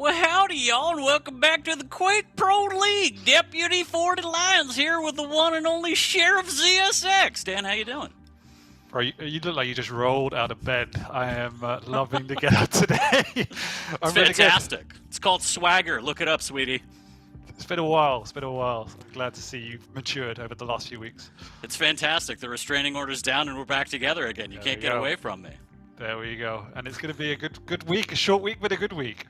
Well, howdy, y'all, and welcome back to the Quake Pro League. Deputy 40 Lions here with the one and only Sheriff ZSX. Dan, how you doing? Bro, you look like you just rolled out of bed. I am loving to get up today. It's fantastic. It's called swagger. Look it up, sweetie. It's been a while. I'm glad to see you've matured over the last few weeks. It's fantastic. The restraining order's down and we're back together again. You can't get away from me. There we go. And it's going to be a good week, a short week, but a good week.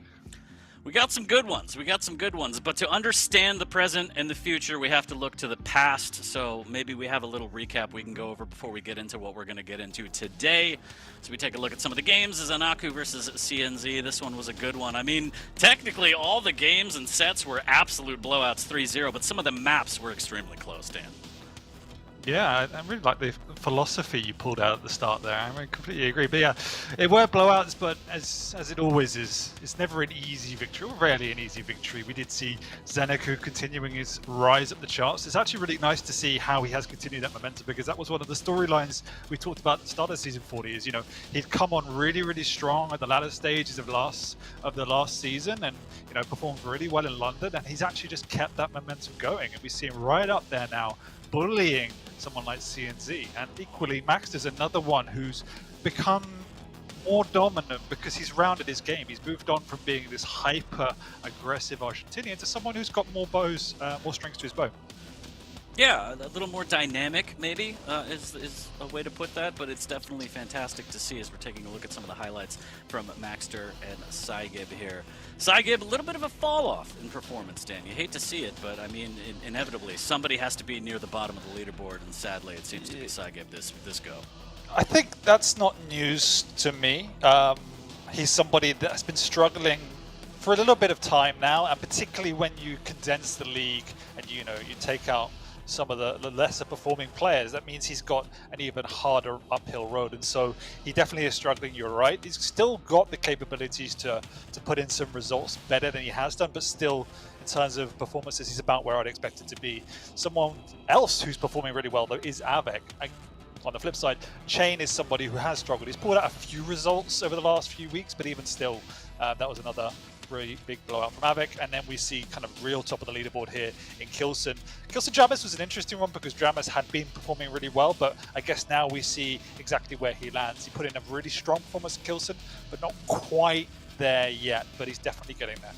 We got some good ones. But to understand the present and the future, we have to look to the past. So maybe we have a little recap we can go over before we get into what we're going to get into today. So we take a look at some of the games. Zanaku versus CNZ. This one was a good one. I mean, technically all the games and sets were absolute blowouts 3-0, but some of the maps were extremely close, Dan. Yeah, I really like the philosophy you pulled out at the start there. I completely agree. But yeah, it were blowouts, but as it always is, it's never an easy victory, or rarely an easy victory. We did see Zanaku continuing his rise up the charts. It's actually really nice to see how he has continued that momentum, because that was one of the storylines we talked about at the start of season 40. Is, you know, he'd come on really strong at the latter stages of the last season, and you know, performed really well in London, and he's actually just kept that momentum going, and we see him right up there now, bullying someone like CNZ. And equally, Max is another one who's become more dominant because he's rounded his game. He's moved on from being this hyper aggressive Argentinian to someone who's got more bows, more strings to his bow. Yeah, a little more dynamic, maybe, is a way to put that, but it's definitely fantastic to see as we're taking a look at some of the highlights from Maxter and Saigib here. Saigib, a little bit of a fall-off in performance, Dan. You hate to see it, but, I mean, inevitably, somebody has to be near the bottom of the leaderboard, and sadly, it seems to be Saigib this go. I think that's not news to me. He's somebody that's been struggling for a little bit of time now, and particularly when you condense the league and, you know, you take out some of the lesser performing players, that means he's got an even harder uphill road, and so he definitely is struggling. You're right, he's still got the capabilities to put in some results better than he has done, but still in terms of performances he's about where I'd expect it to be. Someone else who's performing really well though is Avec. On the flip side, Chain is somebody who has struggled. He's pulled out a few results over the last few weeks, but even still, that was another really big blowout from Avec. And then we see kind of real top of the leaderboard here in Kilson. Kilson Dramus was an interesting one because Dramus had been performing really well, but I guess now we see exactly where he lands. He put in a really strong performance in Kilson, but not quite there yet, but he's definitely getting there.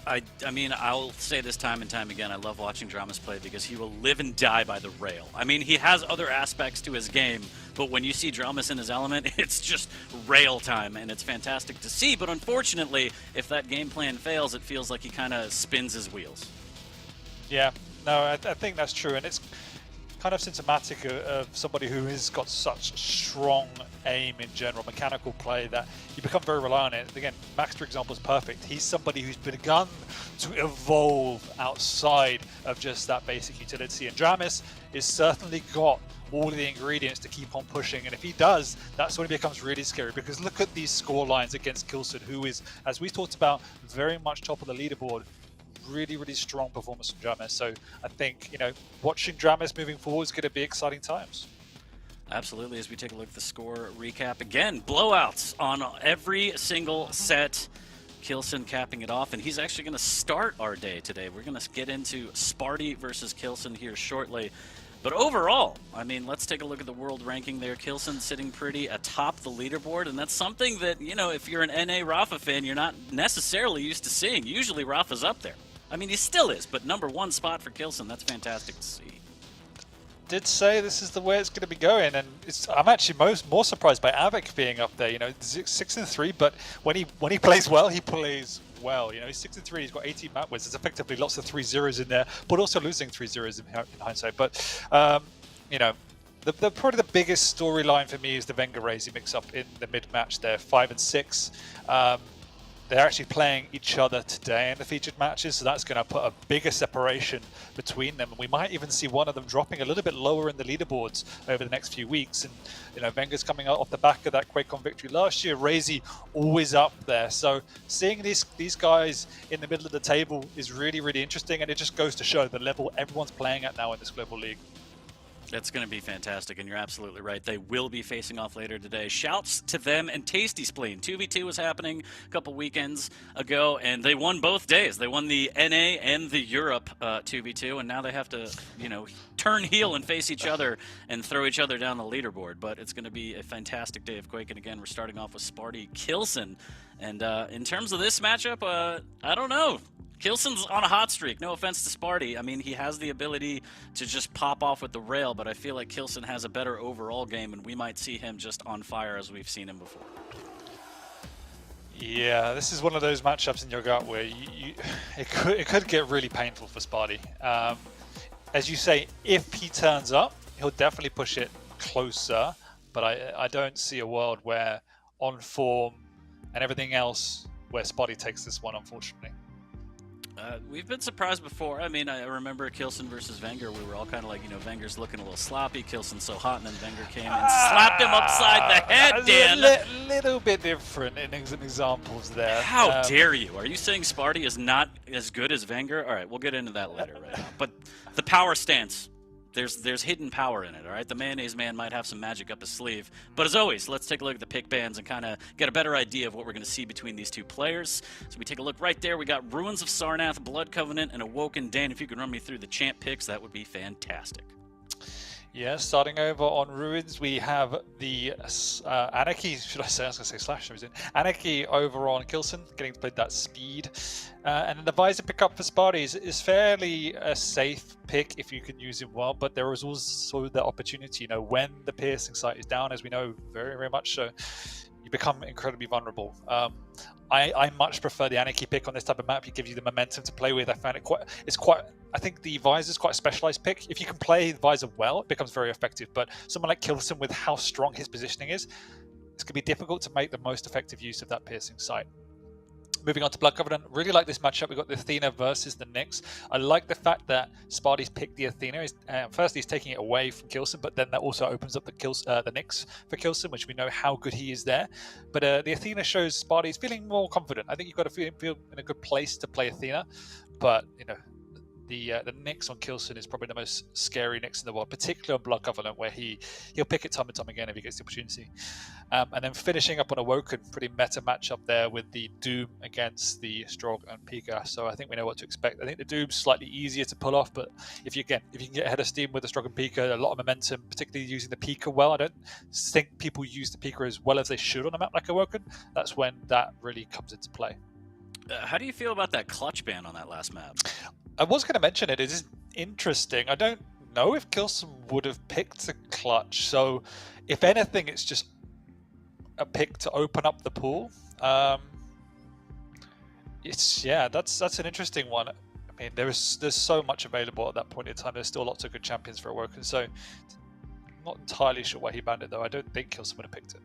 I mean, I'll say this time and time again, I love watching Dramus play because he will live and die by the rail. I mean, he has other aspects to his game, but when you see Dramus in his element, it's just rail time, and it's fantastic to see. But unfortunately, if that game plan fails, it feels like he kind of spins his wheels. Yeah, no, I think that's true, and it's kind of symptomatic of somebody who has got such strong aim in general, mechanical play, that you become very reliant on it. Again, Max, for example, is perfect. He's somebody who's begun to evolve outside of just that basic utility, and Dramus is certainly got all the ingredients to keep on pushing, and if he does, that's when it becomes really scary, because look at these score lines against Kilson, who is, as we talked about, very much top of the leaderboard. Really strong performance from Dramus. So I think, you know, watching Dramus moving forward is going to be exciting times. Absolutely. As we take a look at the score recap again, blowouts on every single set. Kilson capping it off, and he's actually going to start our day today. We're going to get into Sparty versus Kilson here shortly. But overall, I mean, let's take a look at the world ranking there. Kilson sitting pretty atop the leaderboard, and that's something that, you know, if you're an NA Rafa fan, you're not necessarily used to seeing. Usually Rafa's up there. I mean, he still is, but #1 spot for Kilson, that's fantastic to see. Did say this is the way it's going to be going, and I'm actually more surprised by Avec being up there. You know, 6-3, but when he plays well, he plays well. You know, he's 6-3, he's got 18 map wins. There's effectively lots of 3-0s in there, but also losing 3-0s in hindsight. But you know, probably the biggest storyline for me is the Venga Razy mix-up in the mid-match there, 5 and 6. They're actually playing each other today in the featured matches, so that's going to put a bigger separation between them. And we might even see one of them dropping a little bit lower in the leaderboards over the next few weeks. And, you know, Venga's coming out off the back of that QuakeCon victory last year. Razy always up there. So seeing these guys in the middle of the table is really interesting. And it just goes to show the level everyone's playing at now in this global league. It's going to be fantastic, and you're absolutely right. They will be facing off later today. Shouts to them and Tasty Spleen. 2v2 was happening a couple weekends ago, and they won both days. They won the NA and the Europe 2v2, and now they have to, turn heel and face each other and throw each other down the leaderboard. But it's going to be a fantastic day of Quake, and again, we're starting off with Sparty Kilson. And in terms of this matchup, I don't know. Kilson's on a hot streak. No offense to Sparty. I mean, he has the ability to just pop off with the rail, but I feel like Kilson has a better overall game, and we might see him just on fire as we've seen him before. Yeah, this is one of those matchups in your gut where it could get really painful for Sparty. As you say, if he turns up, he'll definitely push it closer, but I don't see a world where on form and everything else where Sparty takes this one, unfortunately. We've been surprised before. I mean, I remember Kilson versus Wenger. We were all kind of like, Wenger's looking a little sloppy. Kilson's so hot, and then Wenger came and slapped him upside the head, Dan. A little bit different in examples there. How dare you? Are you saying Sparty is not as good as Wenger? All right, we'll get into that later right now. But the power stance, there's hidden power in it, all right? The Mayonnaise Man might have some magic up his sleeve. But as always, let's take a look at the pick bands and kind of get a better idea of what we're going to see between these two players. So we take a look right there. We got Ruins of Sarnath, Blood Covenant, and Awoken. Dan, if you could run me through the champ picks, that would be fantastic. Yeah, starting over on Ruins, we have the Anarchy, should I say? I was going to say Slash. Anarchy over on Kilson, getting to play that speed. And then the Visor pickup for Sparty is fairly a safe pick if you can use him well, but there is also the opportunity, when the piercing sight is down, as we know very, very much so, you become incredibly vulnerable. I much prefer the Anarchy pick on this type of map. It gives you the momentum to play with. I found I think the Visor is quite a specialized pick. If you can play the Visor well, it becomes very effective. But someone like Kilson, with how strong his positioning is, it's going to be difficult to make the most effective use of that piercing sight. Moving on to Blood Covenant, really like this matchup. We've got the Athena versus the Nyx. I like the fact that Sparty's picked the Athena. Firstly, he's taking it away from Kilson, but then that also opens up the Nyx for Kilson, which we know how good he is there. But the Athena shows Sparty's feeling more confident. I think you've got to feel in a good place to play Athena, but the Nyx on Kilson is probably the most scary Nyx in the world, particularly on Blood Covenant, where he'll pick it time and time again if he gets the opportunity. And then finishing up on Awoken, pretty meta matchup there with the Doom against the Strog and Pika. So I think we know what to expect. I think the Doom's slightly easier to pull off, but if you can get ahead of steam with the Strog and Pika, a lot of momentum, particularly using the Pika well. I don't think people use the Pika as well as they should on a map like Awoken. That's when that really comes into play. How do you feel about that clutch ban on that last map? I was going to mention it. It is interesting. I don't know if Kilson would have picked a clutch. So, if anything, it's just a pick to open up the pool. That's an interesting one. I mean, there's so much available at that point in time. There's still lots of good champions for Awoken. So, I'm not entirely sure why he banned it, though. I don't think Kilson would have picked it.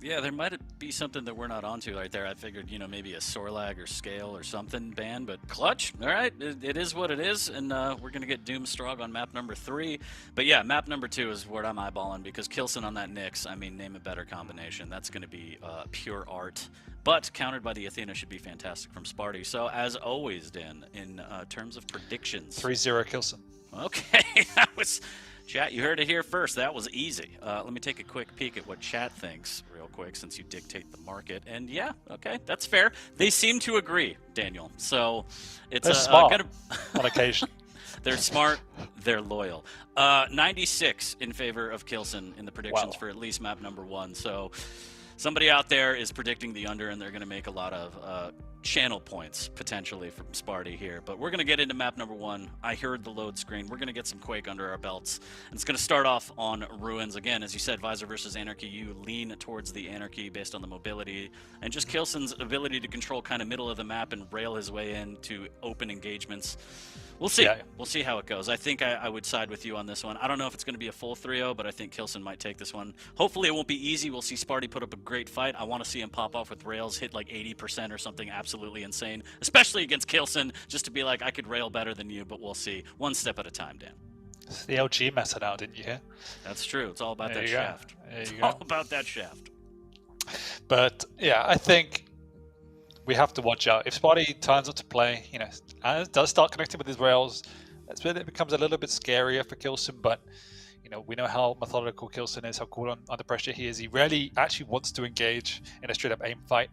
Yeah, there might be something that we're not onto right there. I figured, maybe a Sorlag or Scale or something ban, but Clutch, all right, it is what it is, and we're going to get Doomstrog on map number 3. But yeah, map number 2 is what I'm eyeballing, because Kilson on that Nyx, I mean, name a better combination. That's going to be pure art, but countered by the Athena should be fantastic from Sparty. So as always, Dan, in terms of predictions. 3-0 Kilson. Okay, that was... Chat, you heard it here first. That was easy. Let me take a quick peek at what chat thinks real quick, since you dictate the market. And yeah, okay, that's fair. They seem to agree, Daniel. So it's they're smart on on occasion. They're smart. They're loyal. 96 in favor of Kilson in the predictions for at least map number 1. So somebody out there is predicting the under, and they're going to make a lot of channel points potentially from Sparty here. But we're going to get into map number 1. I heard the load screen. We're going to get some Quake under our belts, and it's going to start off on Ruins. Again, as you said, Visor versus Anarchy. You lean towards the Anarchy based on the mobility and just Kilson's ability to control kind of middle of the map and rail his way into open engagements. We'll see. Yeah. We'll see how it goes. I think I would side with you on this one. I don't know if it's going to be a full 3-0, but I think Kilson might take this one. Hopefully it won't be easy. We'll see Sparty put up a great fight. I want to see him pop off with rails, hit like 80% or something absolutely insane, especially against Kilson, just to be like, I could rail better than you, but we'll see. One step at a time, Dan. It's the LG method now, didn't you hear? That's true. It's all about There that you go. shaft. There It's you go. all about that shaft. But yeah, I think we have to watch out. If Sparty turns up to play, and does start connecting with his rails, that's when it becomes a little bit scarier for Kilson. But You know, we know how methodical Kilson is, how cool under pressure he is. He rarely actually wants to engage in a straight-up aim fight.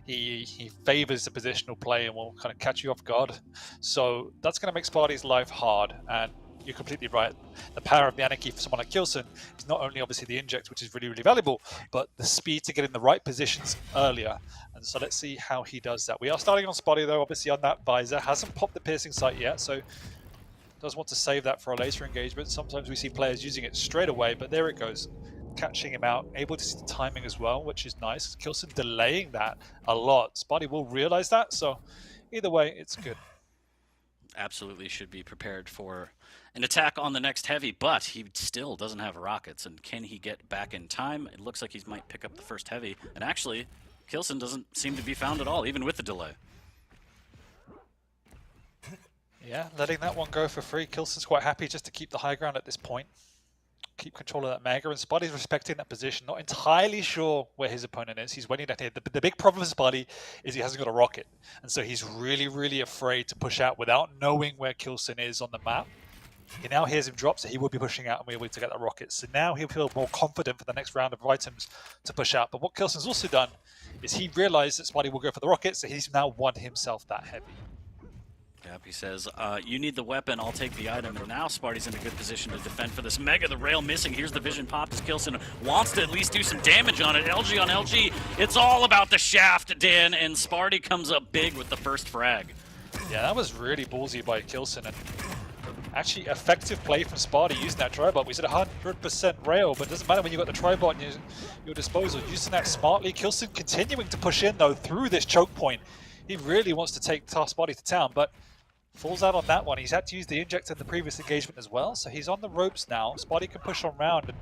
He favors the positional play and will kind of catch you off guard. So that's going to make Sparty's life hard. And you're completely right. The power of the Anarchy for someone like Kilson is not only obviously the inject, which is really, really valuable, but the speed to get in the right positions earlier. And so let's see how he does that. We are starting on Spotty, though, obviously on that visor. Hasn't popped the piercing sight yet, so does want to save that for a later engagement. Sometimes we see players using it straight away, but there it goes. Catching him out, able to see the timing as well, which is nice. Kilson delaying that a lot. Spotty will realize that, so either way, it's good. Absolutely should be prepared for an attack on the next heavy, but he still doesn't have rockets. And can he get back in time? It looks like he might pick up the first heavy. And actually, Kilson doesn't seem to be found at all, even with the delay. Yeah, letting that one go for free. Kilson's quite happy just to keep the high ground at this point. Keep control of that Mega, and Spotty's respecting that position. Not entirely sure where his opponent is. He's waiting down here. The big problem with Spotty is he hasn't got a rocket. And so he's really, really afraid to push out without knowing where Kilson is on the map. He now hears him drop, so he will be pushing out and we'll be able to get that rocket. So now he'll feel more confident for the next round of items to push out. But what Kilson's also done is he realized that Spotty will go for the rocket, so he's now won himself that heavy. Yep, he says, you need the weapon, I'll take the item. And now Sparty's in a good position to defend for this Mega. The rail missing. Here's the vision pop as Kilson wants to at least do some damage on it. LG on LG. It's all about the shaft, Dan, and Sparty comes up big with the first frag. Yeah, that was really ballsy by Kilson. And actually effective play from Sparty using that tribot. We said 100% rail, but it doesn't matter when you've got the tribot at your disposal. Using that smartly. Kilson continuing to push in, though, through this choke point. He really wants to take Sparty to town, but falls out on that one. He's had to use the injector in the previous engagement as well, so he's on the ropes now. Spotty can push on round. And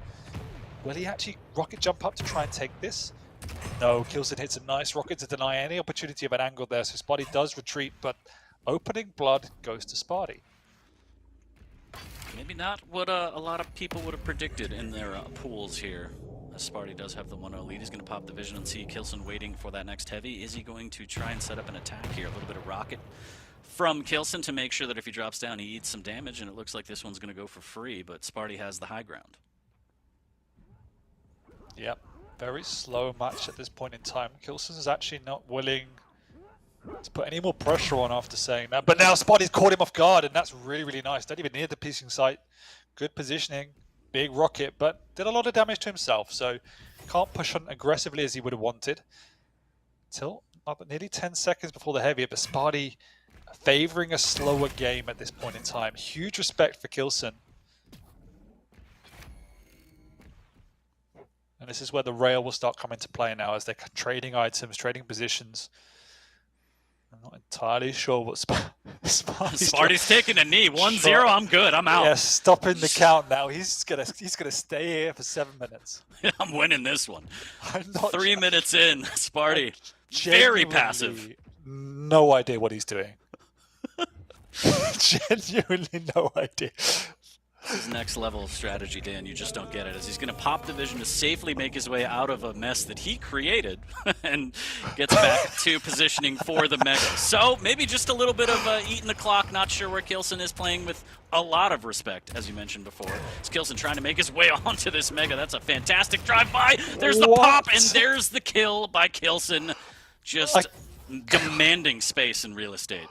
will he actually rocket jump up to try and take this? No, Kilson hits a nice rocket to deny any opportunity of an angle there, so Spotty does retreat, but opening blood goes to Spotty. Maybe not what a lot of people would have predicted in their pools here. As Sparty does have the 1-0 lead. He's going to pop the vision and see Kilson waiting for that next heavy. Is he going to try and set up an attack here? A little bit of rocket from Kilson to make sure that if he drops down, he eats some damage, and it looks like this one's going to go for free, but Sparty has the high ground. Yep, very slow match at this point in time. Kilson is actually not willing to put any more pressure on after saying that, but now Sparty's caught him off guard, and that's really, really nice. Not even near the piecing site. Good positioning, big rocket, but did a lot of damage to himself, so can't push on aggressively as he would have wanted. Till nearly 10 seconds before the heavy, but Sparty favoring a slower game at this point in time. Huge respect for Kilson. And this is where the rail will start coming to play now as they're trading items, trading positions. I'm not entirely sure what Sparty's taking a knee. 1-0, I'm good. I'm out. Yeah, stopping the count now. He's gonna stay here for 7 minutes. I'm winning this one. I'm not 3 minutes in, Sparty. Very passive. No idea what he's doing. Genuinely no idea. His next level of strategy, Dan, you just don't get it, as he's going to pop the vision to safely make his way out of a mess that he created and gets back to positioning for the Mega. So maybe just a little bit of eating the clock. Not sure where Kilson is, playing with a lot of respect, as you mentioned before. It's Kilson trying to make his way onto this Mega. That's a fantastic drive-by. There's the pop, and there's the kill by Kilson. Just demanding space and real estate.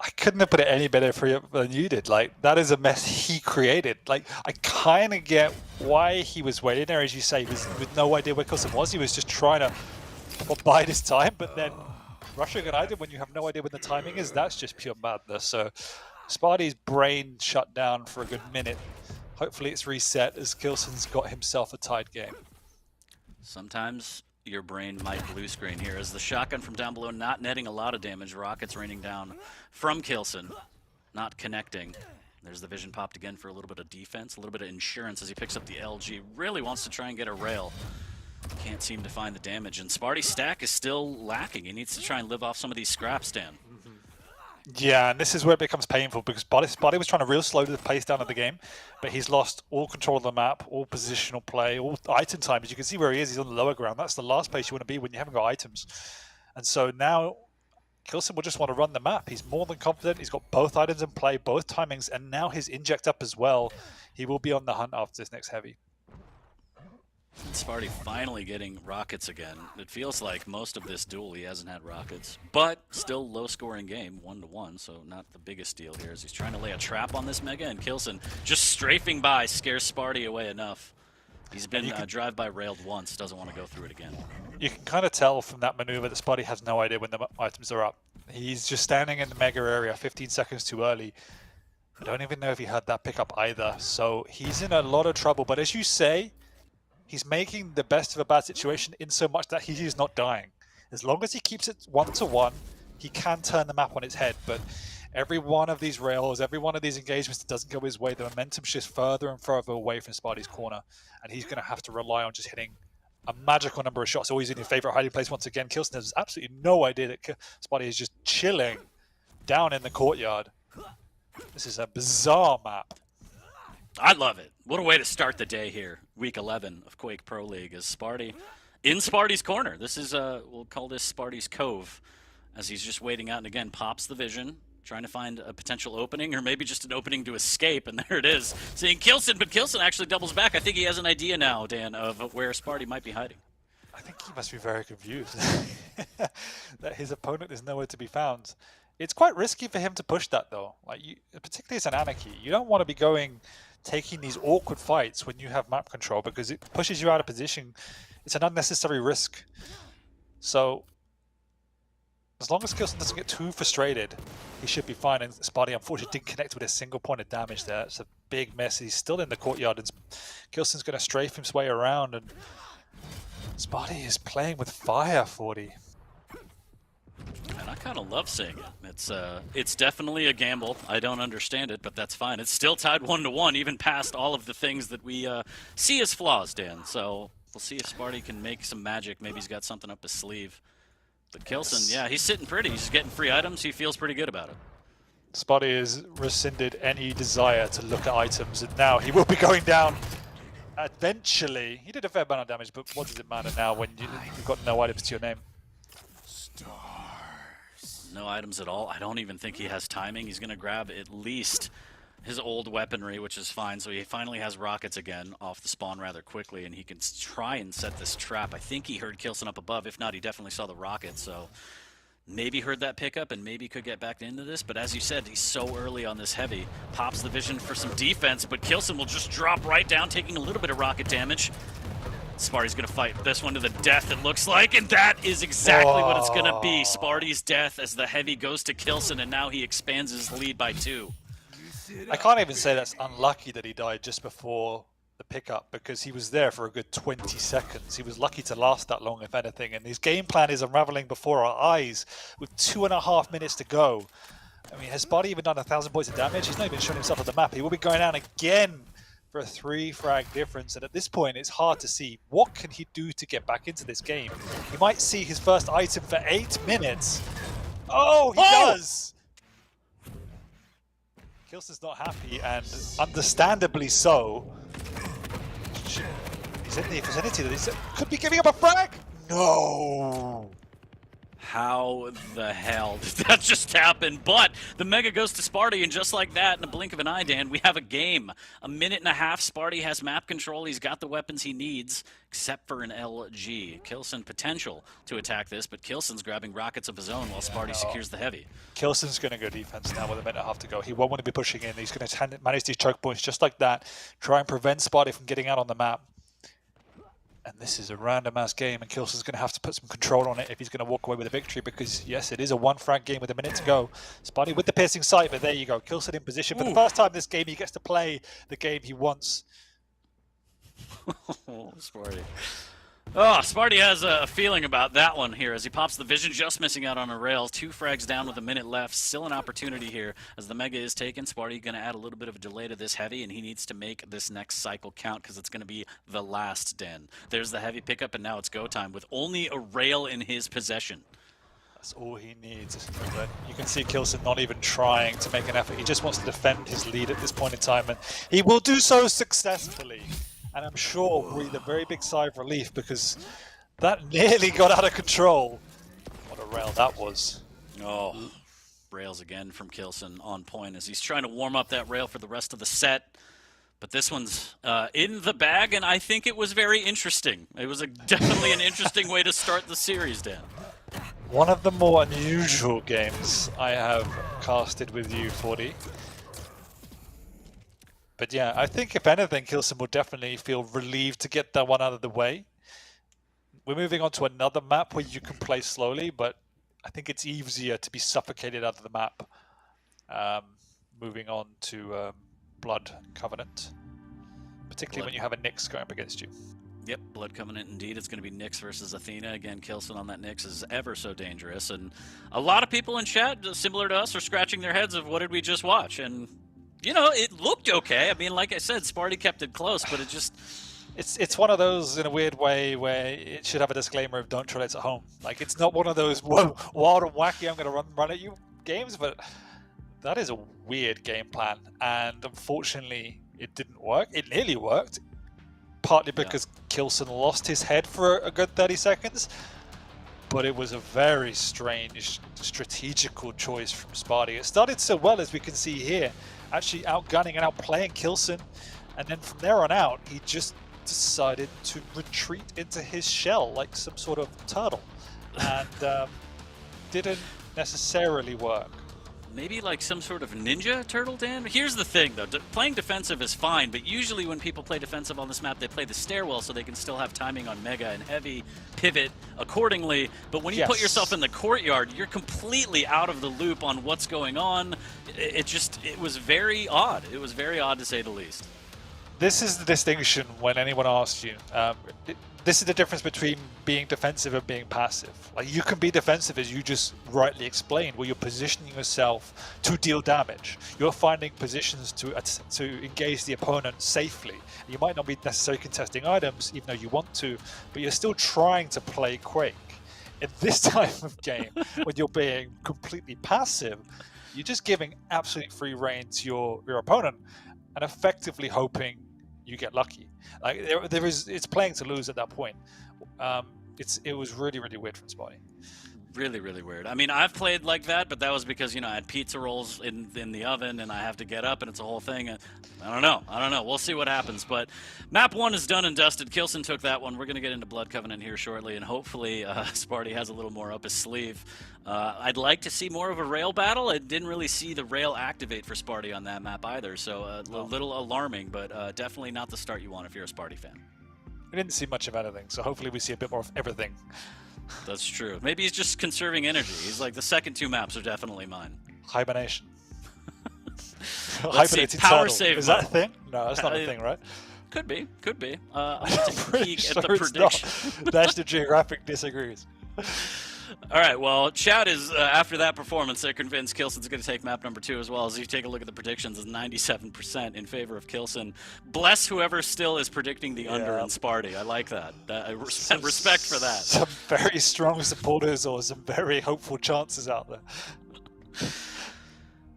I couldn't have put it any better for you than you did. Like, that is a mess he created. Like, I kind of get why he was waiting there, as you say, with no idea where Kilson was. He was just trying to bide his time, but then rushing an item when you have no idea when the timing is, that's just pure madness. So Sparty's brain shut down for a good minute. Hopefully it's reset as Kilson's got himself a tied game. Sometimes your brain might blue screen here as the shotgun from down below not netting a lot of damage. Rockets raining down from Kilson, not connecting. There's the vision popped again for a little bit of defense, a little bit of insurance as he picks up the LG. Really wants to try and get a rail. Can't seem to find the damage, and Sparty's stack is still lacking. He needs to try and live off some of these scraps, Dan. Yeah, and this is where it becomes painful because Spotty was trying to real slow the pace down of the game, but he's lost all control of the map, all positional play, all item time. As you can see where he is, he's on the lower ground. That's the last place you want to be when you haven't got items. And so now Kilson will just want to run the map. He's more than confident. He's got both items in play, both timings, and now his inject up as well. He will be on the hunt after this next heavy. Sparty finally getting rockets again. It feels like most of this duel he hasn't had rockets, but still low-scoring game, 1-1, so not the biggest deal here as he's trying to lay a trap on this Mega, and Kilson just strafing by scares Sparty away enough. He's been drive-by railed once, doesn't want to go through it again. You can kind of tell from that maneuver that Sparty has no idea when the items are up. He's just standing in the Mega area 15 seconds too early. I don't even know if he had that pickup either, so he's in a lot of trouble, but as you say, he's making the best of a bad situation in so much that he is not dying. As long as he keeps it 1-1, he can turn the map on its head, but every one of these rails, every one of these engagements that doesn't go his way, the momentum shifts further and further away from Sparty's corner, and he's going to have to rely on just hitting a magical number of shots. Always in your favorite hiding place once again. Kilson has absolutely no idea that Sparty is just chilling down in the courtyard. This is a bizarre map. I love it. What a way to start the day here. Week 11 of Quake Pro League is Sparty in Sparty's corner. This is, we'll call this Sparty's Cove, as he's just waiting out and again pops the vision, trying to find a potential opening or maybe just an opening to escape, and there it is. Seeing Kilson, but Kilson actually doubles back. I think he has an idea now, Dan, of where Sparty might be hiding. I think he must be very confused that his opponent is nowhere to be found. It's quite risky for him to push that, though. Like, particularly as an Anarchy, you don't want to be taking these awkward fights when you have map control because it pushes you out of position. It's an unnecessary risk. So, as long as Kilson doesn't get too frustrated, he should be fine. And Sparty, unfortunately, didn't connect with a single point of damage there. It's a big mess. He's still in the courtyard, and Kilson's going to strafe his way around. And Sparty is playing with fire, 40. And I kind of love seeing it. It's definitely a gamble. I don't understand it, but that's fine. It's still tied 1-1, even past all of the things that we see as flaws, Dan. So we'll see if Sparty can make some magic. Maybe he's got something up his sleeve. But Kilson, yeah, he's sitting pretty. He's getting free items. He feels pretty good about it. Sparty has rescinded any desire to look at items, and now he will be going down. Eventually, he did a fair amount of damage, but what does it matter now when you've got no items to your name? No items at all. I don't even think he has timing. He's going to grab at least his old weaponry, which is fine. So he finally has rockets again off the spawn rather quickly, and he can try and set this trap. I think he heard Kilson up above. If not, he definitely saw the rocket. So maybe heard that pickup and maybe could get back into this. But as you said, he's so early on this heavy. Pops the vision for some defense, but Kilson will just drop right down, taking a little bit of rocket damage. Sparty's going to fight this one to the death, it looks like, and that is exactly what it's going to be. Sparty's death as the heavy goes to Kilson, and now he expands his lead by 2. I can't even say that's unlucky that he died just before the pickup, because he was there for a good 20 seconds. He was lucky to last that long, if anything, and his game plan is unraveling before our eyes with 2.5 minutes to go. I mean, has Sparty even done 1,000 points of damage? He's not even showing himself on the map. He will be going down again for a 3-frag difference, and at this point it's hard to see what can he do to get back into this game. He might see his first item for 8 minutes. Oh, he does! Kilson's not happy, and understandably so. He's in the vicinity that he could be giving up a frag. No! How the hell did that just happen? But the Mega goes to Sparty, and just like that, in a blink of an eye, Dan, we have a game. 1.5 minutes. Sparty has map control. He's got the weapons he needs, except for an LG. Kilson potential to attack this, but Kilson's grabbing rockets of his own while Sparty secures the heavy. Kilson's going to go defense now with 1.5 minutes to go. He won't want to be pushing in. He's going to manage these choke points just like that, try and prevent Sparty from getting out on the map. And this is a random-ass game, and Kilson's going to have to put some control on it if he's going to walk away with a victory, because, yes, it is a 1-frag game with 1 minute to go. Sparty with the piercing sight, but there you go. Kilson in position. For the first time this game, he gets to play the game he wants. Sparty. Oh, Sparty has a feeling about that one here as he pops the vision, just missing out on a rail. 2 frags down with 1 minute left. Still an opportunity here as the Mega is taken. Sparty going to add a little bit of a delay to this heavy, and he needs to make this next cycle count because it's going to be the last den. There's the heavy pickup, and now it's go time with only a rail in his possession. That's all he needs. But you can see Kilson not even trying to make an effort. He just wants to defend his lead at this point in time, and he will do so successfully. And I'm sure we'll breathe a very big sigh of relief because that nearly got out of control. What a rail that was. Oh, rails again from Kilson on point as he's trying to warm up that rail for the rest of the set. But this one's in the bag, and I think it was very interesting. It was definitely an interesting way to start the series, Dan. One of the more unusual games I have casted with you, 40. But yeah, I think if anything, Kilson will definitely feel relieved to get that one out of the way. We're moving on to another map where you can play slowly, but I think it's easier to be suffocated out of the map. Moving on to Blood Covenant, particularly when you have a Nyx going up against you. Yep, Blood Covenant indeed. It's going to be Nyx versus Athena. Again, Kilson on that Nyx is ever so dangerous. And a lot of people in chat, similar to us, are scratching their heads of what did we just watch? And, you know, it looked okay. I mean, like I said, Sparty kept it close, but it just... It's one of those, in a weird way, where it should have a disclaimer of don't try this at home. Like, it's not one of those wild and wacky, I'm going to run at you games, but that is a weird game plan. And unfortunately, it didn't work. It nearly worked, partly because Kilson lost his head for a good 30 seconds. But it was a very strange strategical choice from Sparty. It started so well, as we can see here, actually outgunning and outplaying Kilson. And then from there on out, he just decided to retreat into his shell like some sort of turtle, and didn't necessarily work. Maybe like some sort of ninja turtle, Dan? Here's the thing, though. Playing defensive is fine, but usually when people play defensive on this map, they play the stairwell so they can still have timing on Mega and Heavy, pivot accordingly. But when you put yourself in the courtyard, you're completely out of the loop on what's going on. It was very odd. It was very odd, to say the least. This is the distinction when anyone asks you. This is the difference between being defensive and being passive. Like, you can be defensive, as you just rightly explained, where you're positioning yourself to deal damage. You're finding positions to engage the opponent safely. You might not be necessarily contesting items, even though you want to, but you're still trying to play Quake. In this type of game, when you're being completely passive, you're just giving absolute free rein to your opponent and effectively hoping you get lucky. Like, it's playing to lose at that point. It was really, really weird from Spotty. Really, really weird. I mean, I've played like that, but that was because, you know, I had pizza rolls in the oven and I have to get up and it's a whole thing. I don't know. We'll see what happens. But map 1 is done and dusted. Kilson took that one. We're going to get into Blood Covenant here shortly, and hopefully Sparty has a little more up his sleeve. I'd like to see more of a rail battle. I didn't really see the rail activate for Sparty on that map either, so a little alarming, but definitely not the start you want if you're a Sparty fan. We didn't see much of anything, so hopefully we see a bit more of everything. That's true. Maybe he's just conserving energy. He's like, the second 2 maps are definitely mine. Hibernation. Hibernating power turtle. save. Is that a thing? No, that's not a thing, right? Could be. I'm going to take a peek at the it's prediction. Not. National Geographic disagrees. All right, well, chat is, after that performance, they're convinced Kilson's going to take map number 2 as well. As you take a look at the predictions, it's 97% in favor of Kilson. Bless whoever still is predicting the under in Sparty. I like that. Respect for that. Some very strong supporters or some very hopeful chances out there.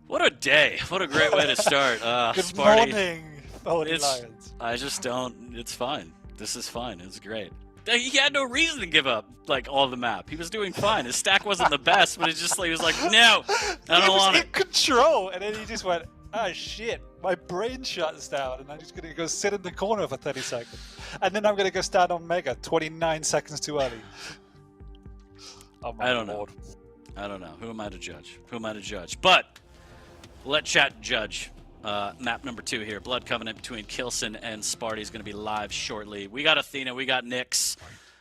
What a day. What a great way to start. Good Sparty, morning, Holy Lions. I just don't, it's fine. This is fine. It's great. He had no reason to give up, like, all the map. He was doing fine. His stack wasn't the best, but it's just like, he was like, no, I don't want it. He was in control, and then he just went, ah, shit, my brain shuts down, and I'm just going to go sit in the corner for 30 seconds. And then I'm going to go stand on Mega 29 seconds too early. Oh, my Lord. I don't know. Who am I to judge? But let chat judge. Map number 2 here. Blood Covenant between Kilson and Sparty is going to be live shortly. We got Athena, we got Nyx,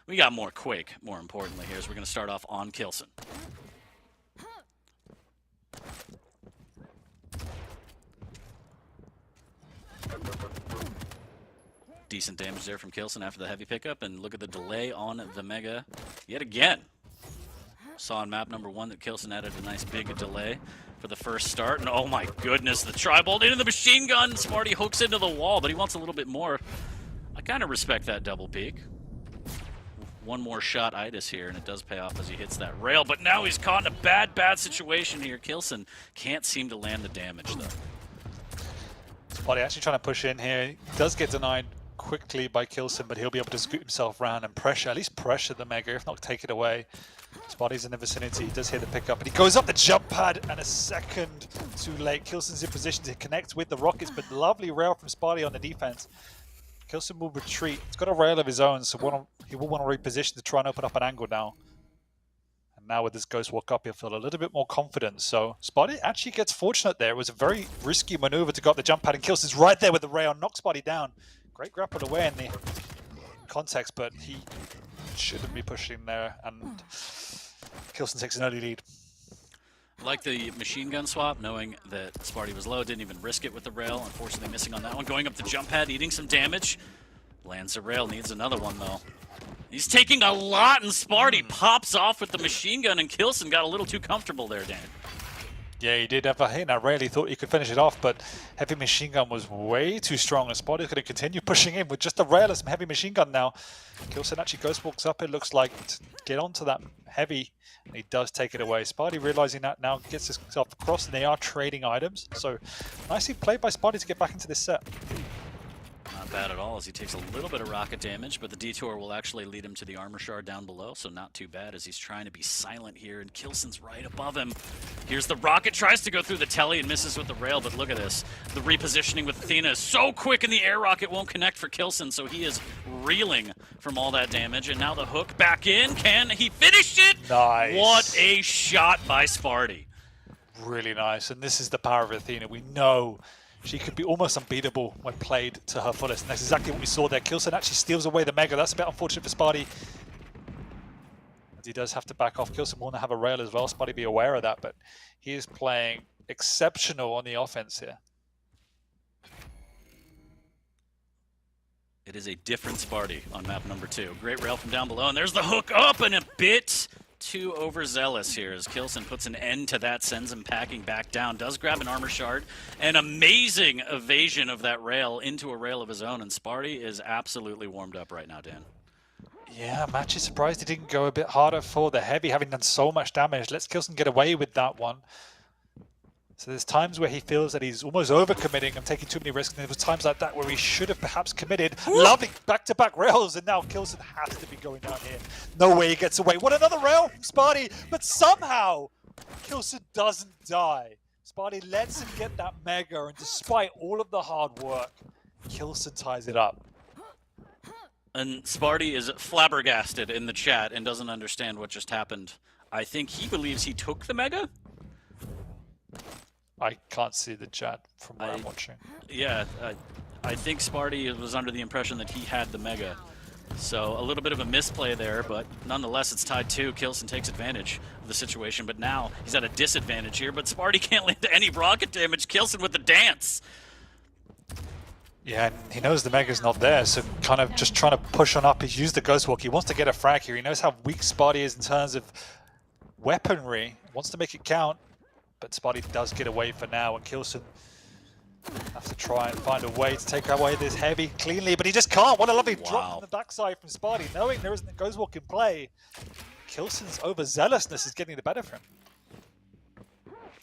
we got more Quake, more importantly here. So we're going to start off on Kilson. Decent damage there from Kilson after the heavy pickup, and look at the delay on the Mega yet again. Saw on map number 1 that Kilson added a nice big delay for the first start, and oh my goodness, the tri-bolt into the machine gun. Smarty hooks into the wall, but he wants a little bit more. I kind of respect that double peek. One more shot Itis here, and it does pay off as he hits that rail, but now he's caught in a bad situation here. Kilson can't seem to land the damage, though. Sparty actually trying to push in here. He does get denied quickly by Kilson, but he'll be able to scoot himself around and pressure, at least pressure the Mega, if not take it away. Spotty's in the vicinity, he does hear the pickup, and he goes up the jump pad, and a second too late. Kilson's in position to connect with the Rockets, but lovely rail from Spotty on the defense. Kilson will retreat. He's got a rail of his own, so he will want to reposition to try and open up an angle now. And now with this Ghost Walk up, he'll feel a little bit more confident. So Spotty actually gets fortunate there. It was a very risky maneuver to go up the jump pad, and Kilson's right there with the rail, knocks Spotty down. Great grapple away in the context, but he shouldn't be pushing there, and Kilson takes an early lead. Like the machine gun swap, knowing that Sparty was low, didn't even risk it with the rail. Unfortunately missing on that one. Going up the jump pad, eating some damage. Lands the rail, needs another one though. He's taking a lot, and Sparty pops off with the machine gun, and Kilson got a little too comfortable there, Dan. Yeah, he did have a hit. I really thought he could finish it off, but heavy machine gun was way too strong, and Spotty's going to continue pushing in with just a rail and some heavy machine gun now. Kilson actually ghost walks up, it looks like, to get onto that heavy, and he does take it away. Spotty realizing that now gets himself across, and they are trading items. So nicely played by Spotty to get back into this set. Not bad at all, as he takes a little bit of rocket damage, but the detour will actually lead him to the armor shard down below, so not too bad as he's trying to be silent here, and Kilson's right above him. Here's the rocket, tries to go through the telly and misses with the rail, but look at this. The repositioning with Athena is so quick, and the air rocket won't connect for Kilson, so he is reeling from all that damage, and now the hook back in. Can he finish it? Nice. What a shot by Sparty. Really nice, and this is the power of Athena. We know she could be almost unbeatable when played to her fullest, and that's exactly what we saw there. Kilson actually steals away the Mega. That's a bit unfortunate for Sparty, as he does have to back off. Kilson will have a rail as well. Sparty be aware of that, but he is playing exceptional on the offense here. It is a different Sparty on map number 2. Great rail from down below, and there's the hook up, and a bit too overzealous here as Kilson puts an end to that, sends him packing back down, does grab an armor shard. An amazing evasion of that rail into a rail of his own, and Sparty is absolutely warmed up right now, Dan. Yeah, I'm actually surprised he didn't go a bit harder for the heavy, having done so much damage. Let's Kilson get away with that one. So there's times where he feels that he's almost overcommitting and taking too many risks, and there was times like that where he should have perhaps committed. Lovely back-to-back rails, and now Kilson has to be going down here. No way he gets away. What, another rail from Sparty? But somehow, Kilson doesn't die. Sparty lets him get that Mega, and despite all of the hard work, Kilson ties it up. And Sparty is flabbergasted in the chat and doesn't understand what just happened. I think he believes he took the Mega? I can't see the chat from where I'm watching. Yeah, I think Sparty was under the impression that he had the Mega. So a little bit of a misplay there, but nonetheless it's tied 2. Kilson takes advantage of the situation, but now he's at a disadvantage here, but Sparty can't land any rocket damage. Kilson with the dance. Yeah, and he knows the Mega's not there, so kind of just trying to push on up. He's used the Ghost Walk. He wants to get a frag here. He knows how weak Sparty is in terms of weaponry. Wants to make it count. But Sparty does get away for now, and Kilson have to try and find a way to take away this heavy cleanly, but he just can't. What a lovely drop from the backside from Sparty, knowing there isn't a Ghost Walk in play. Kilson's overzealousness is getting the better for him.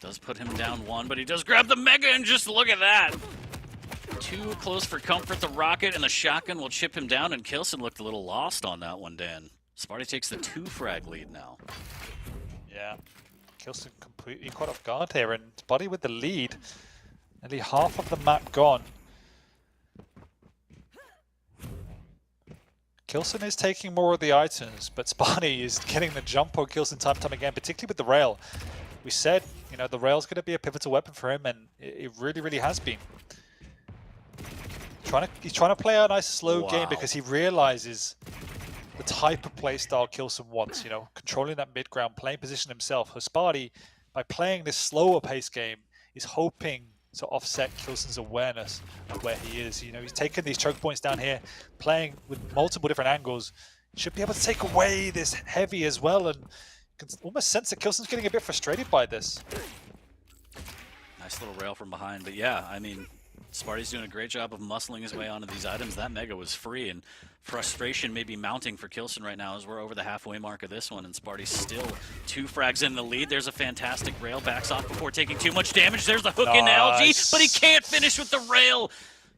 Does put him down 1, but he does grab the Mega, and just look at that. Too close for comfort. The rocket and the shotgun will chip him down, and Kilson looked a little lost on that one, Dan. Sparty takes the 2 frag lead now. Yeah. Kilson completely caught off guard here, and Sparty with the lead. Nearly half of the map gone. Kilson is taking more of the items, but Sparty is getting the jump on Kilson time and time again, particularly with the rail. We said, you know, the rail's going to be a pivotal weapon for him, and it really, really has been. He's trying to play a nice slow game because he realizes the type of play style Kilson wants, you know, controlling that mid ground, playing position himself. Sparty, by playing this slower pace game, is hoping to offset Kilson's awareness of where he is. You know, he's taken these choke points down here, playing with multiple different angles. He should be able to take away this heavy as well, and you can almost sense that Kilson's getting a bit frustrated by this. Nice little rail from behind, but yeah, I mean, Sparty's doing a great job of muscling his way onto these items. That Mega was free, and frustration may be mounting for Kilson right now as we're over the halfway mark of this one, and Sparty's still 2 frags in the lead. There's a fantastic rail, backs off before taking too much damage. There's the hook into LG, but he can't finish with the rail.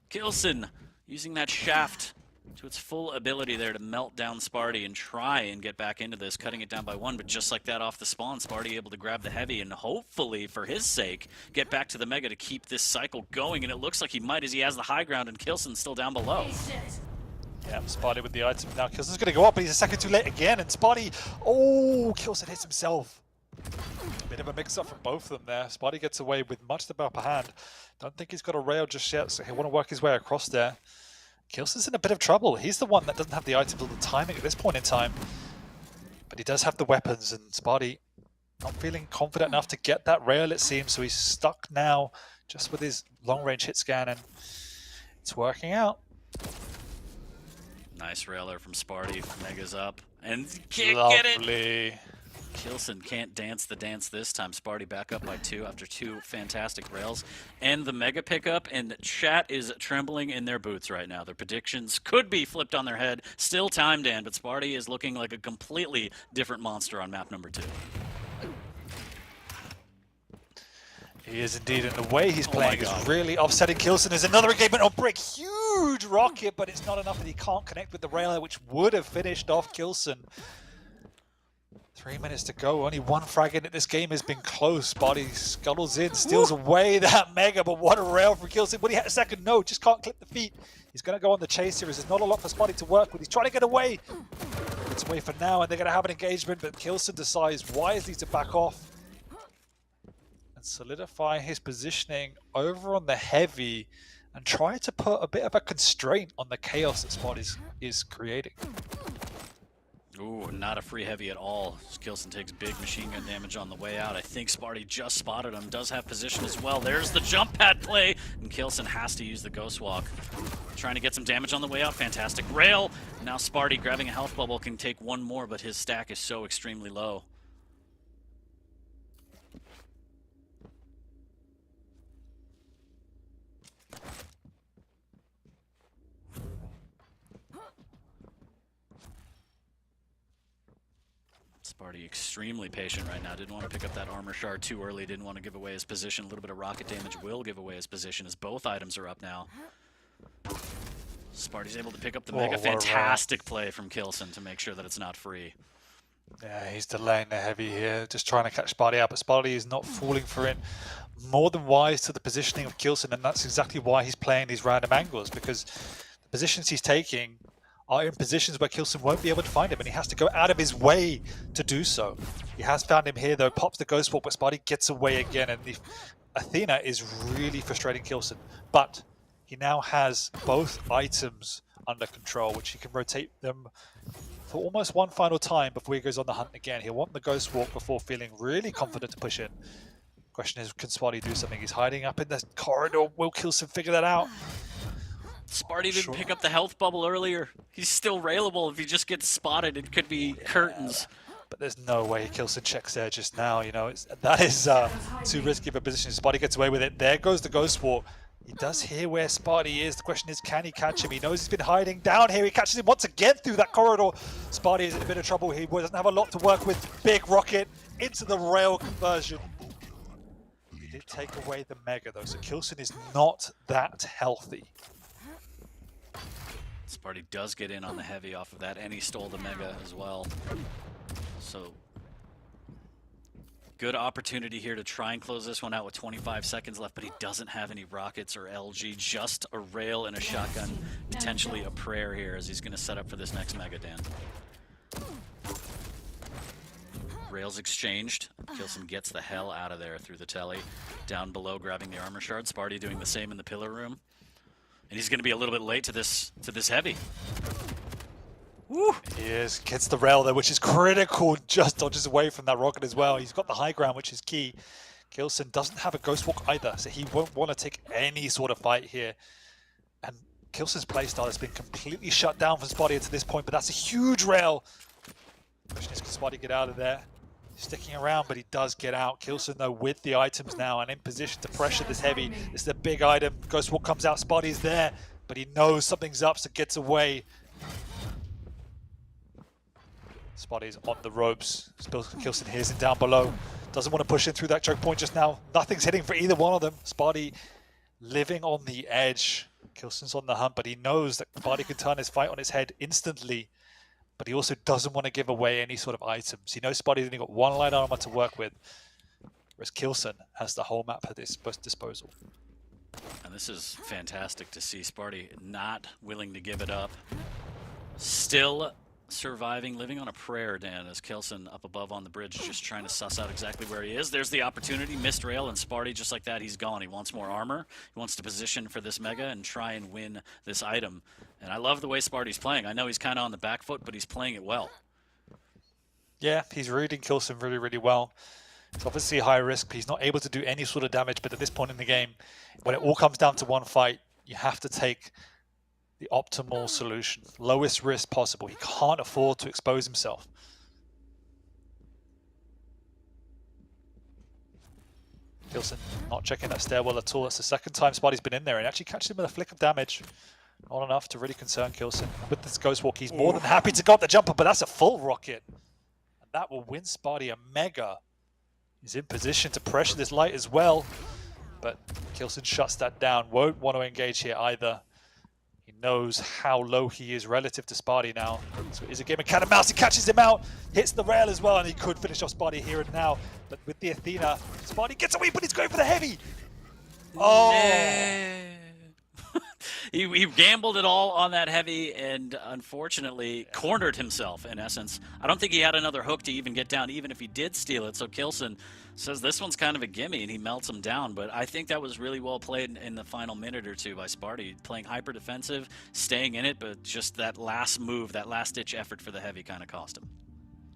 Kilson using that shaft to its full ability there to melt down Sparty and try and get back into this, cutting it down by 1, but just like that off the spawn, Sparty able to grab the heavy and hopefully, for his sake, get back to the Mega to keep this cycle going, and it looks like he might as he has the high ground and Kilson's still down below. Yeah, Sparty with the item now. Kilson's going to go up, but he's a second too late again, and Sparty, oh, Kilson hits himself. Bit of a mix-up from both of them there. Sparty gets away with much the upper hand. Don't think he's got a rail just yet, so he'll want to work his way across there. Kilson's in a bit of trouble. He's the one that doesn't have the items or the timing at this point in time. But he does have the weapons, and Sparty not feeling confident enough to get that rail, it seems, so he's stuck now just with his long-range hit scan, and it's working out. Nice railer from Sparty. Mega's up. And can't get it! Lovely. Kilson can't dance the dance this time. Sparty back up by 2 after 2 fantastic rails. And the Mega pickup, and chat is trembling in their boots right now. Their predictions could be flipped on their head. Still time, Dan, but Sparty is looking like a completely different monster on map number 2. He is indeed, and the way he's playing is really upsetting Kilson. There's another engagement on Brick. Huge rocket, but it's not enough that he can't connect with the railer, which would have finished off Kilson. 3 minutes to go. Only one frag in it. This game has been close. Sparty scuttles in, steals away that Mega, but what a rail from Kilson. When he had a second, no, just can't clip the feet. He's going to go on the chase here. There's not a lot for Sparty to work with. He's trying to get away. It's away for now, and they're going to have an engagement, but Kilson decides wisely to back off and solidify his positioning over on the heavy and try to put a bit of a constraint on the chaos that Sparty is creating. Ooh, not a free heavy at all. Kilson takes big machine gun damage on the way out. I think Sparty just spotted him, does have position as well. There's the jump pad play, and Kilson has to use the ghost walk. Trying to get some damage on the way out. Fantastic rail. Now Sparty grabbing a health bubble can take one more, but his stack is so extremely low. Sparty extremely patient right now. Didn't want to pick up that armor shard too early. Didn't want to give away his position. A little bit of rocket damage will give away his position as both items are up now. Sparty's able to pick up the Mega. Fantastic play from Kilson to make sure that it's not free. Yeah, he's delaying the heavy here, just trying to catch Sparty out, but Sparty is not falling for it. More than wise to the positioning of Kilson, and that's exactly why he's playing these random angles, because the positions he's taking are in positions where Kilson won't be able to find him, and he has to go out of his way to do so. He has found him here, though, pops the Ghost Walk, but Sparty gets away again, and the Athena is really frustrating Kilson. But he now has both items under control, which he can rotate them for almost one final time before he goes on the hunt again. He'll want the Ghost Walk before feeling really confident to push in. Question is, can Sparty do something? He's hiding up in the corridor. Will Kilson figure that out? Sparty didn't pick up the health bubble earlier. He's still railable. If he just gets spotted, it could be curtains. But there's no way Kilson checks there just now. You know, that is too risky of a position. Sparty gets away with it. There goes the Ghost Walk. He does hear where Sparty is. The question is, can he catch him? He knows he's been hiding down here. He catches him once again through that corridor. Sparty is in a bit of trouble. He doesn't have a lot to work with. Big rocket into the rail conversion. He did take away the Mega, though, so Kilson is not that healthy. Sparty does get in on the heavy off of that, and he stole the Mega as well. So, good opportunity here to try and close this one out with 25 seconds left, but he doesn't have any rockets or LG, just a rail and a shotgun, potentially a prayer here as he's going to set up for this next Mega, Dan. Rails exchanged. Kilson gets the hell out of there through the telly. Down below, grabbing the armor shard. Sparty doing the same in the pillar room. And he's going to be a little bit late to this heavy. Woo. He is. Gets the rail there, which is critical. Just dodges away from that rocket as well. He's got the high ground, which is key. Kilson doesn't have a Ghost Walk either, so he won't want to take any sort of fight here. And Kilson's playstyle has been completely shut down from Sparty to this point, but that's a huge rail. The question is, can Sparty get out of there? He's sticking around, but he does get out. Kilson, though, with the items now and in position to pressure this heavy. This is a big item. Ghost Walk comes out. Sparty's there, but he knows something's up, so gets away. Sparty's on the ropes. Kilson hears him down below. Doesn't want to push in through that choke point just now. Nothing's hitting for either one of them. Sparty living on the edge. Kilson's on the hunt, but he knows that Sparty can turn his fight on its head instantly. But he also doesn't want to give away any sort of items. He knows Sparty's only got one light armor to work with, whereas Kilson has the whole map at his disposal. And this is fantastic to see Sparty not willing to give it up. Still surviving, living on a prayer, Dan, as Kilson up above on the bridge, just trying to suss out exactly where he is. There's the opportunity, missed rail, and Sparty, just like that, he's gone. He wants more armor. He wants to position for this Mega and try and win this item. And I love the way Sparty's playing. I know he's kind of on the back foot, but he's playing it well. Yeah, he's reading Kilson really, really well. It's obviously high risk. He's not able to do any sort of damage, but at this point in the game, when it all comes down to one fight, you have to take the optimal solution, lowest risk possible. He can't afford to expose himself. Kilson not checking that stairwell at all. That's the second time Sparty's been in there and actually catches him with a flick of damage. Not enough to really concern Kilson. With this Ghost Walk, he's more than happy to go up the jumper, but that's a full rocket. And that will win Sparty a Mega. He's in position to pressure this light as well, but Kilson shuts that down. Won't want to engage here either. He knows how low he is relative to Sparty now. So it is a game of cat and mouse. He catches him out, hits the rail as well, and he could finish off Sparty here and now. But with the Athena, Sparty gets away, but he's going for the heavy. Oh! He gambled it all on that heavy and unfortunately cornered himself, in essence. I don't think he had another hook to even get down, even if he did steal it. So Kilson says this one's kind of a gimme, and he melts him down. But I think that was really well played in the final minute or two by Sparty, playing hyper defensive, staying in it, but just that last move, that last-ditch effort for the heavy kind of cost him.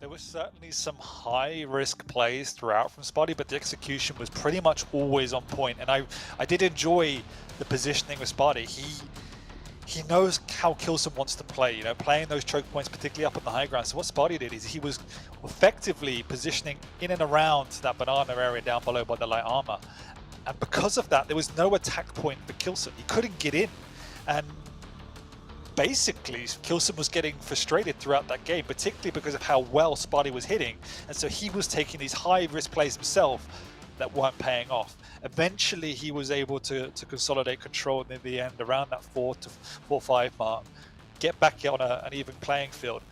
There was certainly some high-risk plays throughout from Sparty, but the execution was pretty much always on point. And I did enjoy the positioning with Sparty. He knows how Kilson wants to play, you know, playing those choke points, particularly up on the high ground. So what Sparty did is he was effectively positioning in and around that banana area down below by the light armor. And because of that, there was no attack point for Kilson. He couldn't get in. And basically, Kilson was getting frustrated throughout that game, particularly because of how well Sparty was hitting. And so he was taking these high-risk plays himself that weren't paying off. Eventually, he was able to consolidate control in the end around that 4-5 mark, get back on an even playing field,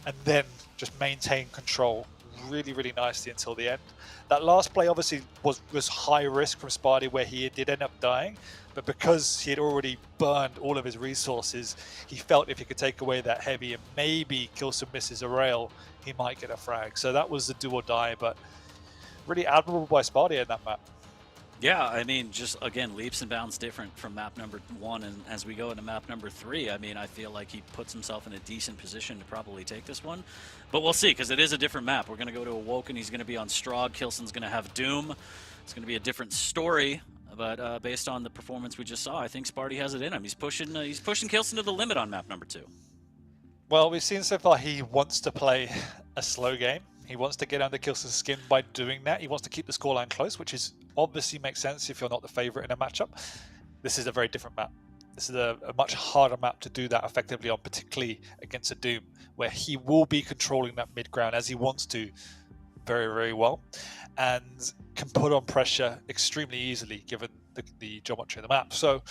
and then just maintain control really, really nicely until the end. That last play obviously was high risk from Sparty, where he did end up dying, but because he had already burned all of his resources, he felt if he could take away that heavy and maybe Kilson misses a rail, he might get a frag. So that was the do or die, but really admirable by Sparty in that map. Yeah, I mean, just, again, leaps and bounds different from map number 1, and as we go into map number 3, I mean, I feel like he puts himself in a decent position to probably take this one. But we'll see, because it is a different map. We're going to go to Awoken, he's going to be on Strahd, Kilson's going to have Doom. It's going to be a different story, but based on the performance we just saw, I think Sparty has it in him. He's pushing Kilson to the limit on map number 2. Well, we've seen so far he wants to play a slow game. He wants to get under Kilson's skin by doing that. He wants to keep the scoreline close, which is obviously makes sense if you're not the favorite in a matchup. This is a very different map. This is a much harder map to do that effectively on, particularly against a Doom, where he will be controlling that mid ground as he wants to very, very well, and can put on pressure extremely easily given the geometry of the map. So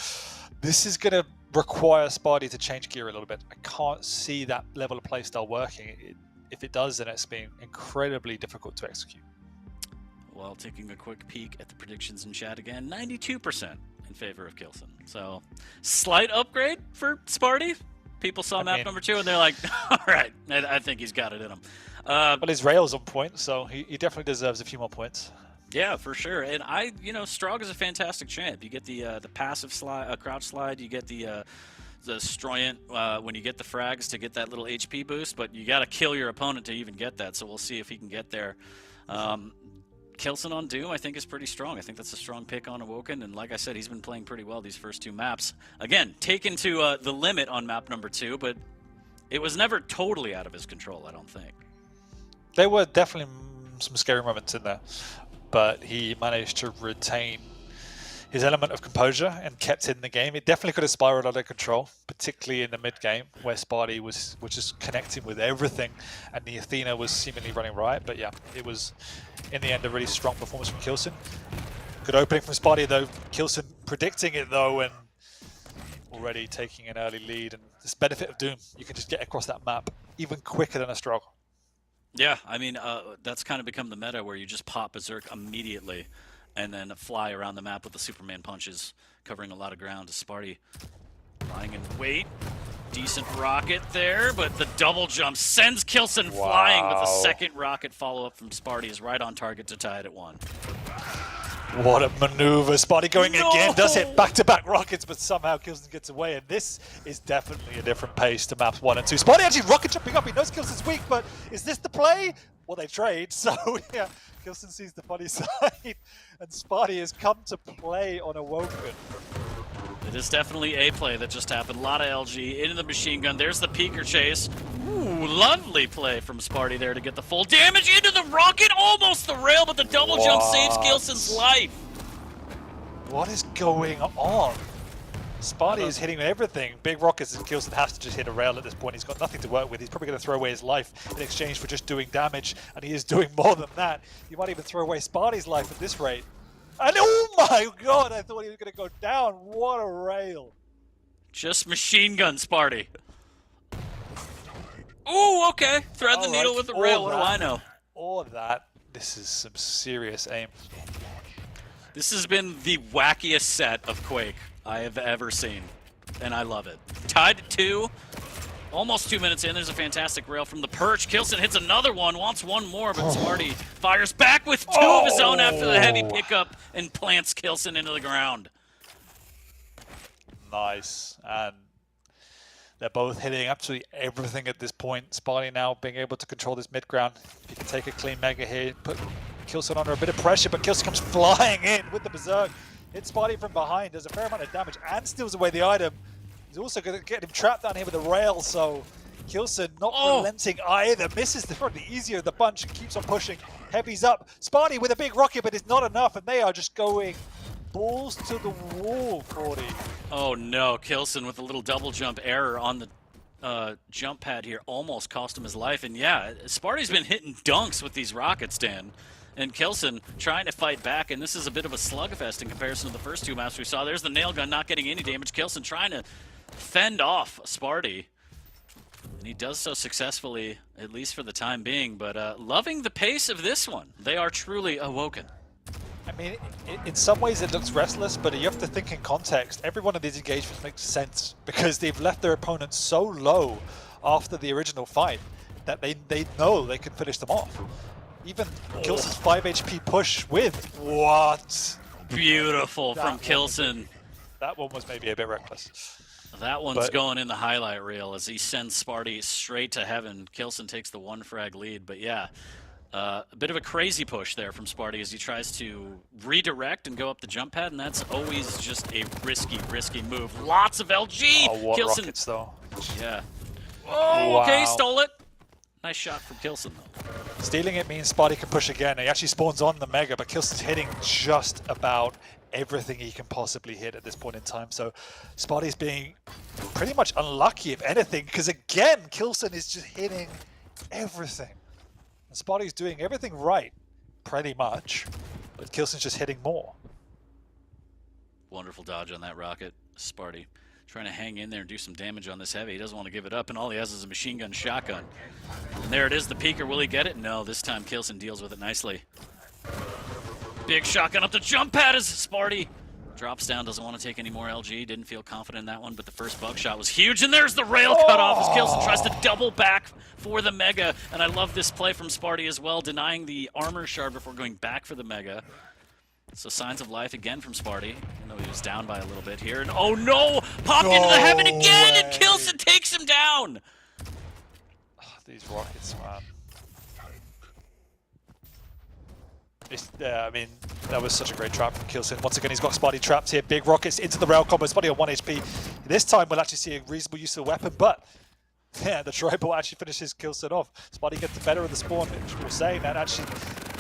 this is going to require Sparty to change gear a little bit. I can't see that level of playstyle working. If it does, then it's been incredibly difficult to execute. Well, taking a quick peek at the predictions in chat again, 92% in favor of Kilson. So, slight upgrade for Sparty. People saw map number 2 and they're like, all right, I think he's got it in him. But his rail's on point, so he definitely deserves a few more points. Yeah, for sure. And Strahd is a fantastic champ. You get the passive slide, crouch slide. You get the Stroyant when you get the frags to get that little HP boost, but you got to kill your opponent to even get that. So we'll see if he can get there. Kilson on Doom, I think, is pretty strong. I think that's a strong pick on Awoken, and like I said, he's been playing pretty well these first 2 maps. Again, taken to the limit on map number 2, but it was never totally out of his control, I don't think. There were definitely some scary moments in there, but he managed to retain his element of composure and kept in the game. It definitely could have spiraled out of control, particularly in the mid game where Sparty was just connecting with everything and the Athena was seemingly running riot. But yeah, it was in the end a really strong performance from Kilson. Good opening from Sparty though. Kilson predicting it though, and already taking an early lead, and this benefit of Doom, you can just get across that map even quicker than a struggle. Yeah, I mean, that's kind of become the meta where you just pop Berserk immediately and then fly around the map with the Superman punches, covering a lot of ground. Sparty lying in wait. Decent rocket there, but the double jump sends Kilson flying, but the second rocket follow-up from Sparty is right on target to tie it at 1. What a maneuver. Sparty going again, does hit back-to-back rockets, but somehow Kilson gets away, and this is definitely a different pace to maps 1 and 2. Sparty actually rocket jumping up, he knows Kilson's weak, but is this the play? Well, they trade, so yeah, Kilson sees the funny side, and Sparty has come to play on Awoken. It is definitely a play that just happened. A lot of LG into the machine gun. There's the peeker chase. Ooh, lovely play from Sparty there to get the full damage into the rocket. Almost the rail, but the double jump saves Kilson's life. What is going on? Sparty is hitting everything. Big rockets, and Kilson has to just hit a rail at this point. He's got nothing to work with. He's probably going to throw away his life in exchange for just doing damage, and he is doing more than that. You might even throw away Sparty's life at this rate. And oh my god, I thought he was going to go down. What a rail. Just machine gun Sparty. Ooh, okay. Thread the needle with the rail. What do I know? Or that. This is some serious aim. This has been the wackiest set of Quake I have ever seen, and I love it. Tied to 2. Almost 2 minutes in, there's a fantastic rail from the perch. Kilson hits another one, wants one more, but Sparty fires back with 2 of his own after the heavy pickup and plants Kilson into the ground. Nice. And they're both hitting absolutely everything at this point. Sparty now being able to control this mid ground. If he can take a clean mega here, put Kilson under a bit of pressure, but Kilson comes flying in with the Berserk. Hits Sparty from behind, does a fair amount of damage and steals away the item. He's also going to get him trapped down here with a rail, so Kilson not relenting either. Misses the probably easier of the bunch and keeps on pushing. Heavy's up. Sparty with a big rocket, but it's not enough, and they are just going balls to the wall, 40. Oh no, Kilson with a little double jump error on the jump pad here almost cost him his life. And yeah, Sparty's been hitting dunks with these rockets, Dan. And Kilson trying to fight back, and this is a bit of a slugfest in comparison to the first 2 maps we saw. There's the nail gun not getting any damage. Kilson trying to fend off Sparty. And he does so successfully, at least for the time being, but loving the pace of this one. They are truly awoken. I mean, in some ways it looks restless, but you have to think in context. Every one of these engagements makes sense because they've left their opponents so low after the original fight that they know they can finish them off. Even Kilson's 5 HP push with what? Beautiful from Kilson. That one was maybe a bit reckless. That one's going in the highlight reel as he sends Sparty straight to heaven. Kilson takes the 1 frag lead, but yeah, a bit of a crazy push there from Sparty as he tries to redirect and go up the jump pad, and that's always just a risky move. Lots of LG. Oh, what Kilson, rockets though? Yeah. Oh, wow. Okay, stole it. Nice shot from Kilson though. Stealing it means Sparty can push again. He actually spawns on the Mega, but Kilson's hitting just about everything he can possibly hit at this point in time. So Sparty's being pretty much unlucky, if anything, because again, Kilson is just hitting everything. And Sparty's doing everything right, pretty much, but Kilson's just hitting more. Wonderful dodge on that rocket. Sparty trying to hang in there and do some damage on this heavy. He doesn't want to give it up, and all he has is a machine gun shotgun. And there it is, the peeker. Will he get it? No, this time Kilson deals with it nicely. Big shotgun up the jump pad as Sparty drops down, doesn't want to take any more LG. Didn't feel confident in that one, but the first buckshot was huge, and there's the rail cut off as Kilson tries to double back for the Mega. And I love this play from Sparty as well, denying the armor shard before going back for the Mega. So signs of life again from Sparty. I know he was down by a little bit here. And oh no! Popped into the heaven again, and Kilson takes him down! These rockets, man. I mean, that was such a great trap from Kilson. Once again, he's got Sparty trapped here. Big rockets into the rail combo. Sparty on 1 HP. This time, we'll actually see a reasonable use of the weapon, but yeah, the tribal actually finishes Kilson off. Sparty gets the better of the spawn, which we're saying that actually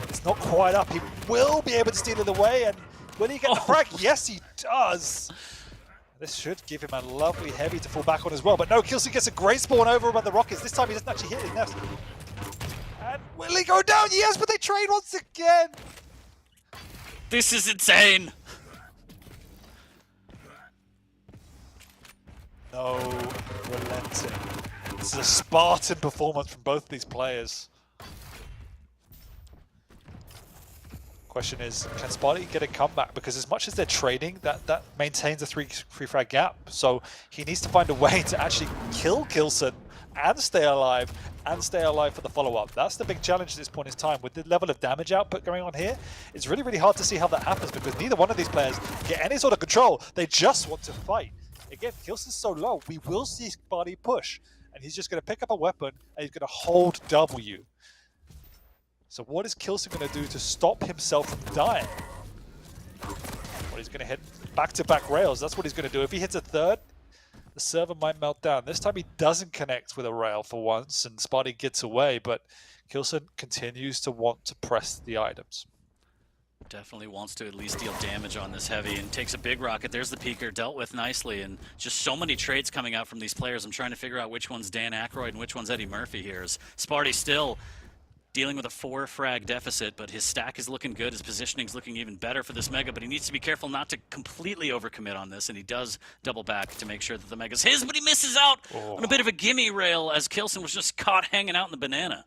it's not quite up. He will be able to steal it away, and will he get the frag? Yes, he does. This should give him a lovely heavy to fall back on as well, but no, Kilson gets a great spawn over by the rockets. This time he doesn't actually hit his nest. And will he go down? Yes, but they trade once again. This is insane. no relenting. This is a Spartan performance from both of these players. Question is, can Sparty get a comeback? Because as much as they're trading, that maintains a three frag gap. So he needs to find a way to actually kill Kilson and stay alive for the follow-up. That's the big challenge at this point in time. With the level of damage output going on here, it's really, really hard to see how that happens because neither one of these players get any sort of control. They just want to fight. Again, Kilson's so low, we will see Sparty push. And he's just going to pick up a weapon and he's going to hold W. So what is Kilson going to do to stop himself from dying? Well, he's going to hit back-to-back rails. That's what he's going to do. If he hits a third, the server might melt down. This time he doesn't connect with a rail for once, and Sparty gets away, but Kilson continues to want to press the items. Definitely wants to at least deal damage on this heavy and takes a big rocket. There's the peeker, dealt with nicely, and just so many trades coming out from these players. I'm trying to figure out which one's Dan Aykroyd and which one's Eddie Murphy here. As Sparty still dealing with a 4 frag deficit, but his stack is looking good. His positioning's looking even better for this Mega, but he needs to be careful not to completely overcommit on this, and he does double back to make sure that the Mega's his, but he misses out on a bit of a gimme rail as Kilson was just caught hanging out in the banana.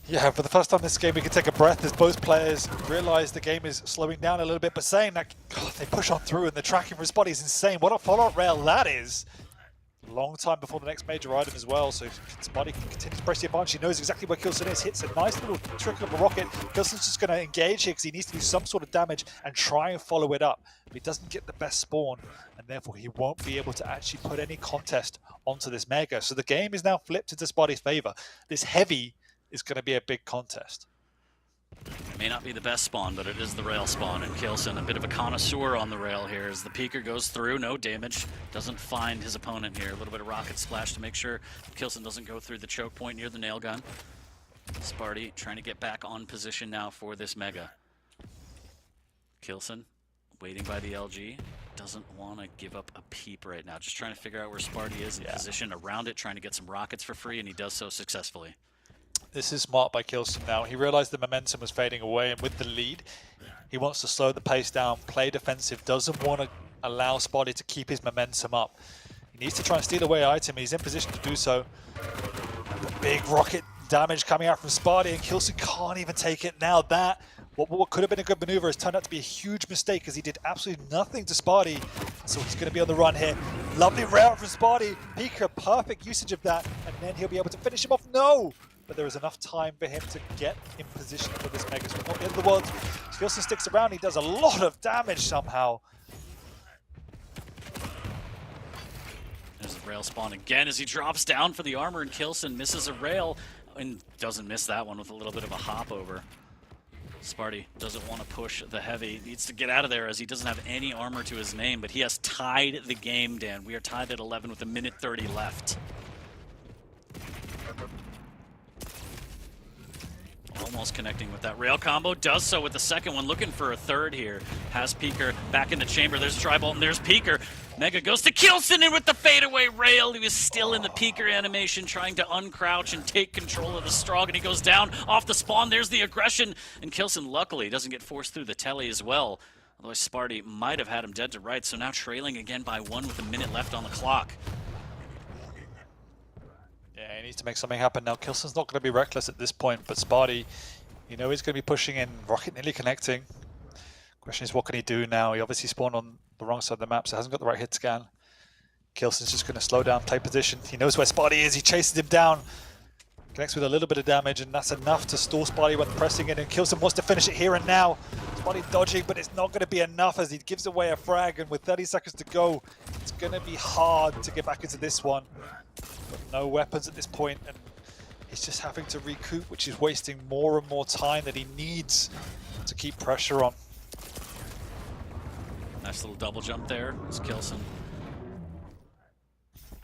Yeah, for the first time this game we can take a breath as both players realize the game is slowing down a little bit, but saying that, God, they push on through and the tracking from Sparty is insane. What a follow-up rail that is. Long time before the next major item as well, so Sparty can continue to press the advantage. He knows exactly where Kilson is, hits a nice little trick of a rocket. Kilson's just going to engage here because he needs to do some sort of damage and try and follow it up. But he doesn't get the best spawn, and therefore he won't be able to actually put any contest onto this Mega. So the game is now flipped into Sparty's favor. This heavy is going to be a big contest. May not be the best spawn, but it is the rail spawn, and Kilson, a bit of a connoisseur on the rail here as the peeker goes through, no damage, doesn't find his opponent here. A little bit of rocket splash to make sure Kilson doesn't go through the choke point near the nail gun. Sparty trying to get back on position now for this Mega. Kilson waiting by the LG, doesn't want to give up a peep right now, just trying to figure out where Sparty is in position around it, trying to get some rockets for free, and he does so successfully. This is smart by Kilson now. He realized the momentum was fading away, and with the lead, he wants to slow the pace down, play defensive, doesn't want to allow Sparty to keep his momentum up. He needs to try and steal away item. He's in position to do so. The big rocket damage coming out from Sparty, and Kilson can't even take it now. That, what could have been a good maneuver, has turned out to be a huge mistake as he did absolutely nothing to Sparty. So he's going to be on the run here. Lovely route from Sparty. Peeker, perfect usage of that, and then he'll be able to finish him off. No! But there is enough time for him to get in position for this Mega. So not the end of the world. Kilson sticks around. He does a lot of damage somehow. There's the rail spawn again as he drops down for the armor, and Kilson misses a rail and doesn't miss that one with a little bit of a hop over. Sparty doesn't want to push the heavy. He needs to get out of there as he doesn't have any armor to his name, but he has tied the game, Dan. We are tied at 11 with 1:30 left. Almost connecting with that rail combo, does so with the second one, looking for a third here. Has Peeker back in the chamber, there's Tribolt and there's Peeker. Mega goes to Kilson in with the fadeaway rail. He was still in the Peeker animation, trying to uncrouch and take control of the Strog, and he goes down off the spawn. There's the aggression, and Kilson luckily doesn't get forced through the telly as well. Otherwise Sparty might have had him dead to rights, so now trailing again by 1 with a minute left on the clock. Yeah, he needs to make something happen now. Kilson's not going to be reckless at this point, but Sparty, you know he's going to be pushing in. Rocket nearly connecting. Question is, what can he do now? He obviously spawned on the wrong side of the map, so hasn't got the right hit scan. Kilson's just going to slow down, play position. He knows where Sparty is. He chases him down. Connects with a little bit of damage, and that's enough to stall Sparty when pressing in. And Kilson wants to finish it here and now. Sparty dodging, but it's not going to be enough as he gives away a frag. And with 30 seconds to go, it's going to be hard to get back into this one. But no weapons at this point, and he's just having to recoup, which is wasting more and more time that he needs to keep pressure on. Nice little double jump there. It's Kilson.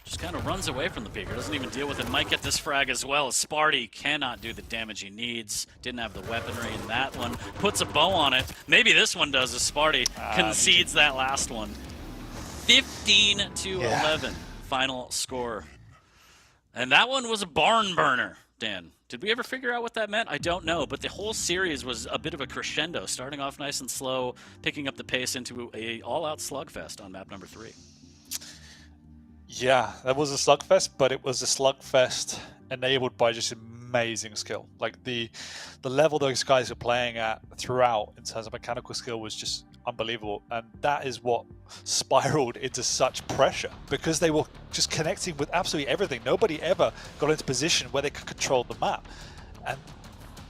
Just kind of runs away from the Peeker, doesn't even deal with it. Might get this frag as well, as Sparty cannot do the damage he needs. Didn't have the weaponry in that one. Puts a bow on it. Maybe this one does, as Sparty concedes that last one. 15-11, final score. And that one was a barn burner, Dan. Did we ever figure out what that meant? I don't know, but the whole series was a bit of a crescendo, starting off nice and slow, picking up the pace into a all-out slugfest on map number 3. Yeah, that was a slugfest, but it was a slugfest enabled by just amazing skill. Like the level those guys are playing at throughout in terms of mechanical skill was just unbelievable, and that is what spiraled into such pressure because they were just connecting with absolutely everything. Nobody ever got into position where they could control the map, and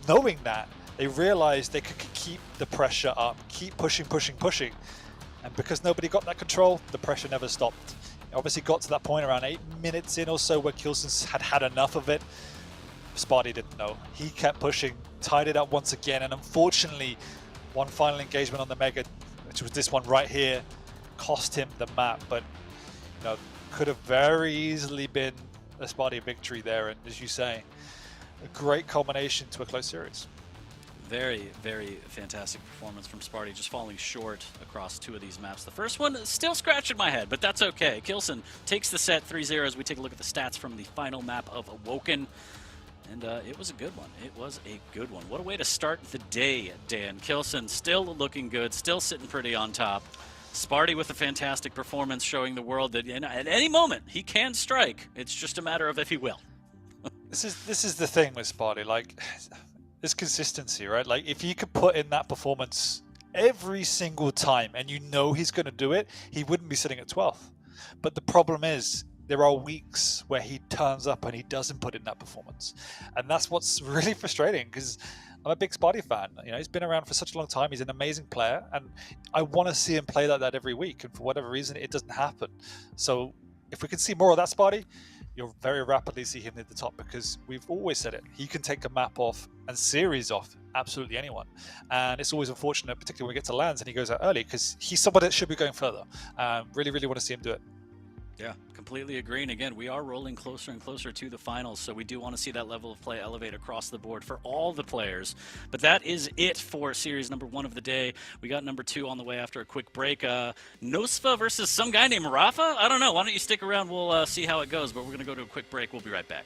knowing that, they realized they could keep the pressure up, keep pushing, and because nobody got that control, the pressure never stopped. It obviously got to that point around 8 minutes in or so where Kilson had had enough of it. Sparty didn't know. He kept pushing, tied it up once again, and unfortunately, one final engagement on the Mega, which was this one right here, cost him the map, but you know, could have very easily been a Sparty victory there, and as you say, a great culmination to a close series. Very, very fantastic performance from Sparty, just falling short across 2 of these maps. The first one is still scratching my head, but that's okay. Kilson takes the set 3-0 as we take a look at the stats from the final map of Awoken. And it was a good one. It was a good one. What a way to start the day, Dan. Kilson still looking good, still sitting pretty on top. Sparty with a fantastic performance, showing the world that at any moment he can strike. It's just a matter of if he will. This is the thing with Sparty, like, there's consistency, right? Like, if he could put in that performance every single time and you know he's going to do it, he wouldn't be sitting at 12th. But the problem is, there are weeks where he turns up and he doesn't put in that performance. And that's what's really frustrating, because I'm a big Sparty fan. You know, he's been around for such a long time. He's an amazing player, and I want to see him play like that every week. And for whatever reason, it doesn't happen. So if we can see more of that Sparty, you'll very rapidly see him near the top, because we've always said it. He can take a map off and series off absolutely anyone. And it's always unfortunate, particularly when we get to lands and he goes out early, because he's somebody that should be going further. Really, really want to see him do it. Yeah, completely agree. And again, we are rolling closer and closer to the finals, so we do want to see that level of play elevate across the board for all the players. But that is it for series number 1 of the day. We got number 2 on the way after a quick break. Nosfa versus some guy named Rafa? I don't know. Why don't you stick around? We'll see how it goes, but we're going to go to a quick break. We'll be right back.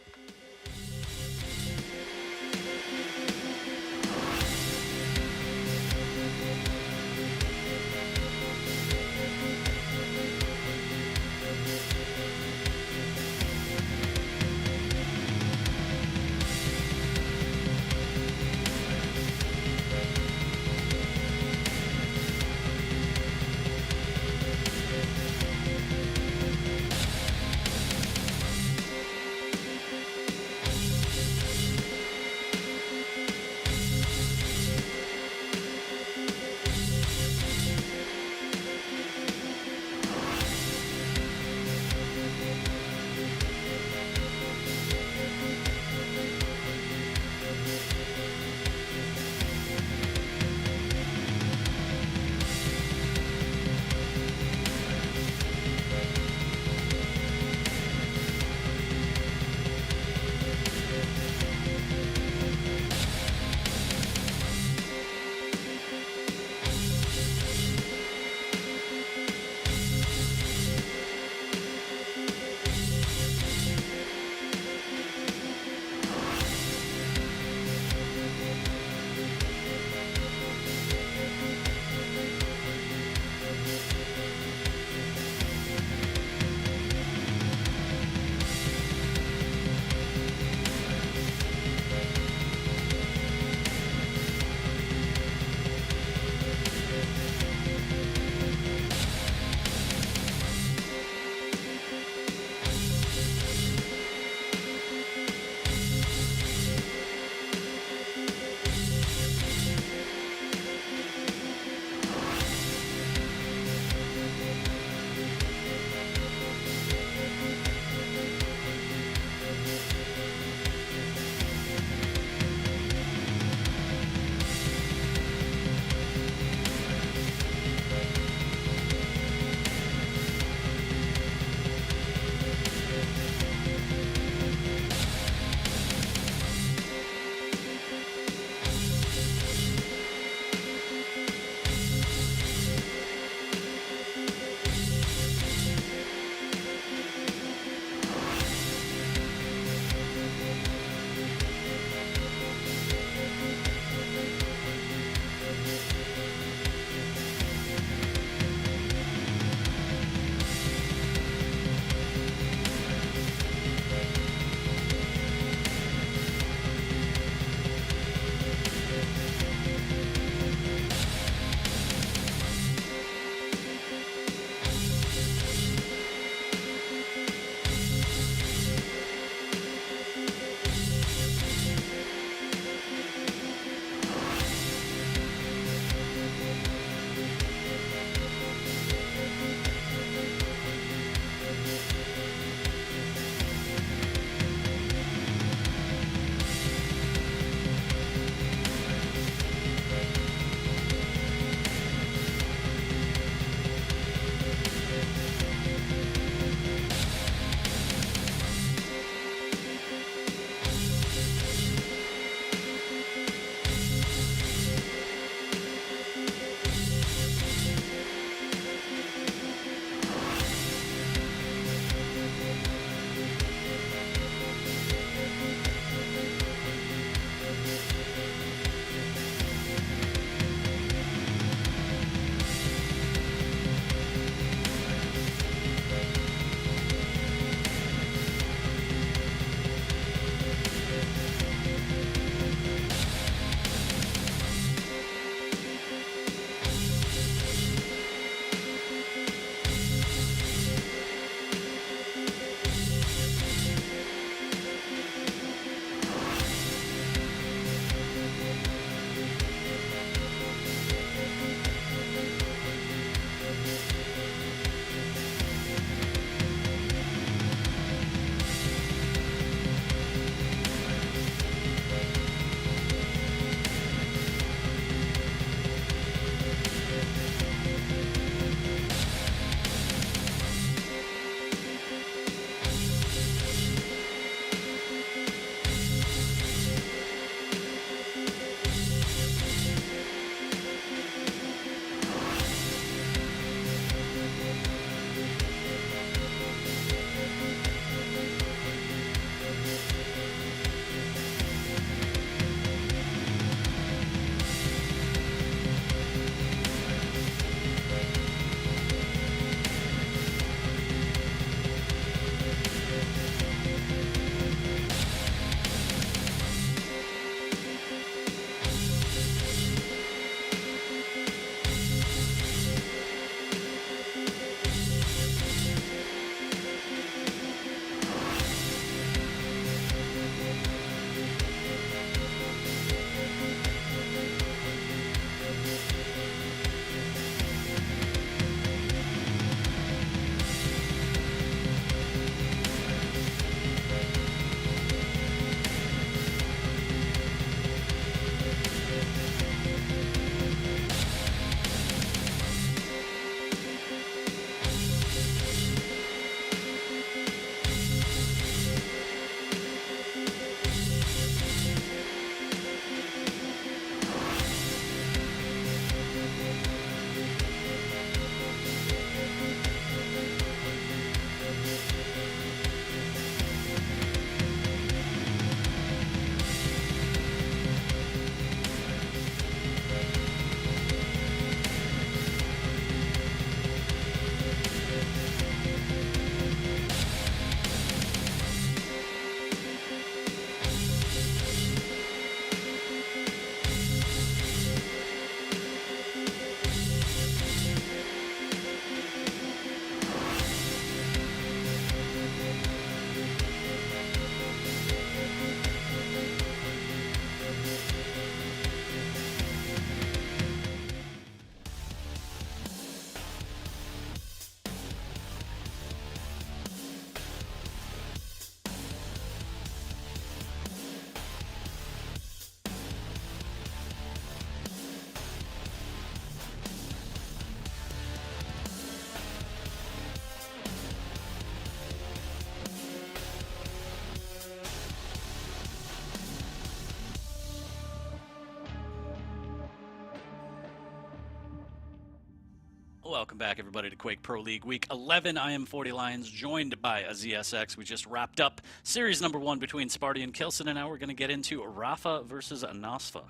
Welcome back, everybody, to Quake Pro League Week 11. I am 40 Lions, joined by a ZSX. We just wrapped up series number 1 between Sparty and Kilson, and now we're going to get into Rafa versus Nosfa.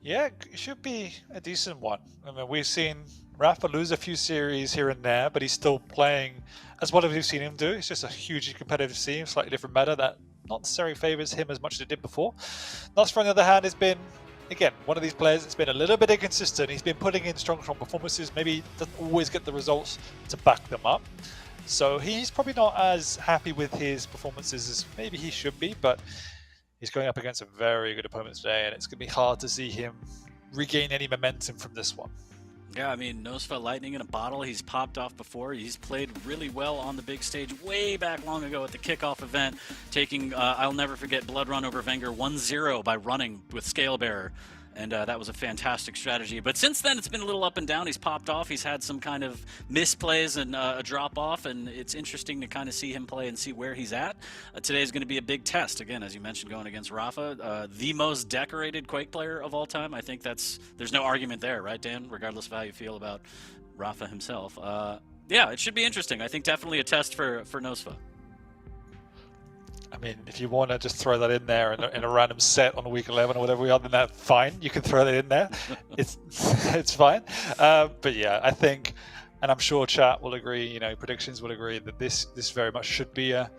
Yeah, it should be a decent one. I mean, we've seen Rafa lose a few series here and there, but he's still playing as well as we've seen him do. It's just a hugely competitive scene, slightly different meta that not necessarily favors him as much as it did before. Nosfa, on the other hand, has been, again, one of these players that's been a little bit inconsistent. He's been putting in strong performances, maybe doesn't always get the results to back them up. So he's probably not as happy with his performances as maybe he should be, but he's going up against a very good opponent today, and it's going to be hard to see him regain any momentum from this one. Yeah, I mean, Nosfa lightning in a bottle. He's popped off before. He's played really well on the big stage way back long ago at the kickoff event, taking, I'll never forget, Blood Run over Wenger 1-0 by running with Scale Bearer. And that was a fantastic strategy. But since then, it's been a little up and down. He's popped off. He's had some kind of misplays and a drop-off, and it's interesting to kind of see him play and see where he's at. Today is going to be a big test. Again, as you mentioned, going against Rafa, the most decorated Quake player of all time. I think there's no argument there, right, Dan? Regardless of how you feel about Rafa himself. Yeah, it should be interesting. I think definitely a test for Nosfa. I mean, if you want to just throw that in there in a random set on week 11 or whatever we are, then that's fine. You can throw that in there. It's fine. But yeah, I think, and I'm sure chat will agree, predictions will agree that this very much should be a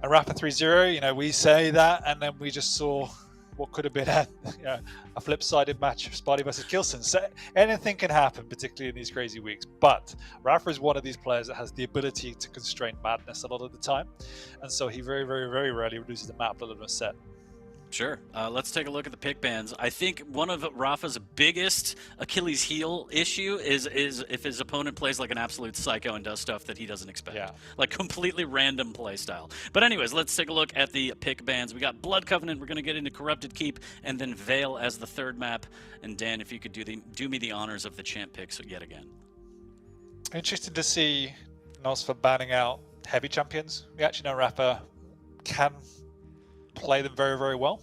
Rafa 3-0. We say that, and then we just saw what could have been a flip-sided match of Sparty versus Kilson. So anything can happen, particularly in these crazy weeks. But Rafa is one of these players that has the ability to constrain madness a lot of the time. And so he very, very, very rarely loses the map let alone a set. Sure. Let's take a look at the pick bans. I think one of Rafa's biggest Achilles heel issue is if his opponent plays like an absolute psycho and does stuff that he doesn't expect. Yeah. Like completely random play style. But anyways, let's take a look at the pick bans. We got Blood Covenant. We're going to get into Corrupted Keep and then Veil as the third map. And Dan, if you could do me the honors of the champ picks yet again. Interesting to see Nosfa banning out heavy champions. We actually know Rafa can play them very, very well.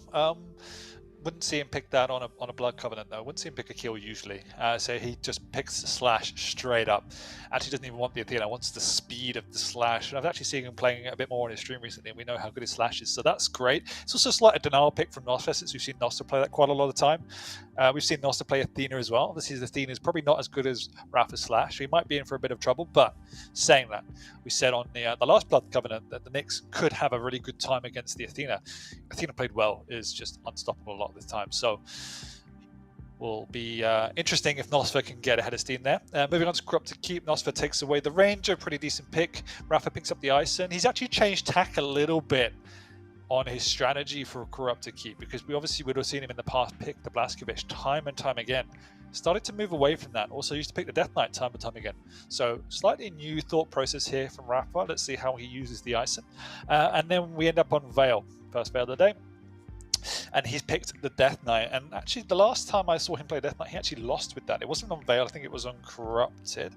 Wouldn't see him pick that on a Blood Covenant though. Wouldn't see him pick a kill usually. So he just picks the slash straight up. Actually doesn't even want the Athena, wants the speed of the slash. And I've actually seen him playing a bit more on his stream recently, and we know how good his slash is. So that's great. It's also a slight denial pick from Nosfa, since we've seen Nosfa play that quite a lot of the time. We've seen Nosfa play Athena as well. Obviously, Athena is probably not as good as Rafa's slash. So he might be in for a bit of trouble. But saying that, we said on the last Blood Covenant that the Knicks could have a really good time against the Athena. Athena played well, is just unstoppable a lot of the time. So will be interesting if Nosfa can get ahead of steam there. Moving on to Corrupted Keep, Nosfa takes away the Ranger, pretty decent pick. Rafa picks up the Ice, and he's actually changed tack a little bit on his strategy for Corrupted Keep, because we obviously would have seen him in the past pick the Blaskovich time and time again. Started to move away from that. Also used to pick the Death Knight time and time again. So slightly new thought process here from Rafa. Let's see how he uses the Ison. And then we end up on Veil, first Veil of the day. And he's picked the Death Knight, and actually the last time I saw him play Death Knight, he actually lost with that. It wasn't on Veil, I think it was on Corrupted.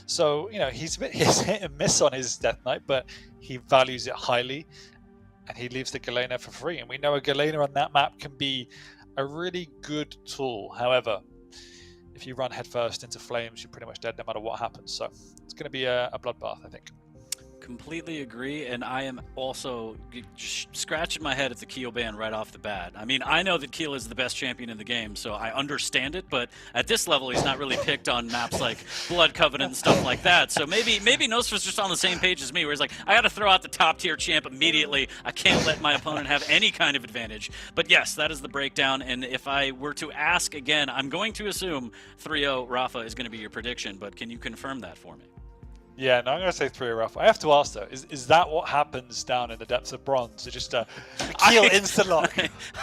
So, he's hit and miss on his Death Knight, but he values it highly, and he leaves the Galena for free. And we know a Galena on that map can be a really good tool. However, if you run headfirst into flames, you're pretty much dead no matter what happens. So it's going to be a bloodbath, I think. Completely agree, and I am also scratching my head at the Keel ban right off the bat. I mean, I know that Keel is the best champion in the game, so I understand it, but at this level, he's not really picked on maps like Blood Covenant and stuff like that. So maybe Nosfa's just on the same page as me, where he's like, I got to throw out the top-tier champ immediately. I can't let my opponent have any kind of advantage. But yes, that is the breakdown, and if I were to ask again, I'm going to assume 3-0 Rafa is going to be your prediction, but can you confirm that for me? Yeah, no, I'm going to say 3 Rafa. I have to ask though, is that what happens down in the depths of bronze? It's just a Keel insta-lock.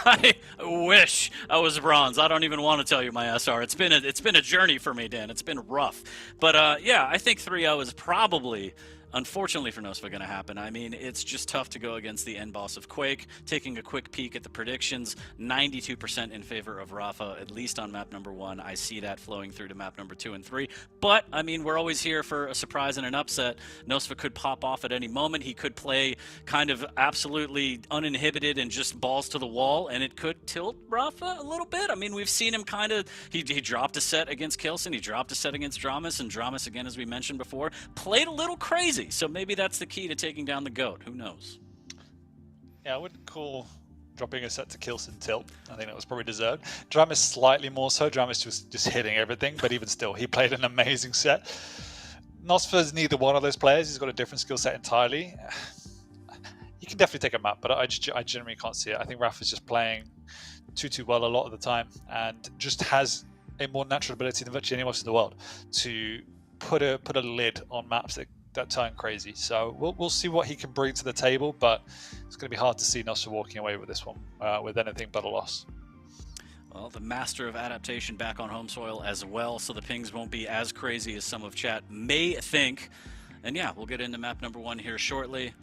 I wish I was bronze. I don't even want to tell you my SR. It's been a journey for me, Dan. It's been rough. But yeah, I think 3-0 is probably unfortunately for Nosfa, going to happen. I mean, it's just tough to go against the end boss of Quake. Taking a quick peek at the predictions, 92% in favor of Rafa, at least on map number 1. I see that flowing through to map number 2 and 3. But, I mean, we're always here for a surprise and an upset. Nosfa could pop off at any moment. He could play kind of absolutely uninhibited and just balls to the wall, and it could tilt Rafa a little bit. I mean, we've seen him kind of, he dropped a set against Kilson, he dropped a set against Dramas, and Dramas, again, as we mentioned before, played a little crazy. So maybe that's the key to taking down the GOAT. Who knows? Yeah, I wouldn't call dropping a set to Kilson tilt. I think that was probably deserved. Dramas slightly more so. Dramas was just hitting everything, but even still, he played an amazing set. Nosfa's neither one of those players. He's got a different skill set entirely. You can definitely take a map, but I generally can't see it. I think Rafa's just playing too well a lot of the time, and just has a more natural ability than virtually anyone else in the world to put a lid on maps that turn crazy. So we'll see what he can bring to the table, but it's going to be hard to see Nosfa walking away with this one with anything but a loss. Well, the master of adaptation back on home soil as well, so the pings won't be as crazy as some of chat may think. And yeah, we'll get into map number 1 here shortly.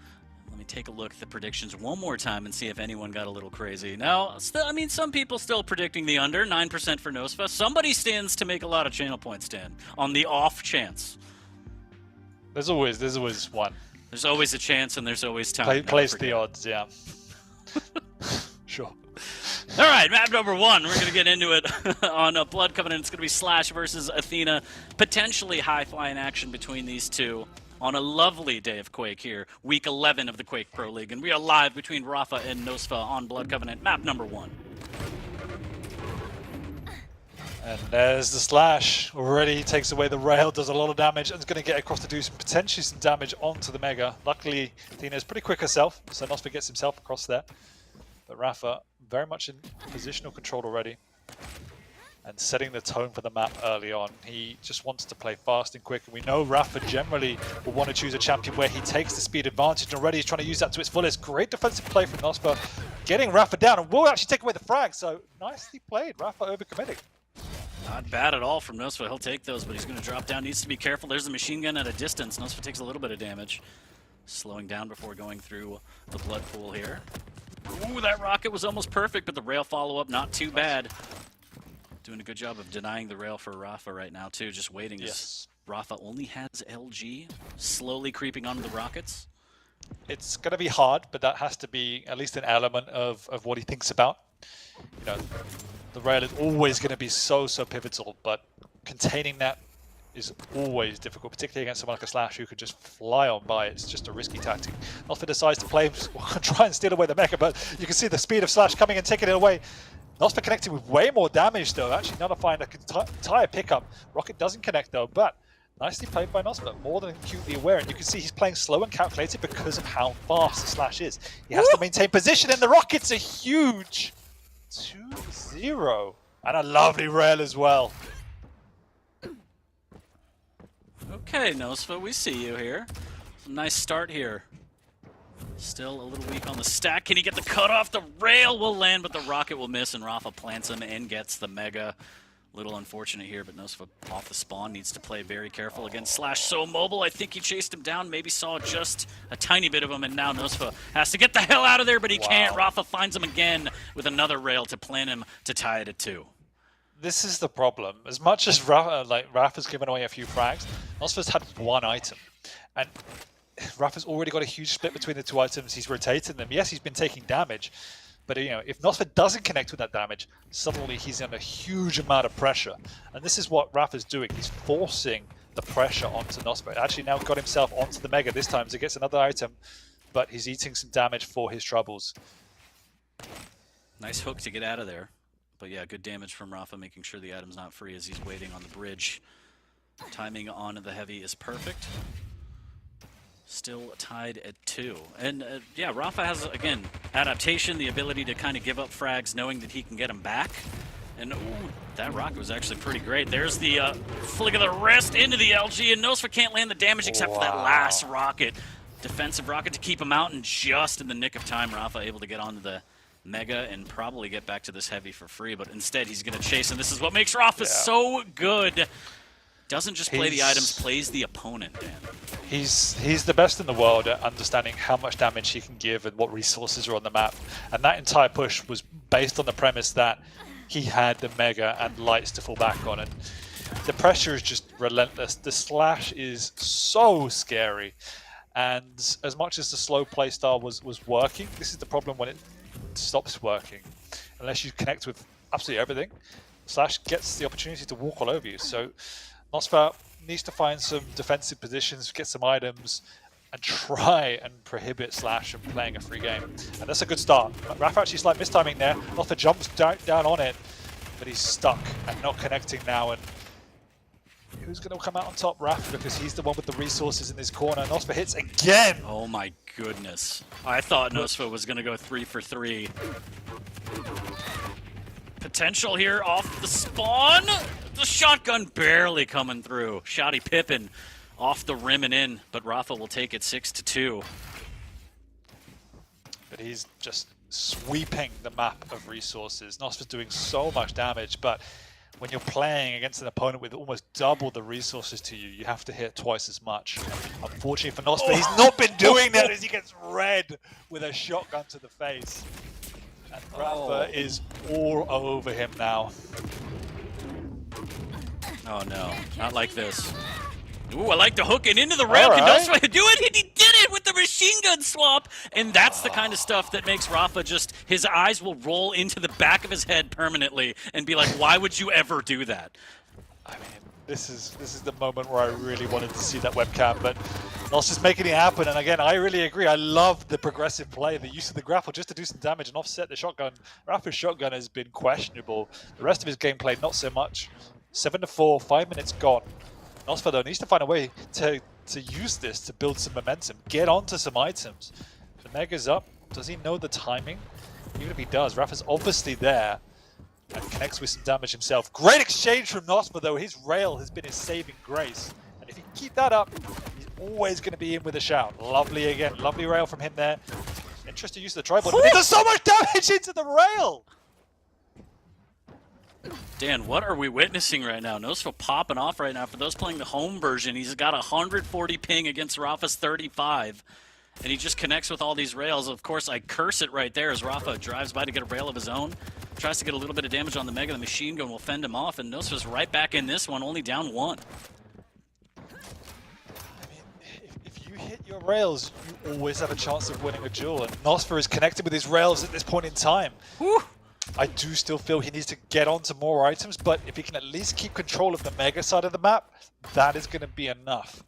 Let me take a look at the predictions one more time and see if anyone got a little crazy. Now, still, I mean, some people still predicting the under, 9% for Nosfa. Somebody stands to make a lot of channel points, Dan, on the off chance. There's always one. There's always a chance, and there's always time. Place the odds, yeah. Sure. All right, map number 1. We're going to get into it on Blood Covenant. It's going to be Slash versus Athena. Potentially high-flying action between these two on a lovely day of Quake here, week 11 of the Quake Pro League. And we are live between Rafa and Nosfa on Blood Covenant, map number 1. And there's the Slash. Already takes away the rail, does a lot of damage, and is going to get across to do potentially some damage onto the Mega. Luckily, Athena's pretty quick herself, so Nosfa gets himself across there. But Rafa, very much in positional control already, and setting the tone for the map early on. He just wants to play fast and quick, and we know Rafa generally will want to choose a champion where he takes the speed advantage, and already he's trying to use that to its fullest. Great defensive play from Nosfa, getting Rafa down, and will actually take away the frag, so nicely played. Rafa overcommitting. Not bad at all from Nosfa. He'll take those, but he's going to drop down. Needs to be careful. There's the machine gun at a distance. Nosfa takes a little bit of damage. Slowing down before going through the blood pool here. Ooh, that rocket was almost perfect, but the rail follow-up, not too bad. Doing a good job of denying the rail for Rafa right now, too. Just waiting as Rafa only has LG, slowly creeping onto the rockets. It's going to be hard, but that has to be at least an element of what he thinks about. You know, the rail is always going to be so pivotal, but containing that is always difficult, particularly against someone like a Slash who could just fly on by. It's just a risky tactic. Nosfa decides to play, try and steal away the Mecha, but you can see the speed of Slash coming and taking it away. Nosfa connecting with way more damage though, actually nullifying the entire pickup. Rocket doesn't connect though, but nicely played by Nosfa, more than acutely aware, and you can see he's playing slow and calculated because of how fast the Slash is. He has to maintain position, and the Rocket's a huge 2-0, and a lovely rail as well. Okay, Nosfa, we see you here. Nice start here. Still a little weak on the stack. Can he get the cut off? The rail will land, but the rocket will miss, and Rafa plants him and gets the Mega. Little unfortunate here, but Nosfa off the spawn needs to play very careful against Slash. So mobile, I think he chased him down, maybe saw just a tiny bit of him, and now Nosfa has to get the hell out of there, but he can't. Rafa finds him again with another rail to plant him to tie it at 2. This is the problem. As much as Rafa's given away a few frags, Nosfa's had one item, and Rafa's already got a huge split between the two items. He's rotating them. Yes, he's been taking damage, but you know, if Nosfa doesn't connect with that damage, suddenly he's under a huge amount of pressure. And this is what Rafa's doing. He's forcing the pressure onto Nosfa. Actually now got himself onto the Mega this time, so he gets another item, but he's eating some damage for his troubles. Nice hook to get out of there. But yeah, good damage from Rafa, making sure the item's not free as he's waiting on the bridge. Timing on the heavy is perfect. Still tied at 2. And yeah, Rafa has, again, adaptation, the ability to kind of give up frags knowing that he can get them back. And ooh, that rocket was actually pretty great. There's the flick of the wrist into the LG, and Nosfa can't land the damage except for that last rocket. Defensive rocket to keep him out, and just in the nick of time, Rafa able to get onto the Mega and probably get back to this heavy for free, but instead he's going to chase, and this is what makes Rafa so good. Doesn't just play the items, plays the opponent, Dan. He's the best in the world at understanding how much damage he can give and what resources are on the map. And that entire push was based on the premise that he had the Mega and Lights to fall back on. And the pressure is just relentless. The slash is so scary. And as much as the slow playstyle was working, this is the problem when it stops working. Unless you connect with absolutely everything, slash gets the opportunity to walk all over you. So Nosfer needs to find some defensive positions, get some items, and try and prohibit Slash from playing a free game. And that's a good start. Raph actually slight mistiming there. Nosfer jumps down on it, but he's stuck and not connecting now. And who's going to come out on top? Raph, because he's the one with the resources in this corner. Nosfer hits again. Oh my goodness. I thought Nosfer was going to go 3 for 3. Potential here off the spawn. The shotgun barely coming through. Shoddy Pippin off the rim and in, but Rafa will take it 6-2. But he's just sweeping the map of resources. Nosfer's doing so much damage, but when you're playing against an opponent with almost double the resources to you, you have to hit twice as much. Unfortunately for Nosfer, he's not been doing that as he gets red with a shotgun to the face. And Rafa is all over him now. Oh no, not like this. Ooh, I like the hook and into the rail. Can Right. Nosfer do it? He did it with the machine gun swap. And that's the kind of stuff that makes Rafa just, his eyes will roll into the back of his head permanently and be like, why would you ever do that? I mean, this is the moment where I really wanted to see that webcam, but Nosfer's making it happen. And again, I really agree. I love the progressive play, the use of the grapple just to do some damage and offset the shotgun. Rafa's shotgun has been questionable. The rest of his gameplay, not so much. 7-4, 5 minutes gone. Nosfer, though, needs to find a way to use this to build some momentum, get onto some items. The Mega's up. Does he know the timing? Even if he does, Rafa's obviously there and connects with some damage himself. Great exchange from Nosfer, though. His rail has been his saving grace. And if he can keep that up, he's always going to be in with a shout. Lovely again. Lovely rail from him there. Interesting use of the tripod, but he does so much damage into the rail! Dan, what are we witnessing right now? Nosfer popping off right now. For those playing the home version, he's got 140 ping against Rafa's 35. And he just connects with all these rails. Of course, I curse it right there as Rafa drives by to get a rail of his own. Tries to get a little bit of damage on the Mega. The machine gun will fend him off. And Nosfer's right back in this one, only down 1. I mean, if you hit your rails, you always have a chance of winning a duel. And Nosfer is connected with his rails at this point in time. Whew. I do still feel he needs to get onto more items, but if he can at least keep control of the Mega side of the map, that is going to be enough.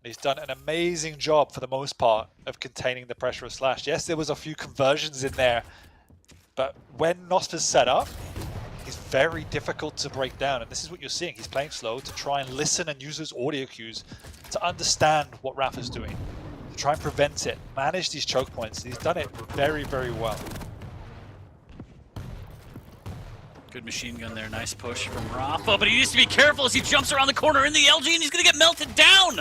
He's done an amazing job for the most part of containing the pressure of Slash. Yes, there was a few conversions in there, but when Nosfer's set up, he's very difficult to break down, and this is what you're seeing. He's playing slow to try and listen and use his audio cues to understand what Rafa's doing, to try and prevent it, manage these choke points. He's done it very, very well. Good machine gun there. Nice push from Rafa, but he needs to be careful as he jumps around the corner in the LG and he's going to get melted down.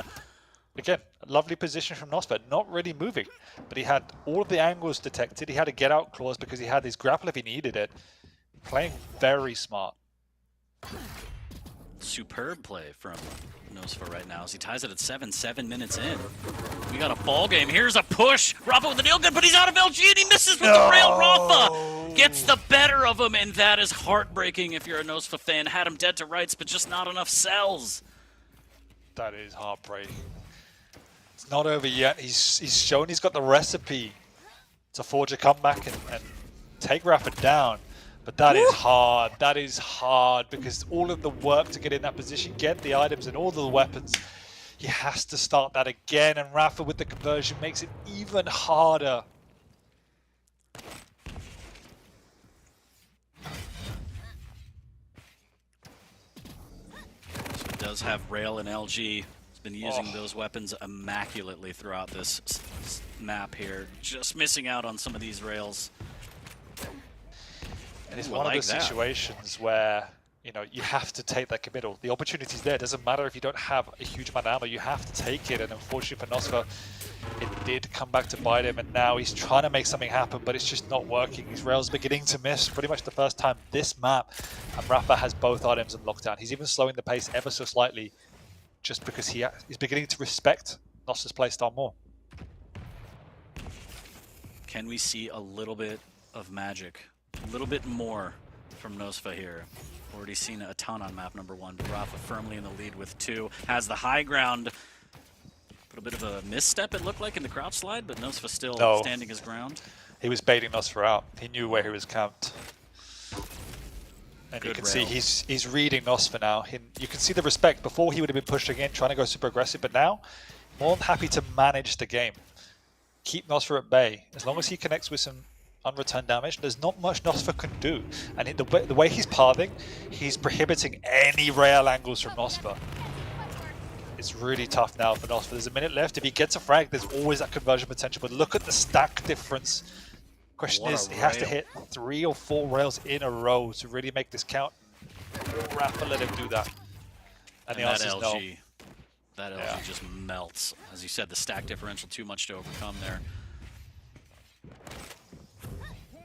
Again, a lovely position from Nosfer, not really moving, but he had all of the angles detected. He had a get out clause because he had his grapple if he needed it. Playing very smart. Superb play from Nosfer right now as he ties it at 7 minutes in. We got a ball game. Here's a push. Rafa with the nail gun, but he's out of LG and he misses with the rail. Rafa gets the better of him, and that is heartbreaking if you're a Nosfer fan. Had him dead to rights, but just not enough cells. That is heartbreaking. It's not over yet. He's shown he's got the recipe to forge a comeback and take Rafa down. But that is hard. That is hard because all of the work to get in that position, get the items and all the weapons, he has to start that again. And Rafa with the conversion makes it even harder. So he does have rail and LG. He's been using those weapons immaculately throughout this map here. Just missing out on some of these rails. And it's one of those situations where, you know, you have to take that committal. The opportunity's there. It doesn't matter if you don't have a huge amount of ammo. You have to take it. And unfortunately for Nosfer, it did come back to bite him. And now he's trying to make something happen, but it's just not working. His rail's beginning to miss pretty much the first time this map. And Rafa has both items in lockdown. He's even slowing the pace ever so slightly. just because he's beginning to respect Nostfa's playstyle more. Can we see a little bit of magic, a little bit more from Nostfa here? Already seen a ton on map number 1, but Rafa firmly in the lead with 2. Has the high ground. A bit of a misstep, it looked like, in the crouch slide, but Nostfa still standing his ground. He was baiting Nostfa out. He knew where he was camped. And you can see he's reading Nostfa now. You can see the respect. Before he would have been pushing in, trying to go super aggressive, but now more than happy to manage the game. Keep Nostfa at bay. As long as he connects with some unreturned damage, there's not much Nostfa can do. And the way he's pathing, he's prohibiting any rail angles from Nostfa. It's really tough now for Nostfa. There's a minute left. If he gets a frag, there's always that conversion potential. But look at the stack difference. Question is, he has to hit 3 or 4 rails in a row to really make this count. Will Rafa let him do that? And the answer is no. That LG just melts. As you said, the stack differential too much to overcome there.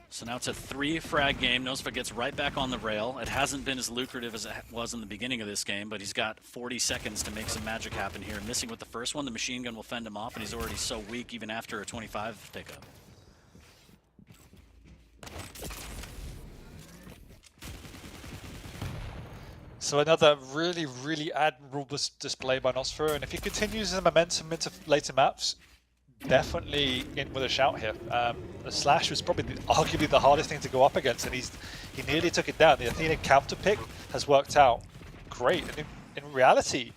So now it's a 3 frag game. Nostfa gets right back on the rail. It hasn't been as lucrative as it was in the beginning of this game, but he's got 40 seconds to make some magic happen here. Missing with the first one, the machine gun will fend him off, and he's already so weak even after a 25 pickup. So another really, really admirable display by Nostfa, and if he continues the momentum into later maps, definitely in with a shout here. The Slash was probably arguably the hardest thing to go up against, and he nearly took it down. The Athena counter pick has worked out great, and in reality,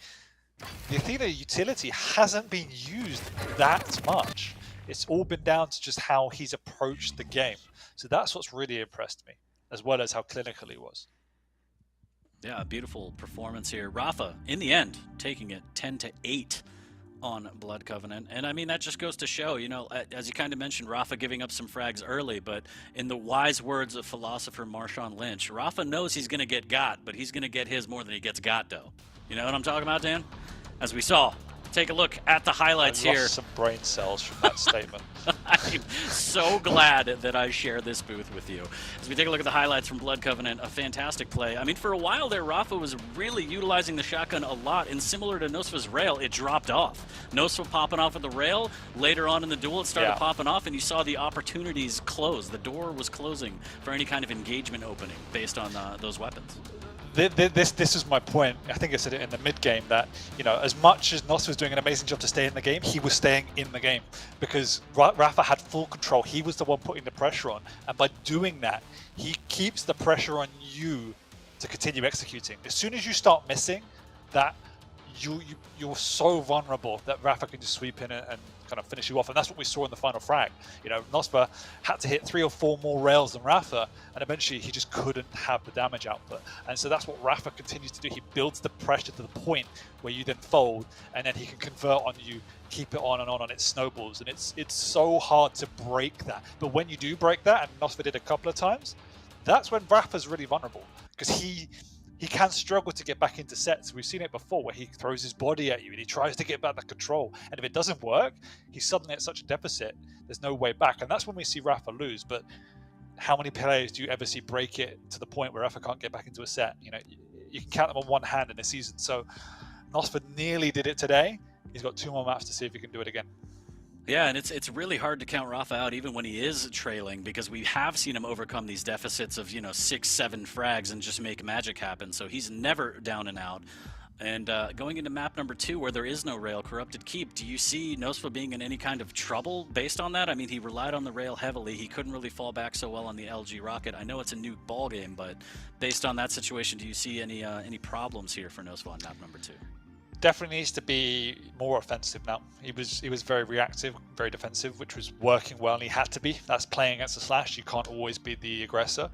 the Athena utility hasn't been used that much. It's all been down to just how he's approached the game. So that's what's really impressed me, as well as how clinical he was. Yeah, a beautiful performance here. Rafa, in the end, taking it 10-8 on Blood Covenant. And I mean, that just goes to show, you know, as you kind of mentioned, Rafa giving up some frags early, but in the wise words of philosopher Marshawn Lynch, Rafa knows he's going to get got, but he's going to get his more than he gets got, though. You know what I'm talking about, Dan? As we saw. Take a look at the highlights here. I lost some brain cells from that statement. I'm so glad that I share this booth with you. As we take a look at the highlights from Blood Covenant, a fantastic play. I mean, for a while there, Rafa was really utilizing the shotgun a lot, and similar to Nostfa's rail, it dropped off. Nostfa popping off at the rail. Later on in the duel, it started popping off, and you saw the opportunities close. The door was closing for any kind of engagement opening based on those weapons. This is my point. I think I said it in the mid game that, you know, as much as Nostfa was doing an amazing job to stay in the game, he was staying in the game because Rafa had full control. He was the one putting the pressure on, and by doing that, he keeps the pressure on you to continue executing. As soon as you start missing, that you're so vulnerable that Rafa can just sweep in and kind of finish you off, and that's what we saw in the final frag. You know, Nostfa had to hit 3 or 4 more rails than Rafa, and eventually he just couldn't have the damage output. And so that's what Rafa continues to do. He builds the pressure to the point where you then fold, and then he can convert on you, keep it on, and it snowballs. And it's so hard to break that. But when you do break that, and Nostfa did a couple of times, that's when Rafa's really vulnerable, because he can struggle to get back into sets. We've seen it before where he throws his body at you and he tries to get back the control. And if it doesn't work, he's suddenly at such a deficit, there's no way back. And that's when we see Rafa lose. But how many players do you ever see break it to the point where Rafa can't get back into a set? You know, you can count them on one hand in a season. So Nostfa nearly did it today. He's got 2 more maps to see if he can do it again. Yeah, and it's really hard to count Rafa out even when he is trailing, because we have seen him overcome these deficits of, you know, 6-7 frags and just make magic happen. So he's never down and out. And going into map number 2, where there is no rail, Corrupted Keep, do you see Nostfa being in any kind of trouble based on that? I mean, he relied on the rail heavily. He couldn't really fall back so well on the LG Rocket. I know it's a new ball game, but based on that situation, do you see any problems here for Nostfa on map number 2? Definitely needs to be more offensive now. He was very reactive, very defensive, which was working well, and he had to be. That's playing against the Slash. You can't always be the aggressor.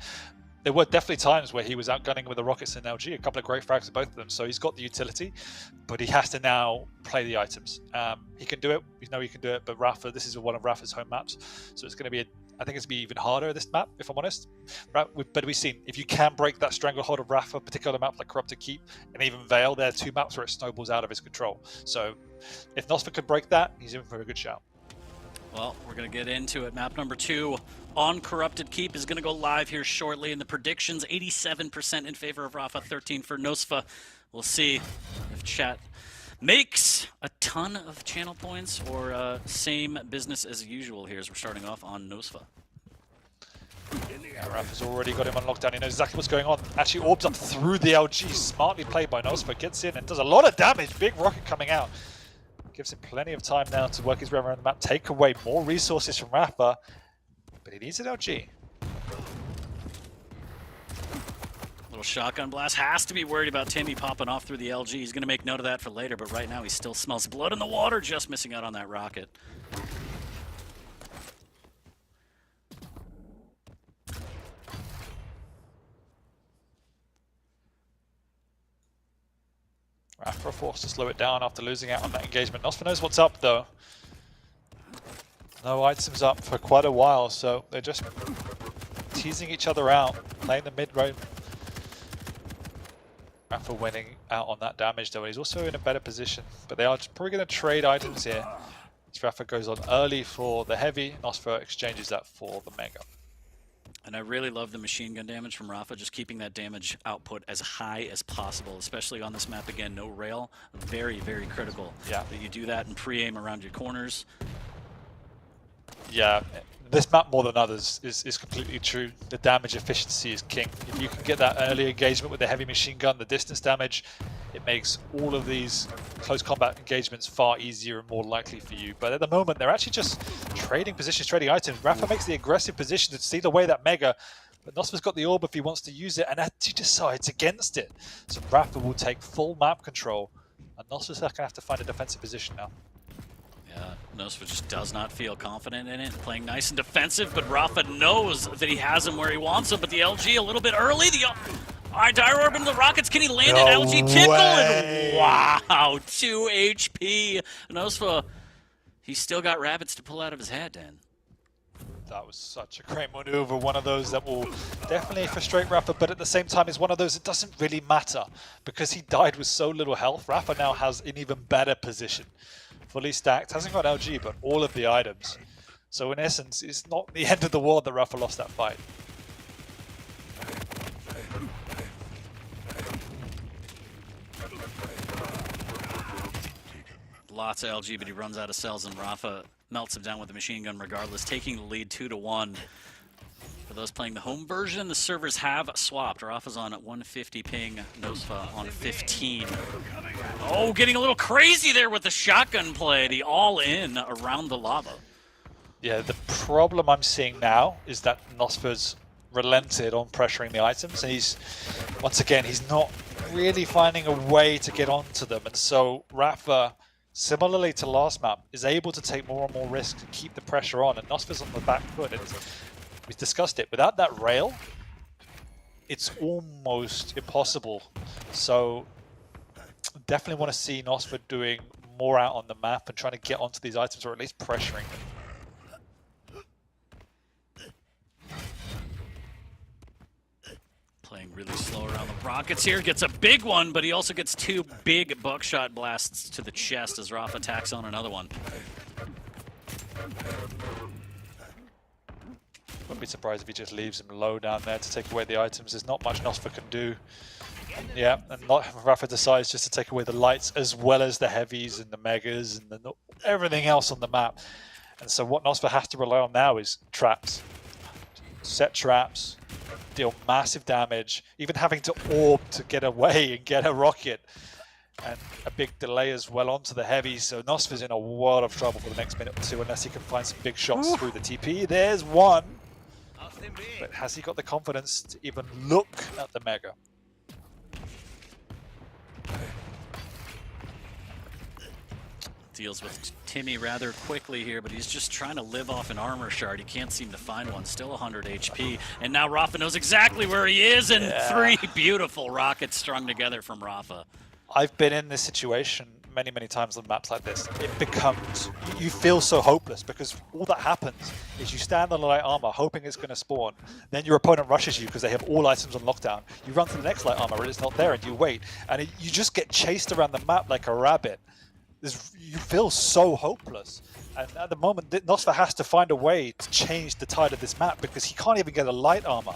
There were definitely times where he was outgunning with the Rockets and LG, a couple of great frags of both of them, so he's got the utility, but he has to now play the items. He can do it, we know he can do it, but Rafa, this is one of Rafa's home maps, so it's going to be, I think it's going to be even harder this map, if I'm honest. But we've seen, if you can break that stranglehold of Rafa, particularly maps like Corrupted Keep and even Veil, there are 2 maps where it snowballs out of his control. So if Nostfa can break that, he's in for a good shout. Well, we're going to get into it. Map number 2 on Corrupted Keep is going to go live here shortly. And the predictions, 87% in favor of Rafa, 13 for Nostfa. We'll see if chat makes a ton of channel points, or same business as usual here as we're starting off on Nosfa. Yeah, Raph has already got him on lockdown. He knows exactly what's going on. Actually orbs up through the LG. Smartly played by Nosfa. Gets in and does a lot of damage. Big rocket coming out. Gives him plenty of time now to work his way around the map. Take away more resources from Rafa. But he needs an LG. Little shotgun blast. Has to be worried about Timmy popping off through the LG. He's going to make note of that for later, but right now he still smells blood in the water, just missing out on that rocket. Rafa forced to slow it down after losing out on that engagement. Nosfa knows what's up though. No items up for quite a while, so they're just teasing each other out, playing the mid-road. Rafa winning out on that damage though, and he's also in a better position. But they are probably going to trade items here. As Rafa goes on early for the heavy, Nosfa exchanges that for the mega. And I really love the machine gun damage from Rafa, just keeping that damage output as high as possible, especially on this map. Again, no rail. Very, very critical that you do that and pre-aim around your corners. Yeah, this map more than others is completely true. The damage efficiency is king. If you can get that early engagement with the heavy machine gun, the distance damage, it makes all of these close combat engagements far easier and more likely for you. But at the moment, they're actually just trading positions, trading items. Rafa makes the aggressive position to steal away that mega, but Nosfa's got the orb if he wants to use it, and actually decides against it. So Rafa will take full map control, and Nosfa's going to have to find a defensive position now. Yeah, Nosfa just does not feel confident in it, playing nice and defensive, but Rafa knows that he has him where he wants him, but the LG a little bit early. Dire Orb into the rockets. Can he land it? LG tickle, and wow, 2 HP. Nosfa, he's still got rabbits to pull out of his head, Dan. That was such a great maneuver. One of those that will definitely frustrate Rafa, but at the same time, is one of those that doesn't really matter because he died with so little health. Rafa now has an even better position. Fully stacked, hasn't got LG, but all of the items. So in essence, it's not the end of the world that Rafa lost that fight. Lots of LG, but he runs out of cells, and Rafa melts him down with the machine gun regardless, taking the lead 2-1. For those playing the home version, the servers have swapped. Rafa's on at 150 ping, Nosfa on 15. Oh, getting a little crazy there with the shotgun play, the all-in around the lava. Yeah, the problem I'm seeing now is that Nosfa's relented on pressuring the items, and he's, once again, he's not really finding a way to get onto them. And so Rafa, similarly to last map, is able to take more and more risks to keep the pressure on, and Nosfa's on the back foot. And we've discussed it. Without that rail, it's almost impossible. So definitely want to see Nosfa doing more out on the map and trying to get onto these items, or at least pressuring them. Playing really slow around the rockets here. Gets a big one, but he also gets 2 big buckshot blasts to the chest as Rafa tacks on another one. Wouldn't be surprised if he just leaves him low down there to take away the items. There's not much Nosfa can do. Yeah, and Rafa decides just to take away the lights as well as the heavies and the megas and everything else on the map. And so what Nosfa has to rely on now is traps. Set traps, deal massive damage, even having to orb to get away and get a rocket. And a big delay as well onto the heavies, so Nosfa's in a world of trouble for the next minute or two unless he can find some big shots through the TP. There's one, but has he got the confidence to even look at the mega? Deals with Timmy rather quickly here, but he's just trying to live off an armor shard. He can't seem to find one. Still 100 HP. And now Rafa knows exactly where he is, and 3 beautiful rockets strung together from Rafa. I've been in this situation many, many times on maps like this. It becomes, you feel so hopeless because all that happens is you stand on the light armor hoping it's going to spawn. Then your opponent rushes you because they have all items on lockdown. You run to the next light armor and it's not there, and you wait. And you just get chased around the map like a rabbit. You feel so hopeless, and at the moment Nosfa has to find a way to change the tide of this map because he can't even get a light armor.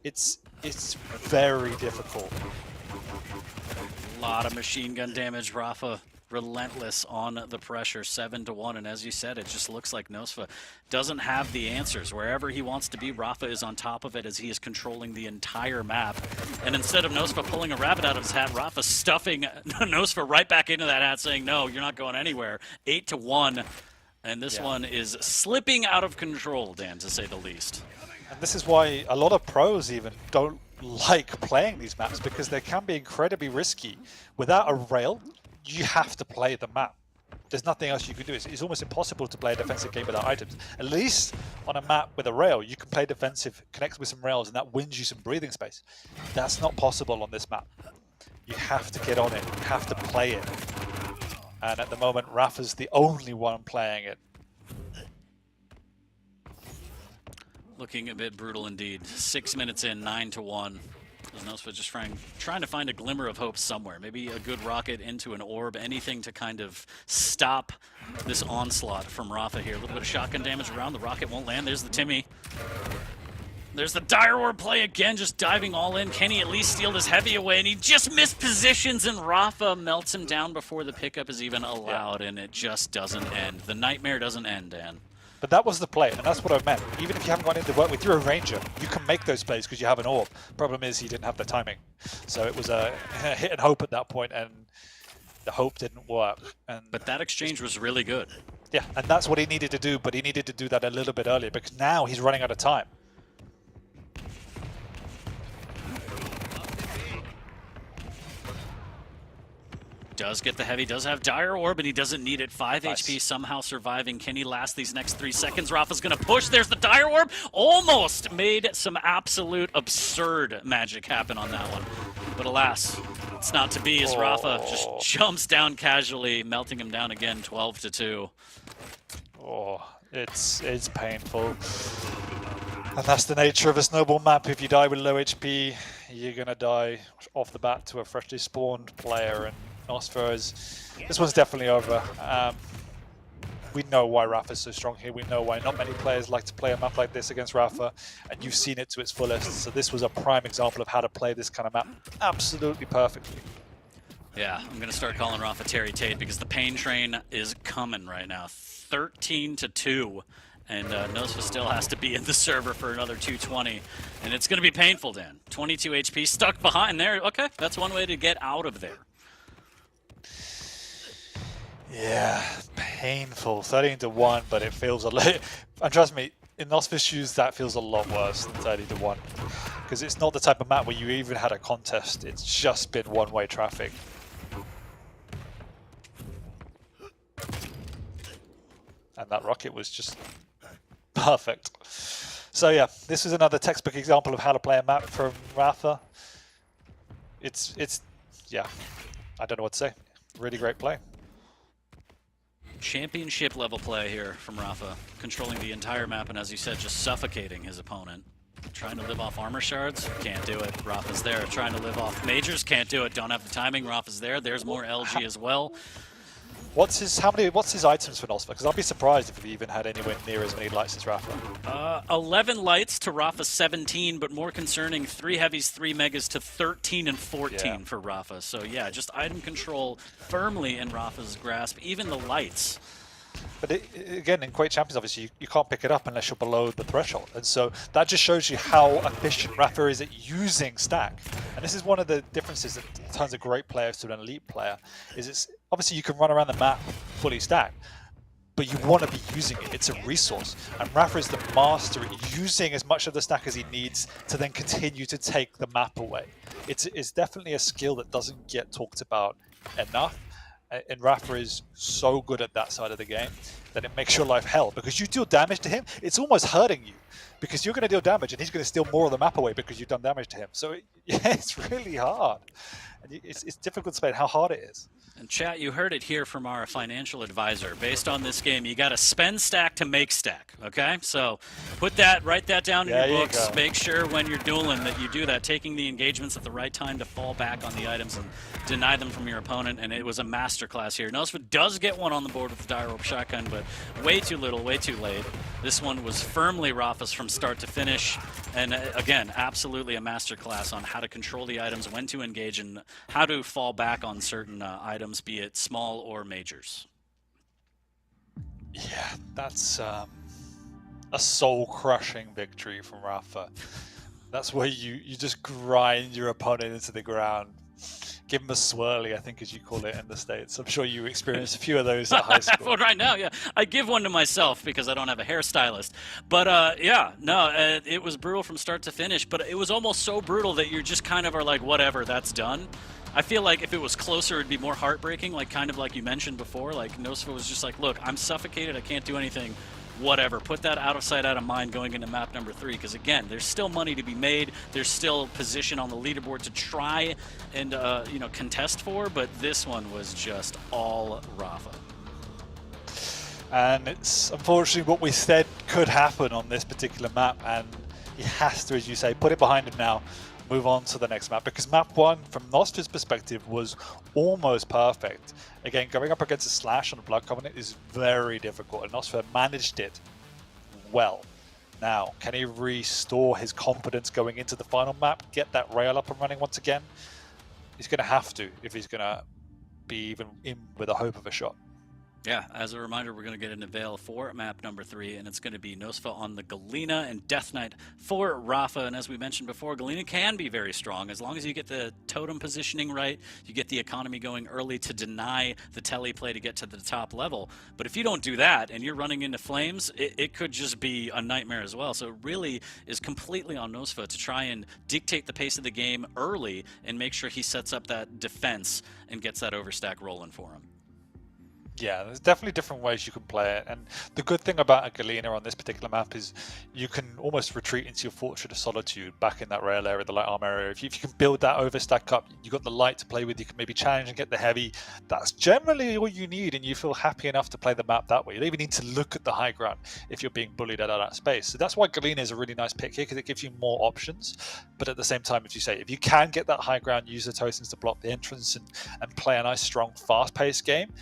It's very difficult. A lot of machine gun damage. Rafa relentless on the pressure, 7-1. And as you said, it just looks like Nosfa doesn't have the answers. Wherever he wants to be, Rafa is on top of it as he is controlling the entire map. And instead of Nosfa pulling a rabbit out of his hat, Rafa stuffing Nosfa right back into that hat, saying, no, you're not going anywhere. 8-1. And this one is slipping out of control, Dan, to say the least. And this is why a lot of pros even don't like playing these maps, because they can be incredibly risky. Without a rail, you have to play the map. There's nothing else you can do. It's almost impossible to play a defensive game without items. At least on a map with a rail, you can play defensive, connect with some rails, and that wins you some breathing space. That's not possible on this map. You have to get on it. You have to play it. And at the moment, Rafa's the only one playing it. Looking a bit brutal indeed. 6 minutes in, 9-1. Nosfa just trying to find a glimmer of hope somewhere. Maybe a good rocket into an orb, anything to kind of stop this onslaught from Rafa here. A little bit of shotgun damage around. The rocket won't land. There's the Timmy. There's the dire orb play again, just diving all in. Can he at least steal this heavy away? And he just missed positions, and Rafa melts him down before the pickup is even allowed, and it just doesn't end. The nightmare doesn't end, Dan. But that was the play, and that's what I meant. Even if you haven't gone into work with, you're a ranger. You can make those plays because you have an orb. Problem is he didn't have the timing. So it was a hit and hope at that point, and the hope didn't work. But that exchange was really good. Yeah, and that's what he needed to do, but he needed to do that a little bit earlier because now he's running out of time. Does get the heavy, does have dire orb, and he doesn't need it. 5 Nice. HP, somehow surviving. Can he last these next 3 seconds? Rafa's gonna push. There's the dire orb. Almost made some absolute absurd magic happen on that one. But alas, it's not to be as Rafa just jumps down casually, melting him down again, 12-2. Oh, it's painful. And that's the nature of a snowball map. If you die with low HP, you're gonna die off the bat to a freshly spawned player, and this one's definitely over. We know why Rafa's so strong here. We know why not many players like to play a map like this against Rafa, and you've seen it to its fullest. So this was a prime example of how to play this kind of map absolutely perfectly. Yeah, I'm gonna start calling Rafa Terry Tate because the pain train is coming right now. 13-2. And Nosfa still has to be in the server for another 220. And it's going to be painful, Dan. 22 HP stuck behind there. Okay, that's one way to get out of there. Yeah, painful. 13-1, but it feels a lot. And trust me, in Nosfa's shoes, that feels a lot worse than 30-1. Because it's not the type of map where you even had a contest. It's just been one-way traffic. And that rocket was just perfect. So yeah, this is another textbook example of how to play a map from Rafa. It's yeah, I don't know what to say. Really great play. Championship level play here from Rafa, controlling the entire map, and as you said, just suffocating his opponent. Trying to live off armor shards, can't do it. Rafa's there. Trying to live off majors, can't do it. Don't have the timing. Rafa's there. There's more LG as well. What's his items for Nosfa? Because I'll be surprised if he even had anywhere near as many lights as Rafa. 11 lights to Rafa 17, but more concerning, 3 heavies, 3 megas to 13 and 14 for Rafa. So yeah, just item control firmly in Rafa's grasp, even the lights. But again, in Quake Champions, obviously, you can't pick it up unless you're below the threshold. And so that just shows you how efficient Rafa is at using stack. And this is one of the differences that turns a great player to an elite player, is it's obviously you can run around the map fully stacked, but you want to be using it. It's a resource. And Rafa is the master at using as much of the stack as he needs to then continue to take the map away. It's definitely a skill that doesn't get talked about enough. And Rafa is so good at that side of the game that it makes your life hell. Because you deal damage to him, it's almost hurting you. Because you're going to deal damage and he's going to steal more of the map away because you've done damage to him. So it's really hard. And it's difficult to explain how hard it is. And chat, you heard it here from our financial advisor. Based on this game, you got to spend stack to make stack, okay? So write that down in your books. Go. Make sure when you're dueling that you do that, taking the engagements at the right time to fall back on the items and deny them from your opponent. And it was a masterclass here. Nosfa does get one on the board with the dire orb shotgun, but way too little, way too late. This one was firmly Rafa's from start to finish. And again, absolutely a masterclass on how to control the items, when to engage, and how to fall back on certain items items, be it small or majors. Yeah, that's a soul-crushing victory from Rafa. That's where you just grind your opponent into the ground. Give him a swirly, I think, as you call it in the States. I'm sure you experienced a few of those at high school. Well, right now, yeah. I give one to myself because I don't have a hairstylist. But it was brutal from start to finish. But it was almost so brutal that you just kind of are like, whatever, that's done. I feel like if it was closer, it'd be more heartbreaking, like kind of like you mentioned before. Like Nosfa was just like, look, I'm suffocated. I can't do anything. Whatever. Put that out of sight, out of mind going into map number 3. Because again, there's still money to be made. There's still position on the leaderboard to try and contest for. But this one was just all Rafa. And it's unfortunately what we said could happen on this particular map, and he has to, as you say, put it behind him now, move on to the next map, because map 1 from Nosfa's perspective was almost perfect. Again, going up against a Slash on a Blood Covenant is very difficult, and Nosfa managed it well. Now, can he restore his confidence going into the final map, get that rail up and running once again? He's going to have to if he's going to be even in with a hope of a shot. Yeah, as a reminder, we're going to get an avail for map number 3, and it's going to be Nosfa on the Galena and Death Knight for Rafa. And as we mentioned before, Galena can be very strong as long as you get the totem positioning right, you get the economy going early to deny the tele play to get to the top level. But if you don't do that and you're running into flames, it could just be a nightmare as well. So it really is completely on Nosfa to try and dictate the pace of the game early and make sure he sets up that defense and gets that overstack rolling for him. Yeah, there's definitely different ways you can play it, and the good thing about a Galena on this particular map is you can almost retreat into your Fortress of Solitude back in that rail area, the light armor area. If you can build that overstack up, you've got the light to play with, you can maybe challenge and get the heavy. That's generally all you need, and you feel happy enough to play the map that way. You don't even need to look at the high ground if you're being bullied out of that space. So that's why Galena is a really nice pick here, because it gives you more options. But at the same time, as you say, if you can get that high ground, use the totems to block the entrance and play a nice, strong, fast-paced game,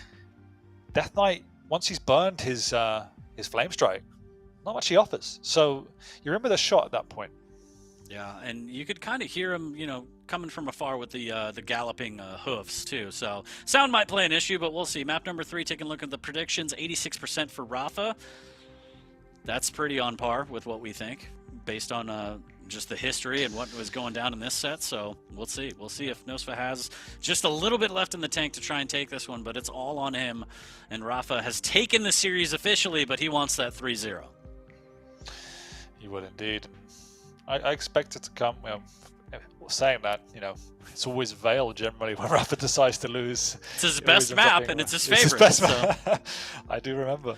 Death Knight, once he's burned his Flame Strike, not much he offers. So you're in with a shot at that point. Yeah, and you could kind of hear him, coming from afar with the galloping hoofs too. So sound might play an issue, but we'll see. Map number 3, taking a look at the predictions, 86% for Rafa. That's pretty on par with what we think, based on just the history and what was going down in this set. So we'll see. We'll see if Nosfa has just a little bit left in the tank to try and take this one, but it's all on him. And Rafa has taken the series officially, but he wants that 3-0. He will indeed. I expect it to come. Saying that, it's always Veil generally when Rafa decides to lose. It's his best map, and it's his favorite. It's his best map. I do remember.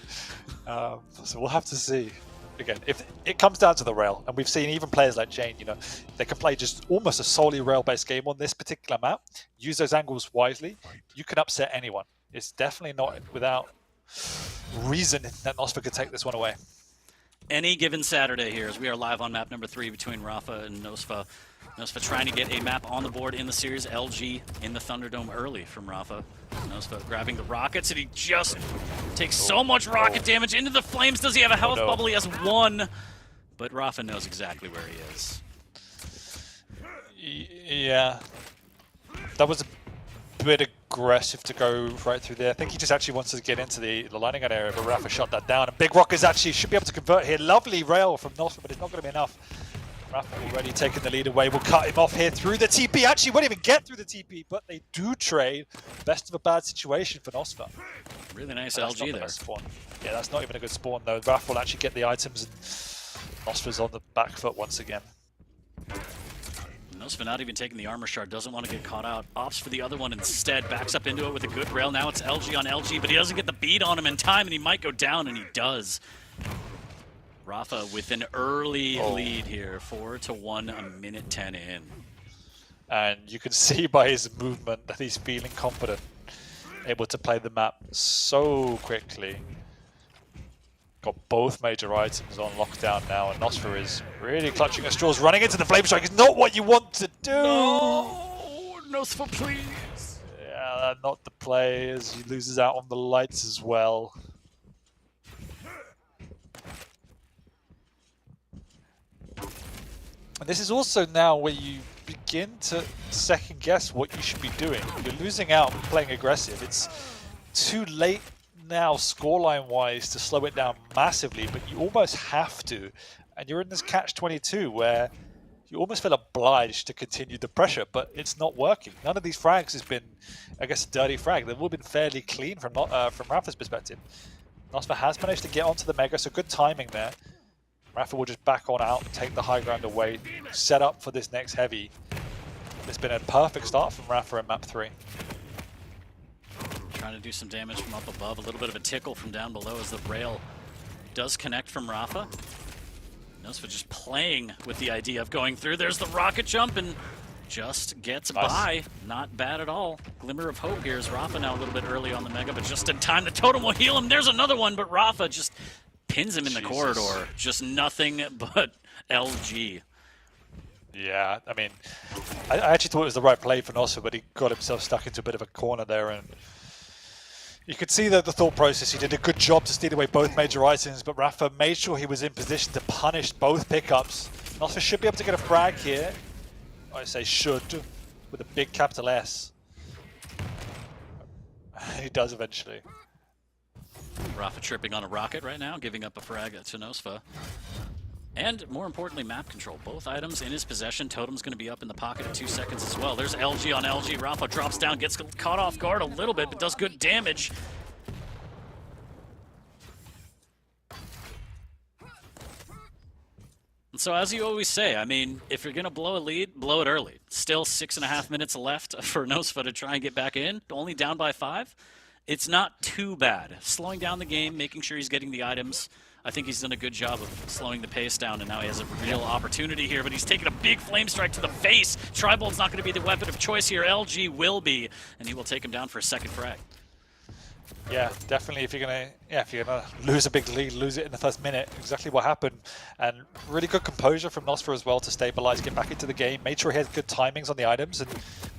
So we'll have to see. Again, if it comes down to the rail, and we've seen even players like Jane, they can play just almost a solely rail-based game on this particular map, use those angles wisely, you can upset anyone. It's definitely not without reason that Nosfa could take this one away. Any given Saturday here, as we are live on map number 3 between Rafa and Nosfa. Nosfa trying to get a map on the board in the series. LG in the Thunderdome early from Rafa. Nosfa grabbing the rockets, and he just takes so much rocket damage into the flames. Does he have a health bubble? He has 1, but Rafa knows exactly where he is. Yeah, that was a bit aggressive to go right through there. I think he just actually wants to get into the lining gun area, but Rafa shot that down. And Big Rock is actually should be able to convert here. Lovely rail from Nosfa, but it's not going to be enough. Rafa already taking the lead away. We'll cut him off here through the TP. Actually, won't even get through the TP, but they do trade. Best of a bad situation for Nosfa. Really nice And LG there. Spawn. Yeah, that's not even a good spawn though. Rafa will actually get the items, and Nosfa's on the back foot once again. Nosfa not even taking the armor shard, doesn't want to get caught out. Opts for the other one instead, backs up into it with a good rail. Now it's LG on LG, but he doesn't get the beat on him in time, and he might go down, and he does. Rafa with an early lead here, 4-1, a minute 10 in. And you can see by his movement that he's feeling confident, able to play the map so quickly. Got both major items on lockdown now, and Nosfa is really clutching at straws. Running into the Flame Strike is not what you want to do! No! Nosfa, please! Yeah, not the play, as he loses out on the lights as well. And this is also now where you begin to second guess what you should be doing. You're losing out playing aggressive. It's too late now scoreline wise to slow it down massively, but you almost have to. And you're in this catch-22 where you almost feel obliged to continue the pressure, but it's not working. None of these frags has been, I guess, a dirty frag. They've all been fairly clean from Rafa's perspective. Nosfa has managed to get onto the Mega, so good timing there. Rafa will just back on out, take the high ground away, set up for this next heavy. It's been a perfect start from Rafa in map 3. Trying to do some damage from up above, a little bit of a tickle from down below as the rail does connect from Rafa. Nosfa just playing with the idea of going through. There's the rocket jump and just gets by. Not bad at all. Glimmer of hope here is Rafa now a little bit early on the Mega, but just in time. The totem will heal him. There's another one, but Rafa just pins him in the corridor. Just nothing but LG. Yeah, I mean, I actually thought it was the right play for Nosfa, but he got himself stuck into a bit of a corner there, and you could see the thought process. He did a good job to steal away both major items, but Rafa made sure he was in position to punish both pickups. Nosfa should be able to get a frag here. I say should, with a big capital S. He does eventually. Rafa tripping on a rocket right now, giving up a frag to Nosfa. And more importantly, map control. Both items in his possession. Totem's going to be up in the pocket in 2 seconds as well. There's LG on LG. Rafa drops down, gets caught off guard a little bit, but does good damage. And so as you always say, I mean, if you're going to blow a lead, blow it early. Still 6.5 minutes left for Nosfa to try and get back in. Only down by 5. It's not too bad. Slowing down the game, making sure he's getting the items. I think he's done a good job of slowing the pace down, and now he has a real opportunity here, but he's taking a big flame strike to the face. Tribolt's not going to be the weapon of choice here. LG will be, and he will take him down for a second frag. Yeah, definitely. If you're gonna lose a big lead, lose it in the first minute. Exactly what happened, and really good composure from Nosfa as well to stabilize, get back into the game. Made sure he had good timings on the items and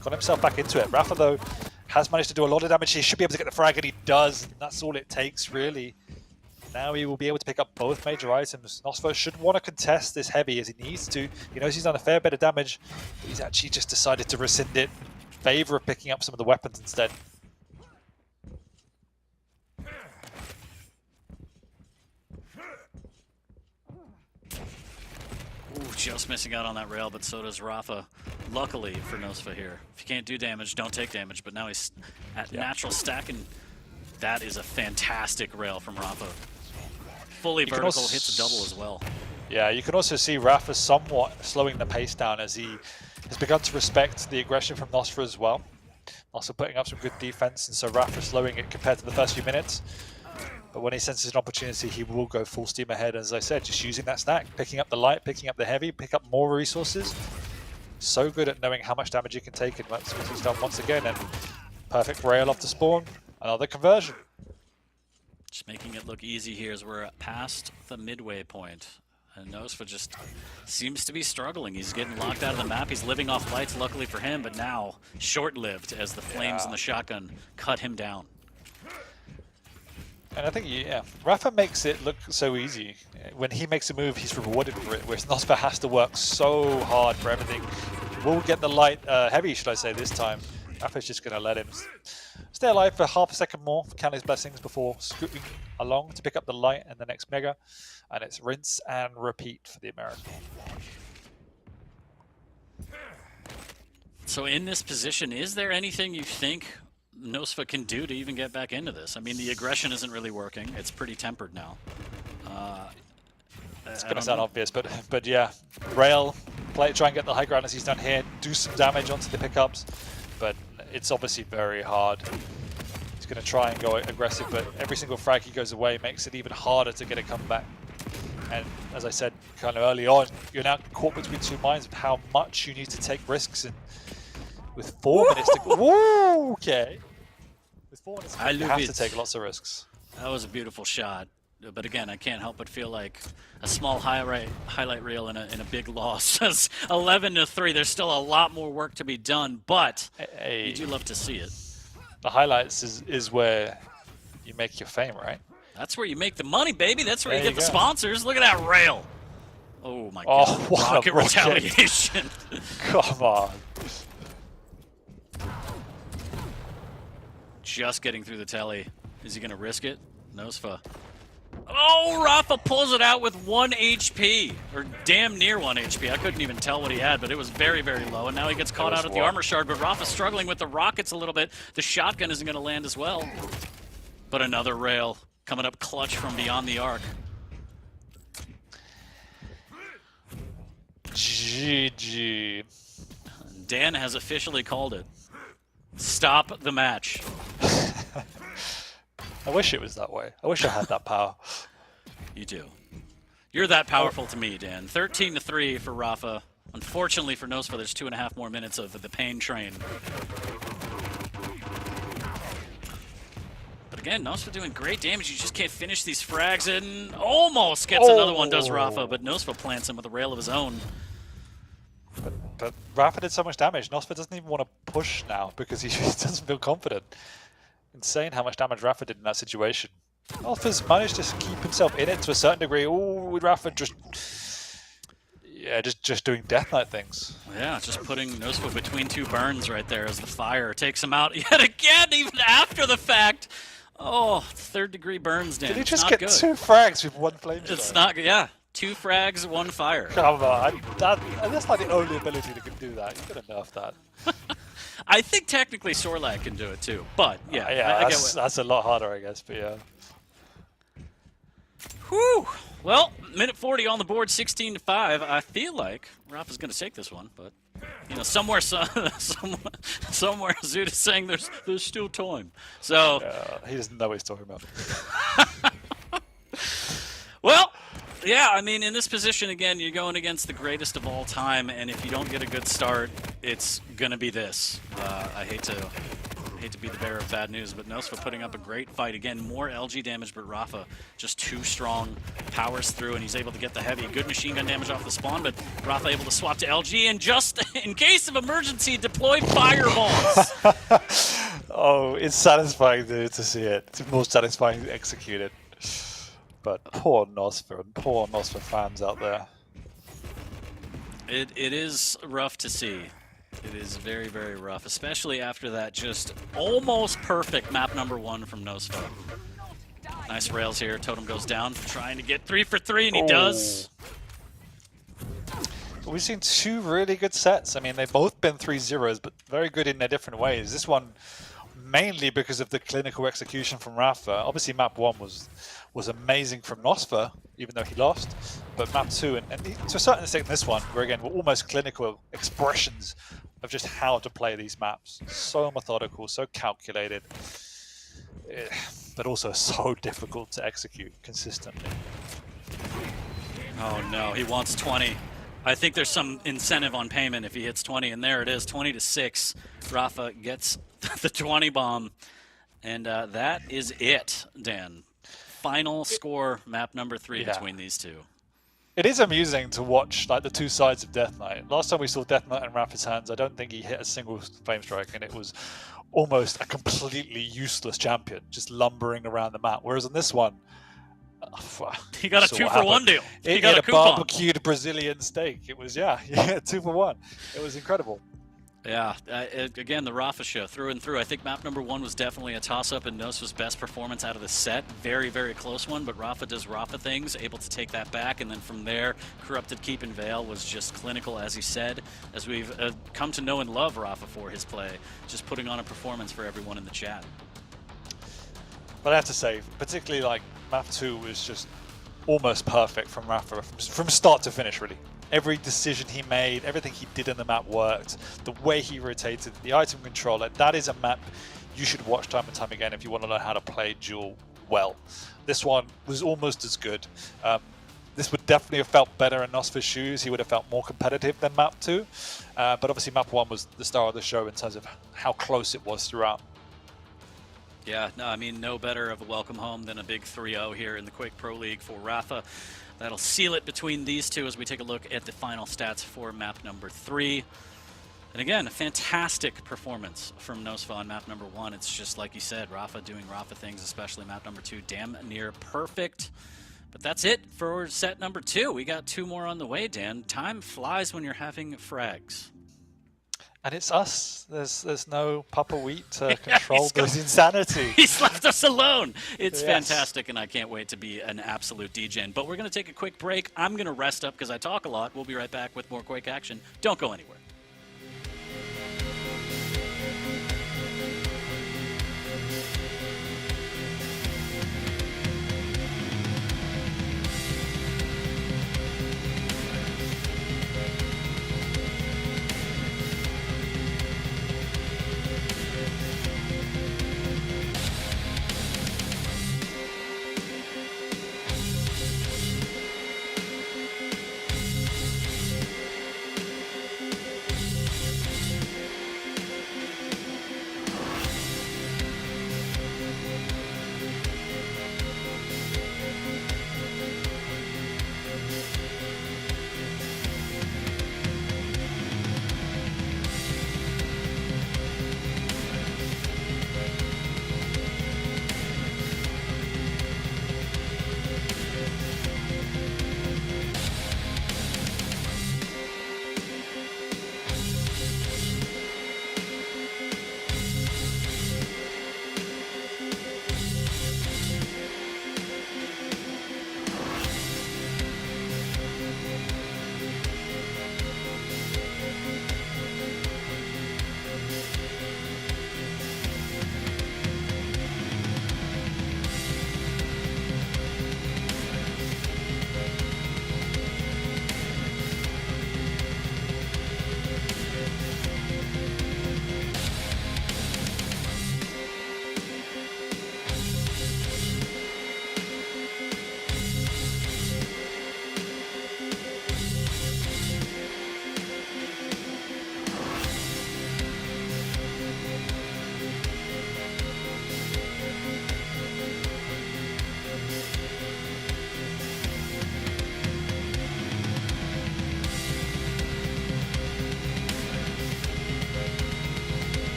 got himself back into it. Rafa though has managed to do a lot of damage. He should be able to get the frag, and he does. And that's all it takes, really. Now he will be able to pick up both major items. Nosfa should want to contest this heavy as he needs to. He knows he's done a fair bit of damage, but he's actually just decided to rescind it in favor of picking up some of the weapons instead. Ooh, just missing out on that rail, but so does Rafa. Luckily for Nosfa here. If you can't do damage, don't take damage, but now he's at natural stack, and that is a fantastic rail from Rafa. Fully vertical, hits a double as well. Yeah, you can also see Rafa somewhat slowing the pace down as he has begun to respect the aggression from Nosfa as well. Also putting up some good defense, and so Rafa slowing it compared to the first few minutes. But when he senses an opportunity, he will go full steam ahead. As I said, just using that stack, picking up the light, picking up the heavy, pick up more resources. So good at knowing how much damage he can take, and that's what he's done once again. And perfect rail off the spawn, another conversion. Just making it look easy here as we're past the midway point. And Nosfa just seems to be struggling. He's getting locked out of the map. He's living off lights, luckily for him, but now short-lived as the flames and the shotgun cut him down. And I think, Rafa makes it look so easy. When he makes a move, he's rewarded for it, whereas Nosfa has to work so hard for everything. We'll get the light, heavy, should I say, this time. Rafa's just going to let him stay alive for half a second more, count his blessings before scooting along to pick up the light and the next Mega. And it's rinse and repeat for the American. So in this position, is there anything you think Nosfa can do to even get back into this? I mean, the aggression isn't really working. It's pretty tempered now. It's going to sound obvious, but yeah, rail, try and get the high ground as he's done here, do some damage onto the pickups, but it's obviously very hard. He's going to try and go aggressive, but every single frag he goes away makes it even harder to get a comeback. And as I said kind of early on, you're now caught between two minds of how much you need to take risks, and with 4 minutes to go, woo, okay. With 4 minutes to go, you have to take lots of risks. That was a beautiful shot. But again, I can't help but feel like a small highlight reel in a big loss says 11-3. There's still a lot more work to be done, but you do love to see it. The highlights is where you make your fame, right? That's where you make the money, baby. That's where you get the sponsors. Look at that rail. Oh my Oh, god. what a Rocket rocket. retaliation. Come on. Just getting through the telly. Is he going to risk it? Nosfa. Oh, Rafa pulls it out with 1 HP. Or damn near 1 HP. I couldn't even tell what he had, but it was very, very low. And now he gets caught out at the armor shard, but Rafa's struggling with the rockets a little bit. The shotgun isn't going to land as well. But another rail coming up clutch from beyond the arc. GG. Dan has officially called it. Stop the match. I wish it was that way. I wish I had that power. You do. You're that powerful to me, Dan. 13-3 for Rafa. Unfortunately for Nosfa, there's 2.5 more minutes of the pain train. But again, Nosfa doing great damage. You just can't finish these frags and almost gets another one, does Rafa, but Nosfa plants him with a rail of his own. But Rafa did so much damage. Nosfa doesn't even want to push now because he doesn't feel confident. Insane how much damage Rafa did in that situation. Nosfa's managed to keep himself in it to a certain degree. Oh, Rafa just doing Death Knight things. Yeah, just putting Nosfa between 2 burns right there as the fire takes him out yet again, even after the fact. Oh, 3rd degree burns, Dan. Did he just Not get good. 2 frags with 1 flame strike? It's not good. Yeah, 2 frags, 1 fire. Come on, that's like the only ability that can do that. You could have nerfed that. I think technically Sorlag can do it too, but yeah, Yeah, I get what. that's a lot harder, I guess. But yeah. Whew. Well, minute 40 on the board, 16-5. I feel like Rafa's going to take this one, but you know, somewhere Zoot is saying there's still time. So He doesn't know what he's talking about. well, yeah, I mean, in this position, again, you're going against the greatest of all time, and if you don't get a good start, it's going to be this. I hate to be the bearer of bad news, but Nosfa putting up a great fight. Again, more LG damage, but Rafa just too strong, powers through, and he's able to get the heavy. Good machine gun damage off the spawn, but Rafa able to swap to LG, and just in case of emergency, deploy fireballs. Oh, it's satisfying to see it. It's more satisfying to execute it. But poor Nosfa and poor Nosfa fans out there. It is rough to see. It is very, very rough, especially after that just almost perfect map number 1 from Nosfa. Nice rails here. Totem goes down, trying to get 3 for 3, and he does. We've seen 2 really good sets. I mean, they've both been 3-0s, but very good in their different ways. This one, mainly because of the clinical execution from Rafa. Obviously, map 1 was amazing from Nosfa, even though he lost. But map 2, and to a certain extent this one, where again, we're almost clinical expressions of just how to play these maps. So methodical, so calculated, but also so difficult to execute consistently. Oh no, he wants 20. I think there's some incentive on payment if he hits 20, and there it is, 20-6. Rafa gets the 20 bomb, and that is it, Dan. Final score, map number 3 between these two. It is amusing to watch like the 2 sides of Death Knight. Last time we saw Death Knight in Rafa's hands, I don't think he hit a single flame strike, and it was almost a completely useless champion, just lumbering around the map. Whereas on this one, he got a 2-for-1 deal. He got a barbecued Brazilian steak. It was 2 for 1. It was incredible. Yeah, again, the Rafa show through and through. I think map number 1 was definitely a toss-up and Nosfa's best performance out of the set. Very, very close one, but Rafa does Rafa things, able to take that back, and then from there, Corrupted Keep and Veil was just clinical, as he said, as we've come to know and love Rafa for his play, just putting on a performance for everyone in the chat. But I have to say, particularly like map 2 was just almost perfect from Rafa, from start to finish, really. Every decision he made, everything he did in the map worked. The way he rotated, the item controller, that is a map you should watch time and time again if you want to learn how to play Duel well. This one was almost as good. This would definitely have felt better in Nosfa's shoes. He would have felt more competitive than map 2. But obviously map 1 was the star of the show in terms of how close it was throughout. Yeah, no, I mean, no better of a welcome home than a big 3-0 here in the Quake Pro League for Rafa. That'll seal it between these two as we take a look at the final stats for map number 3. And again, a fantastic performance from Nosfa on map number 1. It's just like you said, Rafa doing Rafa things, especially map number 2. Damn near perfect. But that's it for set number 2. We got 2 more on the way, Dan. Time flies when you're having frags. And it's us. There's no Papa Wheat to control this insanity. He's left us alone. It's Yes. fantastic, and I can't wait to be an absolute DJ. But we're going to take a quick break. I'm going to rest up because I talk a lot. We'll be right back with more Quake action. Don't go anywhere.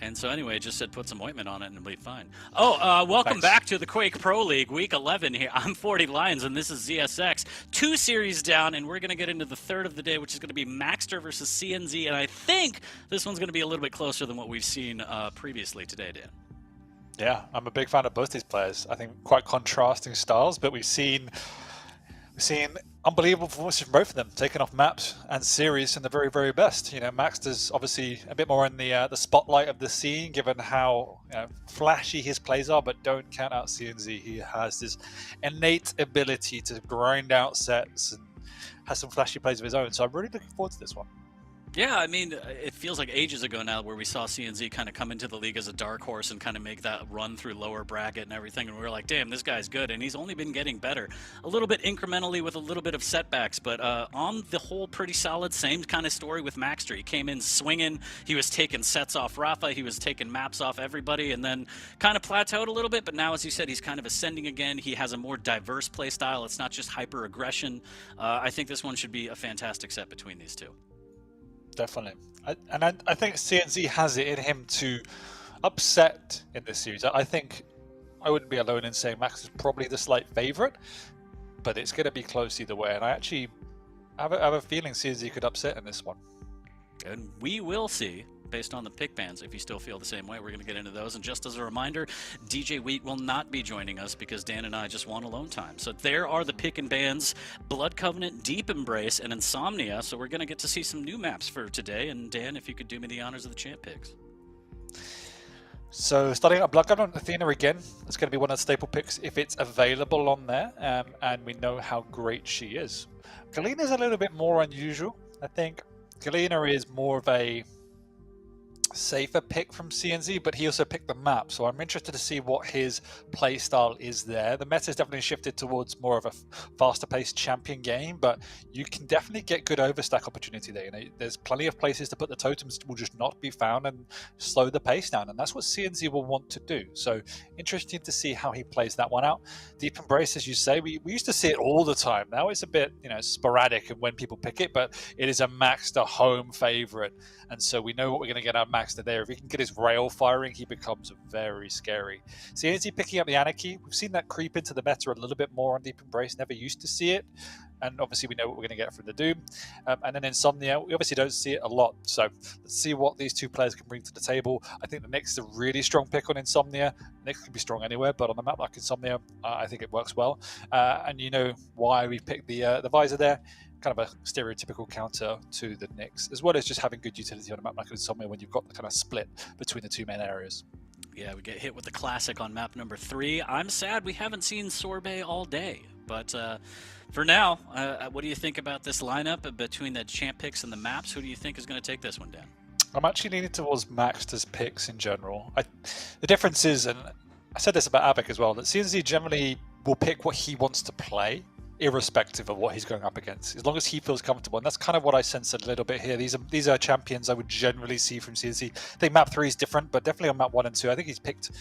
And so anyway, just said put some ointment on it and it'll be fine. Oh, welcome Thanks. back to the Quake Pro League, Week 11 here. I'm 40 Lions, and this is ZSX. 2 series down, and we're going to get into the third of the day, which is going to be Maxter versus CNZ. And I think this one's going to be a little bit closer than what we've seen previously today, Dan. Yeah, I'm a big fan of both these players. I think quite contrasting styles, but we've seen unbelievable performances from both of them, taking off maps and series in the very, very best. You know, Maxter's obviously a bit more in the spotlight of the scene, given how flashy his plays are, but don't count out CNZ. He has this innate ability to grind out sets and has some flashy plays of his own. So I'm really looking forward to this one. Yeah, I mean, it feels like ages ago now where we saw CNZ kind of come into the league as a dark horse and kind of make that run through lower bracket and everything. And we were like, damn, this guy's good. And he's only been getting better. A little bit incrementally with a little bit of setbacks. But on the whole, pretty solid. Same kind of story with Maxter. He came in swinging. He was taking sets off Rafa. He was taking maps off everybody. And then kind of plateaued a little bit. But now, as you said, he's kind of ascending again. He has a more diverse play style. It's not just hyper-aggression. I think this one should be a fantastic set between these two. Definitely. I think CNZ has it in him to upset in this series. I think I wouldn't be alone in saying Max is probably the slight favorite, but it's going to be close either way. And I actually have a feeling CNZ could upset in this one. And we will see, based on the pick bans, if you still feel the same way. We're going to get into those. And just as a reminder, DJ Wheat will not be joining us because Dan and I just want alone time. So there are the pick and bans: Blood Covenant, Deep Embrace, and Insomnia. So we're going to get to see some new maps for today. And Dan, if you could do me the honors of the champ picks. So starting at Blood Covenant, Athena again. It's going to be one of the staple picks if it's available on there, and we know how great she is. Galena is a little bit more unusual. I think Galena is more of a safer pick from CNZ, but he also picked the map, so I'm interested to see what his play style is there. The meta has definitely shifted towards more of a faster paced champion game, but you can definitely get good overstack opportunity there. You know, there's plenty of places to put the totems will just not be found and slow the pace down, and that's what CNZ will want to do. So interesting to see how he plays that one out. Deep Embrace, as you say, we used to see it all the time. Now it's a bit, you know, sporadic and when people pick it, but it is a Maxter home favorite, and so we know what we're going to get out of Maxter there. If he can get his rail firing, he becomes very scary. CNZ picking up the Anarchy. We've seen that creep into the meta a little bit more on Deep Embrace. Never used to see it. And obviously we know what we're going to get from the Doom. And then Insomnia, we obviously don't see it a lot. So let's see what these two players can bring to the table. I think the Nyx is a really strong pick on Insomnia. Nyx can be strong anywhere, but on a map like Insomnia, I think it works well. And you know why we picked the Visor there. Kind of a stereotypical counter to the Nyx, as well as just having good utility on a map like Insomnia when you've got the kind of split between the two main areas. Yeah, we get hit with the classic on map number 3. I'm sad we haven't seen Sorbet all day, but for now, what do you think about this lineup between the champ picks and the maps? Who do you think is going to take this one, Dan? I'm actually leaning towards Maxter's picks in general. The difference is, and I said this about Abac as well, that CNZ generally will pick what he wants to play, irrespective of what he's going up against, as long as he feels comfortable. And that's kind of what I sense a little bit here. These are champions I would generally see from CNC. I think map 3 is different, but definitely on map 1 and 2, I think he's picked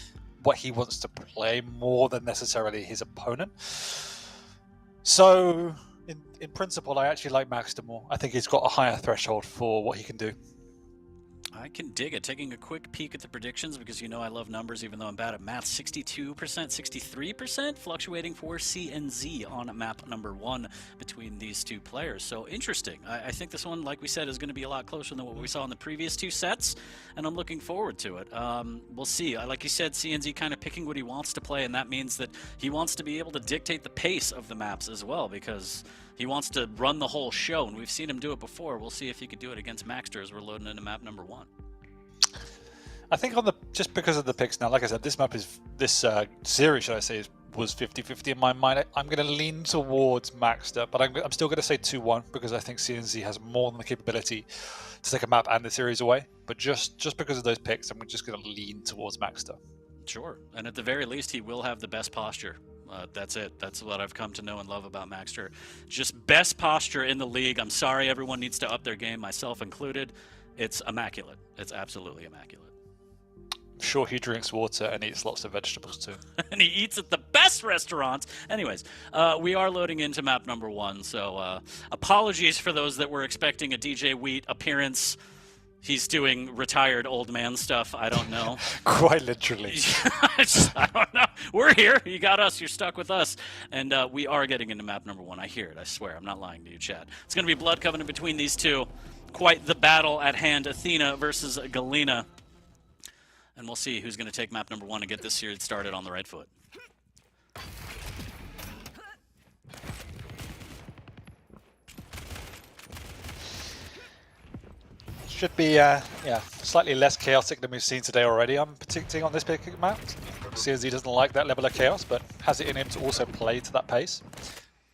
what he wants to play more than necessarily his opponent. So in principle, I actually like Maxter more. I think he's got a higher threshold for what he can do. I can dig it. Taking a quick peek at the predictions, because you know I love numbers even though I'm bad at math. 62%, 63% fluctuating for CNZ on map number 1 between these two players. So interesting. I think this one, like we said, is going to be a lot closer than what we saw in the previous 2 sets, and I'm looking forward to it. We'll see. Like you said, CNZ kind of picking what he wants to play, and that means that he wants to be able to dictate the pace of the maps as well, because he wants to run the whole show, and we've seen him do it before. We'll see if he can do it against Maxter as we're loading into map number 1. I think just because of the picks now, like I said, this series, should I say, was 50-50 in my mind. I'm going to lean towards Maxter, but I'm still going to say 2-1 because I think CNZ has more than the capability to take a map and the series away. But just because of those picks, I'm just going to lean towards Maxter. Sure, and at the very least, he will have the best posture. That's it. That's what I've come to know and love about Maxter. Just best posture in the league. I'm sorry, everyone needs to up their game, myself included. It's immaculate. It's absolutely immaculate. I'm sure he drinks water and eats lots of vegetables too. And he eats at the best restaurants. Anyways, we are loading into map number 1, so apologies for those that were expecting a DJ Wheat appearance. He's doing retired old man stuff. I don't know. Quite literally. I don't know. We're here. You got us. You're stuck with us. And we are getting into map number 1. I hear it. I swear. I'm not lying to you, chat. It's going to be Blood Covenant between these two. Quite the battle at hand. Athena versus Galena. And we'll see who's going to take map number 1 and get this series started on the right foot. Should be, yeah, slightly less chaotic than we've seen today already. I'm predicting on this big map. CNZ doesn't like that level of chaos, but has it in him to also play to that pace.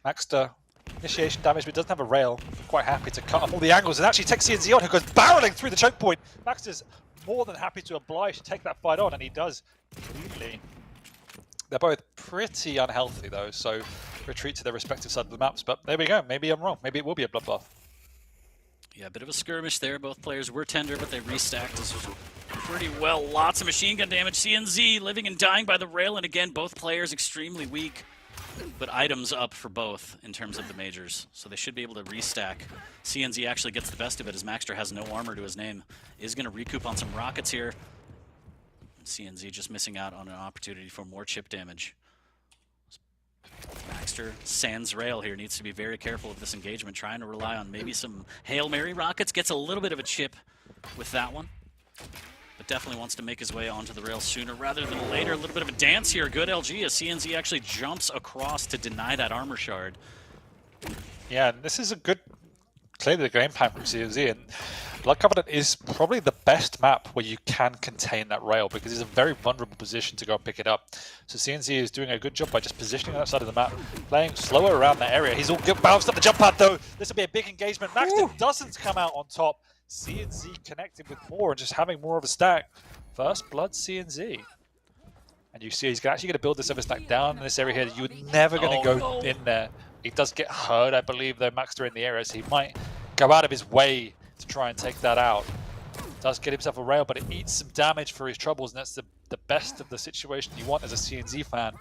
Maxter, initiation damage, but doesn't have a rail. Quite happy to cut off all the angles and actually take CNZ on, who goes barreling through the choke point. Maxter's more than happy to oblige to take that fight on, and he does cleanly. They're both pretty unhealthy, though, so retreat to their respective sides of the maps. But there we go. Maybe I'm wrong. Maybe it will be a bloodbath. Yeah, a bit of a skirmish there. Both players were tender, but they restacked us pretty well. Lots of machine gun damage. CNZ living and dying by the rail, and again, both players extremely weak. But items up for both in terms of the majors, so they should be able to restack. CNZ actually gets the best of it as Maxter has no armor to his name. Is going to recoup on some rockets here. CNZ just missing out on an opportunity for more chip damage. Maxter sans rail here, needs to be very careful of this engagement, trying to rely on maybe some Hail Mary rockets. Gets a little bit of a chip with that one, but definitely wants to make his way onto the rail sooner rather than later. A little bit of a dance here. Good LG as CNZ actually jumps across to deny that armor shard. Yeah, and this is a good, clearly the game plan from CNZ, and Blood Covenant is probably the best map where you can contain that rail because it's a very vulnerable position to go and pick it up. So CNZ is doing a good job by just positioning on that side of the map, playing slower around that area. He's all good, bounced up the jump pad though. This will be a big engagement. Maxton doesn't come out on top. CNZ connecting with more and just having more of a stack. First blood CNZ. And you see he's actually going to build this other stack down in this area here. You're never going to go in there. He does get hurt, I believe, though. Maxter in the area, so he might go out of his way to try and take that out. Does get himself a rail, but it eats some damage for his troubles, and that's the best of the situation you want as a CNZ fan.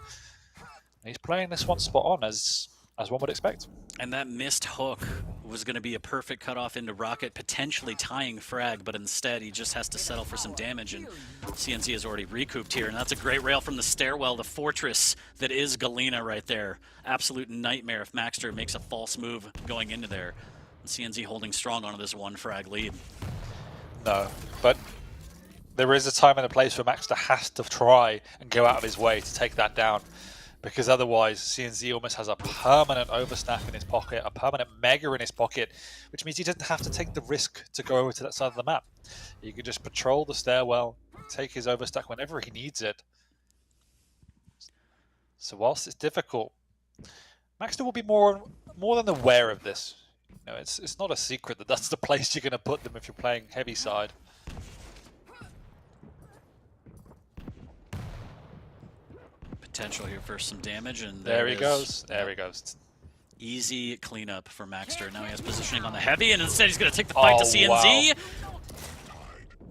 And he's playing this one spot on, as one would expect. And that missed hook was going to be a perfect cutoff into Rocket, potentially tying frag, but instead he just has to settle for some damage, and CNZ has already recouped here. And that's a great rail from the stairwell, the fortress that is Galena right there. Absolute nightmare if Maxter makes a false move going into there. CNZ holding strong onto this one frag lead. No, but there is a time and a place where Maxter has to try and go out of his way to take that down, because otherwise CNZ almost has a permanent oversnap in his pocket, a permanent mega in his pocket, which means he doesn't have to take the risk to go over to that side of the map. He can just patrol the stairwell, take his overstack whenever he needs it. So whilst it's difficult, Maxter will be more than aware of this. You know, it's not a secret that that's the place you're going to put them if you're playing heavy side. Potential here for some damage, and there he goes. There he goes. Easy cleanup for Maxter. Now he has positioning on the heavy, and instead he's going to take the fight to CNZ. Wow.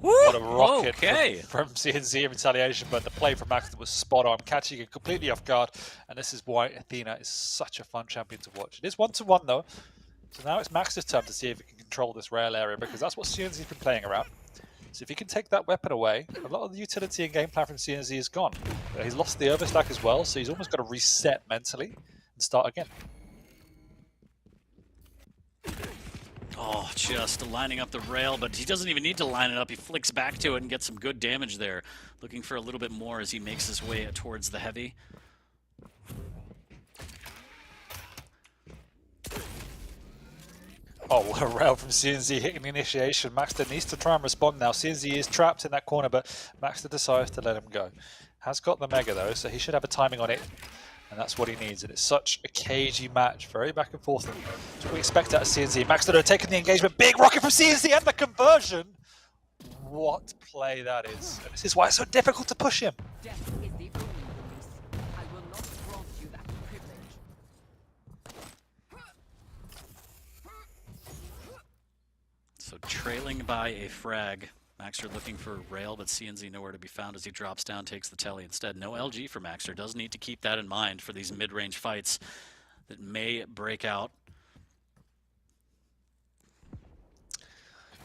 Woo! What a rocket from CNZ in retaliation, but the play from Maxter was spot on, catching it completely off guard, and this is why Athena is such a fun champion to watch. It is 1-1 though, so now it's Maxter's turn to see if he can control this rail area, because that's what CNZ's been playing around. So if he can take that weapon away, a lot of the utility and game plan from CNZ is gone. He's lost the overstack as well, so he's almost got to reset mentally and start again. Oh, just lining up the rail, but he doesn't even need to line it up. He flicks back to it and gets some good damage there. Looking for a little bit more as he makes his way towards the heavy. Oh, what a rail from CNZ hitting the initiation. Maxter needs to try and respond now. CNZ is trapped in that corner, but Maxter decides to let him go. Has got the mega though, so he should have a timing on it. And that's what he needs, and it's such a cagey match, very back and forth. That's what we expect out of CNZ. Maxter have taken the engagement, big rocket from CNZ and the conversion. What play that is. And this is why it's so difficult to push him. Death is the only release. I will not grant you that privilege. So trailing by a frag. Maxter looking for rail, but CNZ nowhere to be found as he drops down, takes the telly instead. No LG for Maxter. Does need to keep that in mind for these mid-range fights that may break out.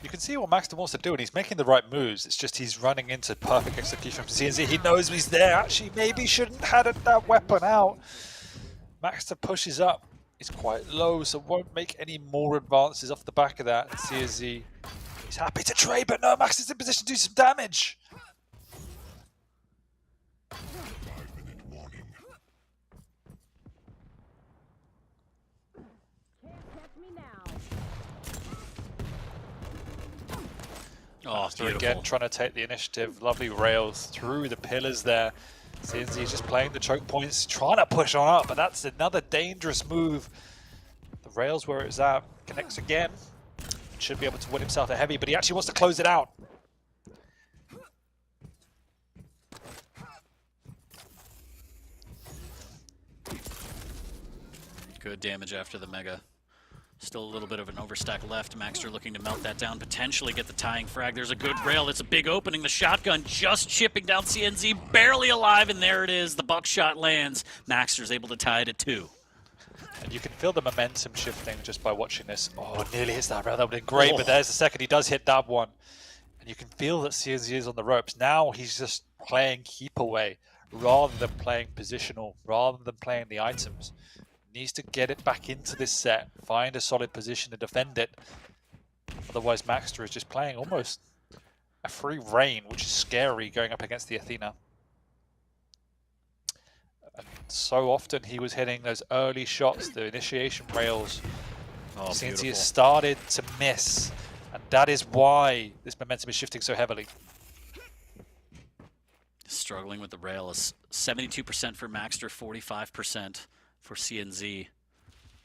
You can see what Maxter wants to do, and he's making the right moves. It's just he's running into perfect execution from CNZ. He knows he's there. Actually, maybe shouldn't have had that weapon out. Maxter pushes up. He's quite low, so won't make any more advances off the back of that. CNZ, he's happy to trade, but no, Maxter's in position to do some damage. Oh, So beautiful. again, trying to take the initiative. Lovely rails through the pillars there. CNZ is just playing the choke points, trying to push on up, but that's another dangerous move. The rails where it's at, connects again. Should be able to win himself a heavy, but he actually wants to close it out. Good damage after the Mega. Still a little bit of an overstack left. Maxter looking to melt that down, potentially get the tying frag. There's a good rail. It's a big opening. The shotgun just chipping down CNZ, barely alive, and there it is. The buckshot lands. Maxter's able to tie it at 2. And you can feel the momentum shifting just by watching this. Oh, nearly hits that rail. That would have been great, but there's the second. He does hit that one. And you can feel that CNZ is on the ropes. Now he's just playing keep away rather than playing positional, rather than playing the items. Needs to get it back into this set, find a solid position to defend it. Otherwise, Maxter is just playing almost a free reign, which is scary going up against the Athena. And so often he was hitting those early shots, the initiation rails. Oh, Since he beautiful. has started to miss, and that is why this momentum is shifting so heavily. Struggling with the rail is 72% for Maxter, 45% for CNZ.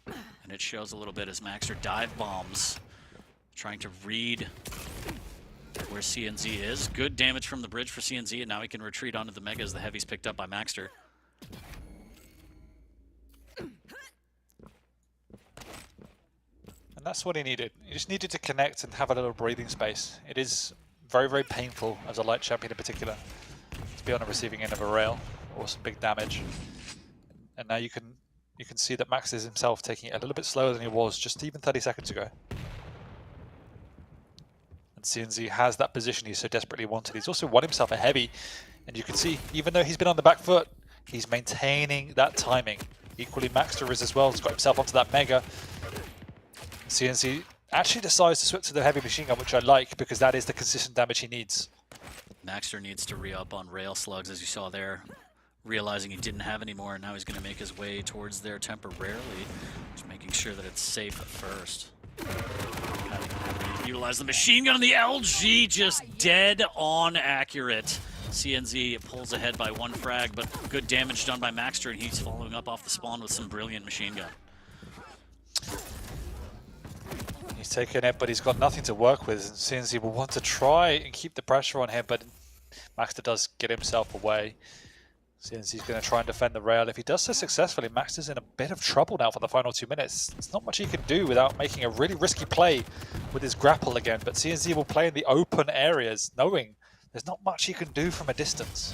And it shows a little bit as Maxter dive bombs, trying to read where CNZ is. Good damage from the bridge for CNZ, and now he can retreat onto the Mega as the heavy's picked up by Maxter. And that's what he needed. He just needed to connect and have a little breathing space. It is very, very painful as a light champion in particular to be on the receiving end of a rail or some big damage. And now you can see that Max is himself taking it a little bit slower than he was just even 30 seconds ago. And CNZ has that position he so desperately wanted. He's also won himself a heavy, and you can see, even though he's been on the back foot, he's maintaining that timing. Equally, Maxter is as well. He's got himself onto that Mega. CNZ actually decides to switch to the heavy machine gun, which I like, because that is the consistent damage he needs. Maxter needs to re-up on rail slugs, as you saw there. Realizing he didn't have any more, and now he's going to make his way towards there temporarily. Just making sure that it's safe first. Utilize the machine gun, and the LG just dead on accurate. CNZ pulls ahead by 1 frag, but good damage done by Maxter, and he's following up off the spawn with some brilliant machine gun. He's taken it, but he's got nothing to work with. And CNZ will want to try and keep the pressure on him, but Maxter does get himself away. CNZ's going to try and defend the rail. If he does so successfully, Maxter's in a bit of trouble now for the final 2 minutes. There's not much he can do without making a really risky play with his grapple again, but CNZ will play in the open areas, knowing there's not much he can do from a distance.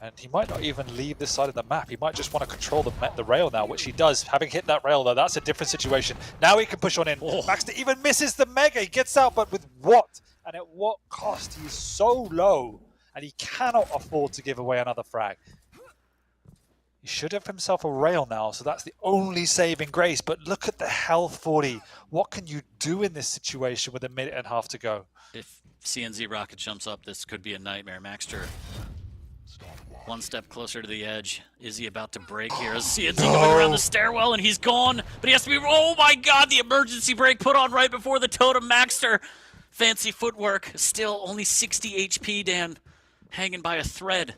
And he might not even leave this side of the map. He might just want to control the rail now, which he does. Having hit that rail, though, that's a different situation. Now he can push on in. Oh. Maxter even misses the Mega. He gets out, but with what? And at what cost? He's so low, and he cannot afford to give away another frag. He should have himself a rail now, so that's the only saving grace. But look at the health 40. What can you do in this situation with a minute and a half to go? If CNZ Rocket jumps up, this could be a nightmare. Maxter 1 step closer to the edge. Is he about to break here? Is CNZ going around the stairwell, and he's gone? But he has to be... Oh my god, the emergency brake put on right before the totem. Maxter, fancy footwork. Still only 60 HP, Dan. Hanging by a thread.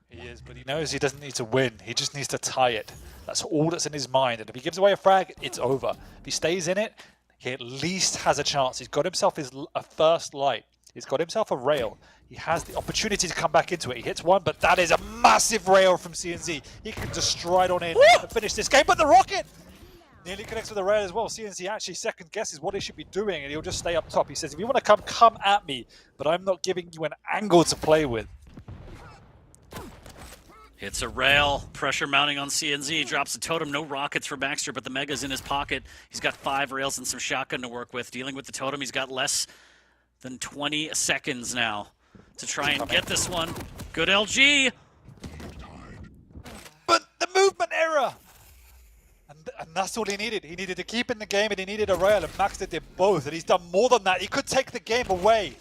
He is, but he knows he doesn't need to win. He just needs to tie it. That's all that's in his mind. And if he gives away a frag, it's over. If he stays in it, he at least has a chance. He's got himself a first light. He's got himself a rail. He has the opportunity to come back into it. He hits one, but that is a massive rail from CNZ. He can just stride on in and finish this game. But the rocket nearly connects with the rail as well. CNZ actually second guesses what he should be doing, and he'll just stay up top. He says, if you want to come at me, but I'm not giving you an angle to play with. Hits a rail. Pressure mounting on CNZ. Drops a totem. No rockets for Baxter, but the Mega's in his pocket. He's got 5 rails and some shotgun to work with. Dealing with the totem, he's got less than 20 seconds now to try and get this one. Good LG. But the movement error! And that's all he needed. He needed to keep in the game and he needed a rail, and Maxter did both. And he's done more than that. He could take the game away.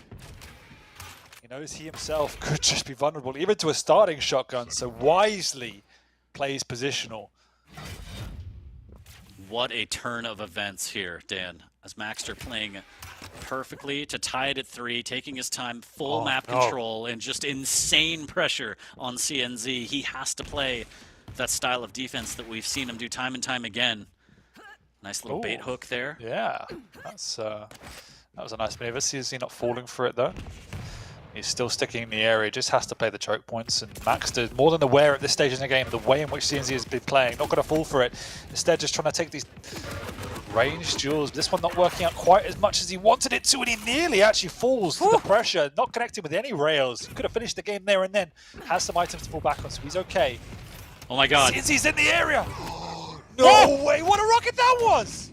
He knows he himself could just be vulnerable, even to a starting shotgun, so wisely plays positional. What a turn of events here, Dan. As Maxter playing perfectly to tie it at 3, taking his time, full map control, and just insane pressure on CNZ. He has to play that style of defense that we've seen him do time and time again. Nice little bait hook there. Yeah, that was a nice maneuver. CNZ not falling for it though. He's still sticking in the area, just has to play the choke points, and Maxter, more than aware at this stage in the game, the way in which CNZ has been playing, not going to fall for it. Instead, just trying to take these range duels. This one not working out quite as much as he wanted it to, and he nearly actually falls to the pressure, not connecting with any rails. He could have finished the game there and then. Has some items to fall back on, so he's okay. Oh my god. CNZ's in the area! No way, what a rocket that was!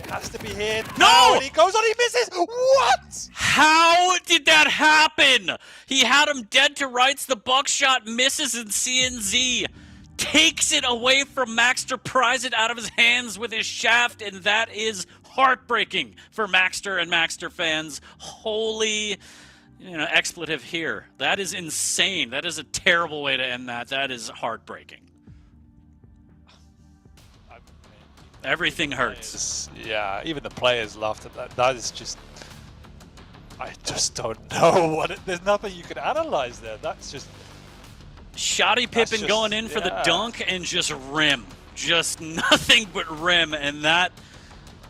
Has to be here. No! And he goes on, he misses! What? How did that happen? He had him dead to rights, the buckshot misses, and CNZ takes it away from Maxter, pries it out of his hands with his shaft, and that is heartbreaking for Maxter and Maxter fans. Holy, expletive here. That is insane. That is a terrible way to end that. That is heartbreaking. Everything hurts. Yeah, even the players laughed at that. That is just... I just don't know what there's nothing you can analyze there. That's just... Shoddy Pippin going in for the dunk and just rim. Just nothing but rim. And that...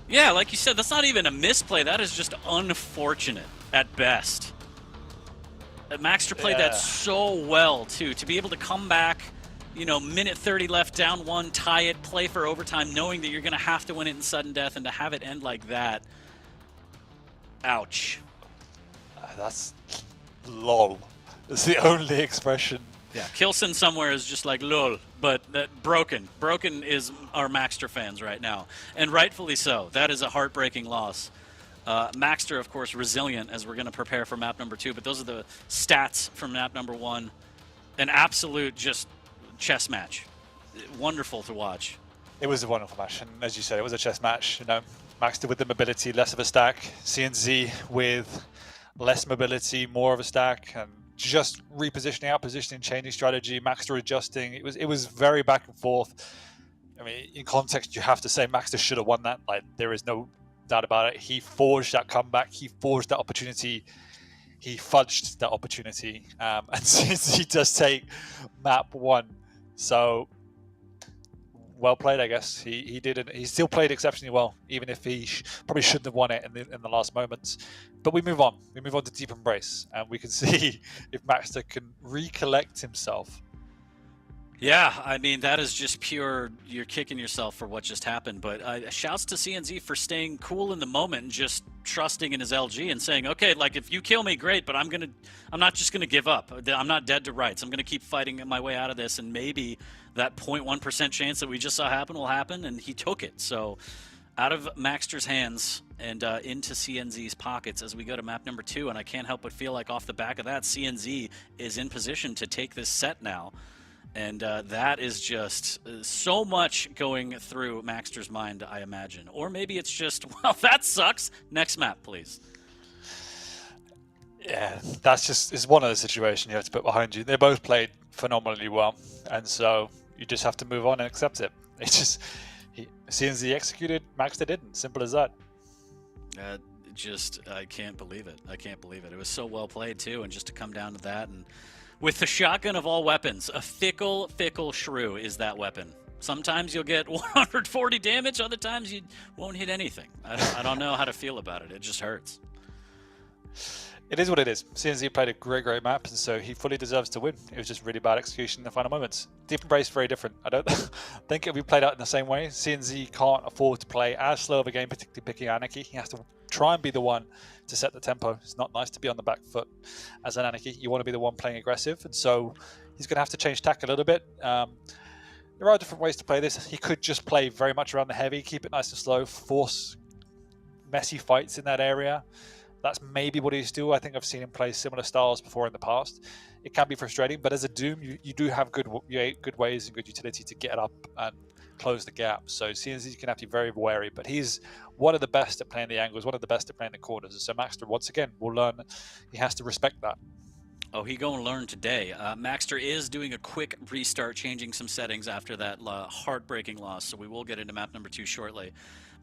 Yeah, like you said, that's not even a misplay. That is just unfortunate at best. Maxter played that so well, too. To be able to come back... minute 30 left, down 1, tie it, play for overtime, knowing that you're going to have to win it in sudden death, and to have it end like that. Ouch. That's lol. It's the only expression. Yeah, Kilson somewhere is just like lol, but broken. Broken is our Maxter fans right now, and rightfully so. That is a heartbreaking loss. Maxter, of course, resilient as we're going to prepare for map number 2, but those are the stats from map number 1. An absolute just... chess match. Wonderful to watch. It was a wonderful match, and as you said, it was a chess match. Maxter with the mobility, less of a stack. CNZ with less mobility, more of a stack, and just repositioning, out positioning, changing strategy. Maxter adjusting. It was very back and forth. I mean, in context, you have to say Maxter should have won that. Like, there is no doubt about it. He forged that comeback. He forged that opportunity. He fudged that opportunity, and CNZ does take map 1. So, well played, I guess. He did it. He still played exceptionally well, even if he probably shouldn't have won it in the last moments. But we move on. We move on to Deep Embrace, and we can see if Maxter can recollect himself. Yeah, I mean, that is just pure, you're kicking yourself for what just happened. But shouts to CNZ for staying cool in the moment and just trusting in his LG and saying, okay, like, if you kill me, great, but I'm not just going to give up. I'm not dead to rights. I'm going to keep fighting my way out of this, and maybe that 0.1% chance that we just saw happen will happen, and he took it. So out of Maxter's hands and into CNZ's pockets as we go to map number 2, and I can't help but feel like off the back of that, CNZ is in position to take this set now. And that is just so much going through Maxter's mind, I imagine. Or maybe it's just, well, that sucks. Next map, please. Yeah, that's just, it's one of the situations you have to put behind you. They both played phenomenally well, and so you just have to move on and accept it. It's just, CNZ executed, Maxter didn't. Simple as that. I can't believe it. I can't believe it. It was so well played, too, and just to come down to that. And with the shotgun of all weapons, a fickle shrew is that weapon. Sometimes you'll get 140 damage, other times you won't hit anything. I don't know how to feel about it. It just hurts. It is what it is. CNZ played a great map, and so he fully deserves to win. It was just really bad execution in the final moments. Deep Embrace, very different. I don't think it'll be played out in the same way. CNZ can't afford to play as slow of a game, particularly picking Anarchy. He has to try and be the one to set the tempo. It's not nice to be on the back foot as an Anarchy. You want to be the one playing aggressive, and so he's going to have to change tack a little bit. There are different ways to play this. He could just play very much around the heavy, keep it nice and slow, force messy fights in that area. That's maybe what he's doing. I think I've seen him play similar styles before in the past. It can be frustrating, but as a Doom, you do have good ways and good utility to get up and close the gap. So CNZ can have to be very wary, but he's one of the best at playing the angles, one of the best at playing the corners. So Maxter, once again, will learn. He has to respect that. Oh, he gonna learn today. Maxter is doing a quick restart, changing some settings after that heartbreaking loss, so we will get into map number 2 shortly.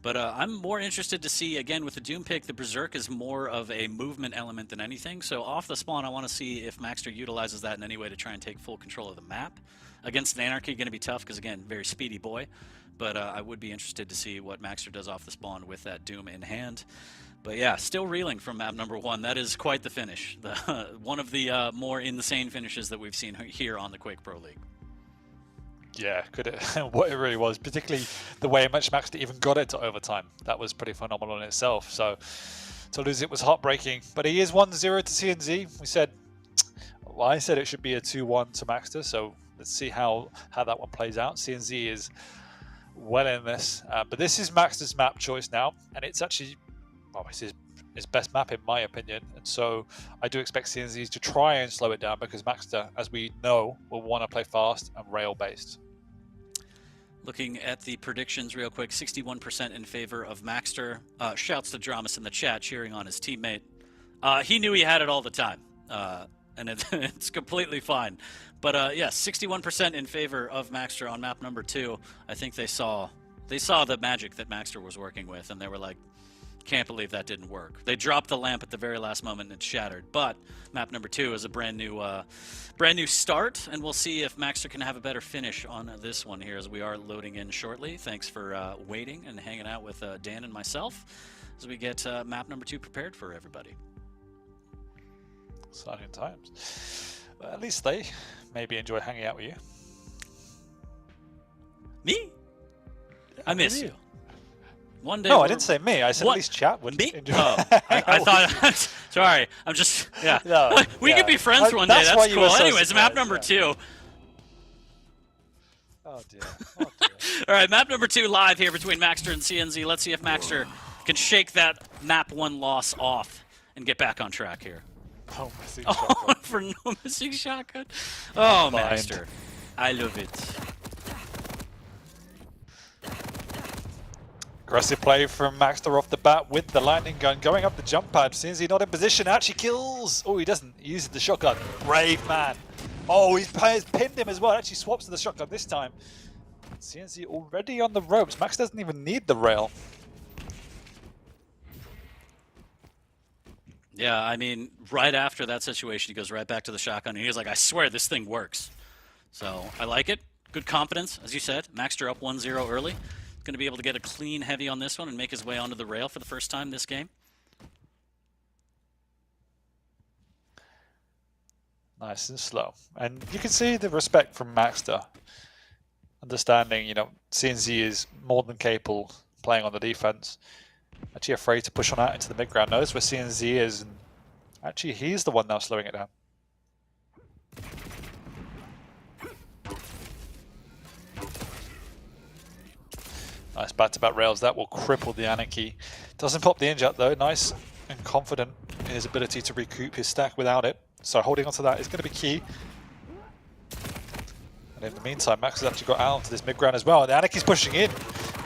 But I'm more interested to see, again, with the Doom pick, the Berserk is more of a movement element than anything. So off the spawn, I want to see if Maxter utilizes that in any way to try and take full control of the map. Against an Anarchy, going to be tough because, again, very speedy boy. But I would be interested to see what Maxter does off the spawn with that Doom in hand. But yeah, still reeling from map number 1. That is quite the finish. One of the more insane finishes that we've seen here on the Quake Pro League. Yeah, what it really was, particularly the way in which Maxter even got it to overtime. That was pretty phenomenal in itself. So to lose it was heartbreaking. But he is 1-0 to CNZ. I said it should be a 2-1 to Maxter. So let's see how that one plays out. CNZ is well in this. But this is Maxter's map choice now. And it's actually... well, it's his best map in my opinion, and so I do expect CNZ to try and slow it down because Maxter, as we know, will want to play fast and rail based. Looking at the predictions real quick, 61% in favor of Maxter. Shouts to Dramas in the chat cheering on his teammate. He knew he had it all the time, and it's completely fine. But yes, 61% in favor of Maxter on map number 2. I think they saw the magic that Maxter was working with, and they were like, can't believe that didn't work. They dropped the lamp at the very last moment and it shattered. But map number 2 is a brand new start, and we'll see if Maxter can have a better finish on this one here as we are loading in shortly. Thanks for waiting and hanging out with Dan and myself as we get map number 2 prepared for everybody. Exciting times. Well, at least they maybe enjoy hanging out with you. Me? I miss you. One day. No, I didn't say me. I said what? At least chat would me. enjoy. Oh, I thought. Sorry, I'm just. Yeah. No, we could be friends one day. That's That's why you cool. were so Anyways, map surprised, number 2. Oh dear. Oh dear. All right, map number 2 live here between Maxter and CNZ. Let's see if Maxter can shake that map 1 loss off and get back on track here. Oh, missing Oh, shotgun. for no missing shotgun. Oh, Fine. Maxter. I love it. Aggressive play from Maxter off the bat with the lightning gun going up the jump pad. CNZ not in position, actually kills. Oh, he doesn't. He uses the shotgun. Brave man. Oh, he's pinned him as well. Actually swaps to the shotgun this time. CNZ already on the ropes. Max doesn't even need the rail. Yeah, I mean, right after that situation, he goes right back to the shotgun, and he's like, I swear this thing works. So, I like it. Good confidence, as you said. Maxter up 1-0 early. Going to be able to get a clean heavy on this one and make his way onto the rail for the first time this game. Nice and slow. And you can see the respect from Maxter. Understanding, you know, CNZ is more than capable playing on the defense. Actually afraid to push on out into the mid-ground. Knows where CNZ is, and actually he's the one now slowing it down. Nice back-to-back rails. That will cripple the Anarchy. Doesn't pop the injure though. Nice and confident in his ability to recoup his stack without it. So holding onto that is going to be key. And in the meantime, Max has actually got out onto this mid-ground as well. And the Anarchy's pushing in.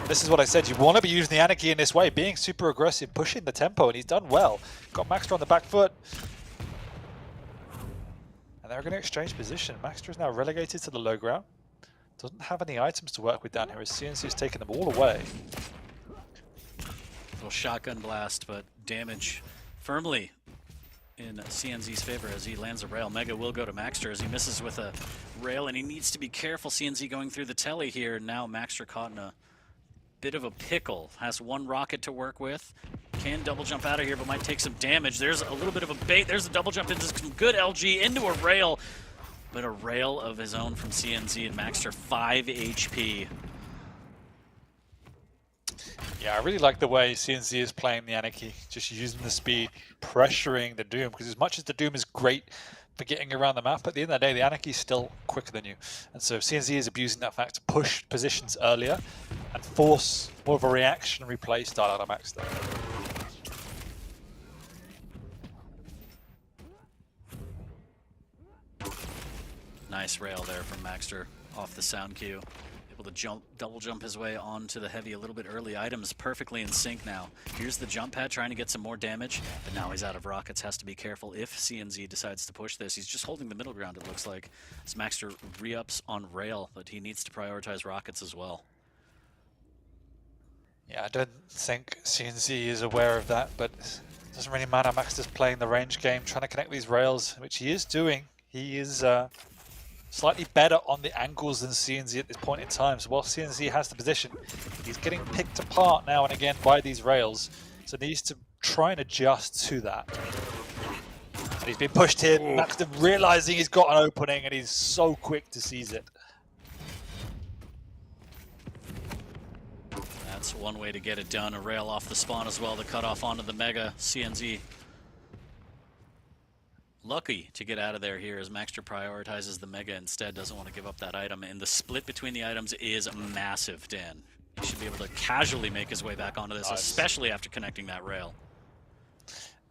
This is what I said. You want to be using the Anarchy in this way, being super aggressive, pushing the tempo, and he's done well. Got Maxter on the back foot. And they're going to exchange position. Maxter is now relegated to the low ground. Doesn't have any items to work with down here as CNC has taken them all away. Little shotgun blast, but damage firmly in CNZ's favor as he lands a rail. Mega will go to Maxter as he misses with a rail, and he needs to be careful. CNZ going through the telly here. Now Maxter caught in a bit of a pickle. Has one rocket to work with. Can double jump out of here, but might take some damage. There's a little bit of a bait. There's a double jump into some good LG into a rail. But a rail of his own from CNZ, and Maxter 5 HP. Yeah, I really like the way CNZ is playing the Anarchy, just using the speed, pressuring the Doom, because as much as the Doom is great for getting around the map. At the end of the day, the Anarchy is still quicker than you. And so CNZ is abusing that fact to push positions earlier and force more of a reactionary play style out of Maxter. Nice rail there from Maxter off the sound cue. Able to double jump his way onto the heavy a little bit early. Items perfectly in sync now. Here's the jump pad trying to get some more damage, but now he's out of rockets. Has to be careful if CNZ decides to push this. He's just holding the middle ground, it looks like, as Maxter re-ups on rail, but he needs to prioritize rockets as well. Yeah, I don't think CNZ is aware of that, but it doesn't really matter. Maxter's playing the range game, trying to connect these rails, which he is doing. He is slightly better on the angles than CNZ at this point in time. So while CNZ has the position, he's getting picked apart now and again by these rails. So he needs to try and adjust to that. And he's been pushed in, Maxter realizing he's got an opening, and he's so quick to seize it. That's one way to get it done. A rail off the spawn as well to cut off onto the Mega. CNZ lucky to get out of there here as Maxter prioritizes the Mega instead, doesn't want to give up that item, and the split between the items is massive, Dan. He should be able to casually make his way back onto this, especially after connecting that rail.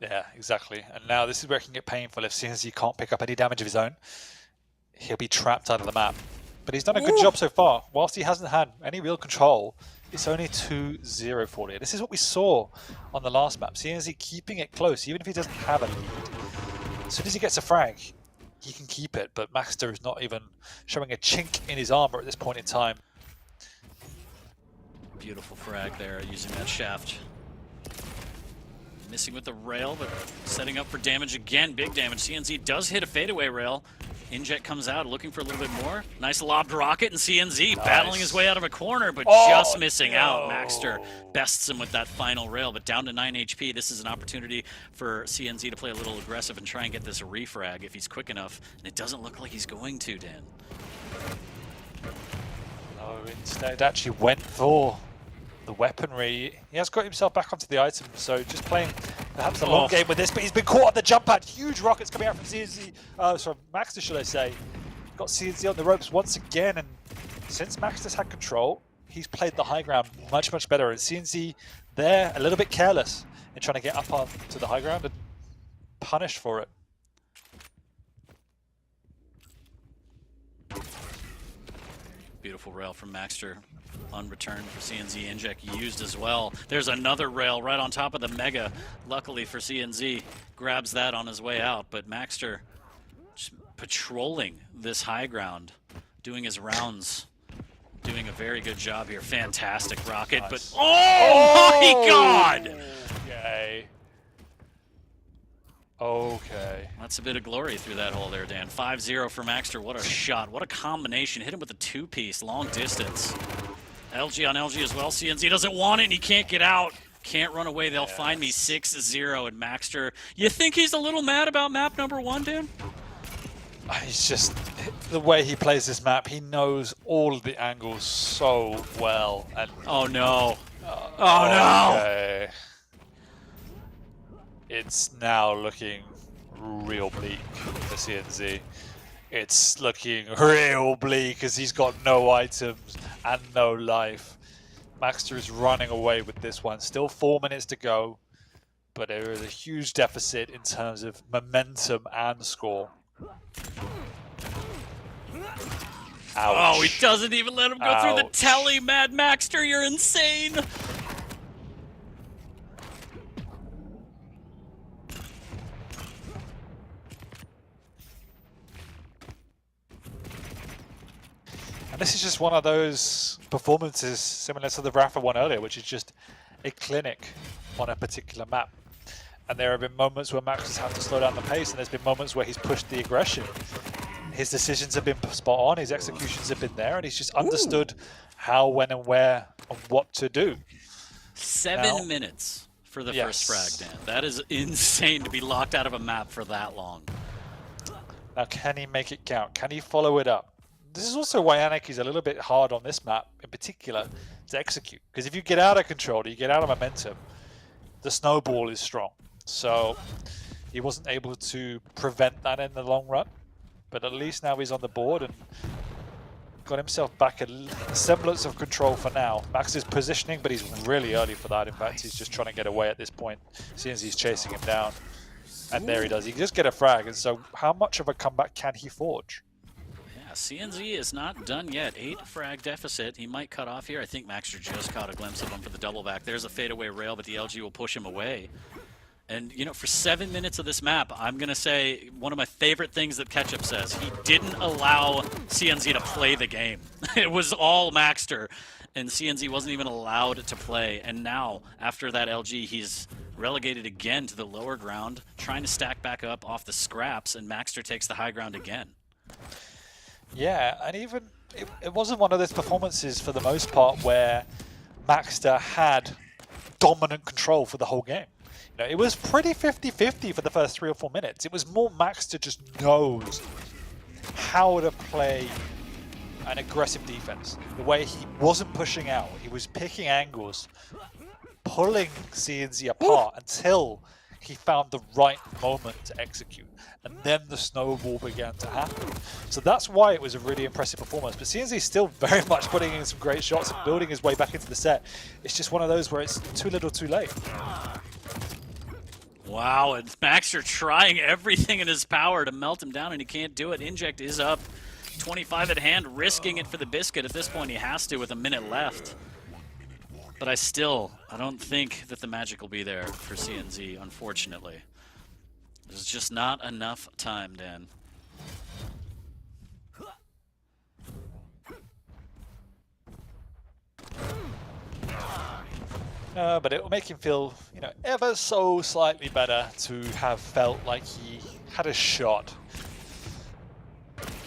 Yeah, exactly. And now this is where it can get painful. If CNZ can't pick up any damage of his own, he'll be trapped out of the map. But he's done a good job so far. Whilst he hasn't had any real control, it's only 2-0 for you. This is what we saw on the last map. CNZ keeping it close, even if he doesn't have a lead. As soon as he gets a frag, he can keep it, but Maxter is not even showing a chink in his armor at this point in time. Beautiful frag there, using that shaft. Missing with the rail, but setting up for damage again. Big damage. CNZ does hit a fadeaway rail. Inject comes out looking for a little bit more. Nice lobbed rocket, and CNZ battling his way out of a corner, but just missing out. Maxter bests him with that final rail, but down to 9 HP. This is an opportunity for CNZ to play a little aggressive and try and get this refrag if he's quick enough, and it doesn't look like he's going to, Dan. No, instead actually went for the weaponry. He has got himself back onto the item, so just playing perhaps a long game with this, but he's been caught on the jump pad. Huge rockets coming out from CNZ, from Maxter, should I say. Got CNZ on the ropes once again, and since Maxter's had control, he's played the high ground much, much better. And CNZ there, a little bit careless in trying to get up onto the high ground and punished for it. Beautiful rail from Maxter. Unreturned for CNZ. Inject used as well. There's another rail right on top of the Mega. Luckily for CNZ, grabs that on his way out, but Maxter just patrolling this high ground, doing his rounds, doing a very good job here. Fantastic rocket, Nice. But my God! Okay. Okay. That's a bit of glory through that hole there, Dan. 5-0 for Maxter. What a shot. What a combination. Hit him with a two-piece, long distance. LG on LG as well. CNZ doesn't want it, and he can't get out. Can't run away. They'll find me 6-0. And Maxter, you think he's a little mad about map number 1, Dan? He's just, the way he plays this map, he knows all of the angles so well. And oh, no. Oh, no. Okay. It's now looking real bleak for CNZ. It's looking real bleak as he's got no items and no life. Maxter is running away with this one. Still 4 minutes to go, but there is a huge deficit in terms of momentum and score. Ouch. Oh, he doesn't even let him go through the Ouch. telly, Mad Maxter. You're insane. And this is just one of those performances similar to the Rafa one earlier, which is just a clinic on a particular map. And there have been moments where Max has had to slow down the pace, and there's been moments where he's pushed the aggression. His decisions have been spot on, his executions have been there, and he's just understood how, when, and where, and what to do. 7 minutes for the first frag, Dan. That is insane to be locked out of a map for that long. Now, can he make it count? Can he follow it up? This is also why Anarchy's a little bit hard on this map in particular to execute. Because if you get out of control, you get out of momentum, the snowball is strong. So he wasn't able to prevent that in the long run. But at least now he's on the board and got himself back a semblance of control for now. Max is positioning, but he's really early for that. In fact, he's just trying to get away at this point, seeing as he's chasing him down. And there he does. He can just get a frag. And so how much of a comeback can he forge? Yeah, CNZ is not done yet. 8 frag deficit. He might cut off here. I think Maxter just caught a glimpse of him for the double back. There's a fadeaway rail, but the LG will push him away. And, you know, for 7 minutes of this map, I'm going to say one of my favorite things that Ketchup says. He didn't allow CNZ to play the game. It was all Maxter, and CNZ wasn't even allowed to play. And now, after that LG, he's relegated again to the lower ground, trying to stack back up off the scraps, and Maxter takes the high ground again. Yeah, and even it wasn't one of those performances for the most part where Maxter had dominant control for the whole game. You know, it was pretty 50-50 for the first 3 or 4 minutes. It was more Maxter just knows how to play an aggressive defense. The way he wasn't pushing out, he was picking angles, pulling CNZ apart until he found the right moment to execute. And then the snowball began to happen. So that's why it was a really impressive performance. But CNZ is still very much putting in some great shots and building his way back into the set. It's just one of those where it's too little too late. Wow, and Maxter trying everything in his power to melt him down, and he can't do it. Inject is up. 25 at hand, risking it for the biscuit. At this point, he has to with a minute left. But I don't think that the magic will be there for CNZ, unfortunately. There's just not enough time, Dan. But it will make him feel, you know, ever so slightly better to have felt like he had a shot.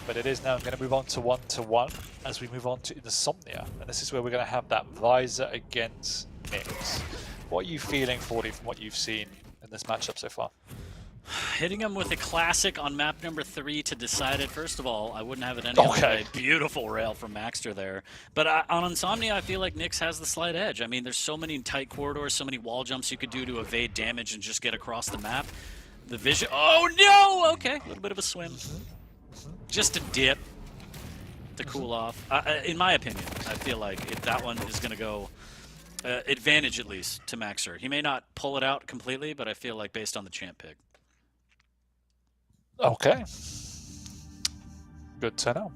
But it is now going to move on to 1-1 as we move on to Insomnia. And this is where we're going to have that Visor against Nyx. What are you feeling, 40, from what you've seen in this matchup so far? Hitting him with a classic on map number 3 to decide it. First of all, I wouldn't have it any other way. Beautiful rail from Maxter there. But on Insomnia, I feel like Nyx has the slight edge. I mean, there's so many tight corridors, so many wall jumps you could do to evade damage and just get across the map. The vision... Oh, no! Okay, a little bit of a swim. Just a dip to cool off. In my opinion, I feel like that one is going to go... advantage, at least, to Maxter. He may not pull it out completely, but I feel like based on the champ pick. Okay. Good to know.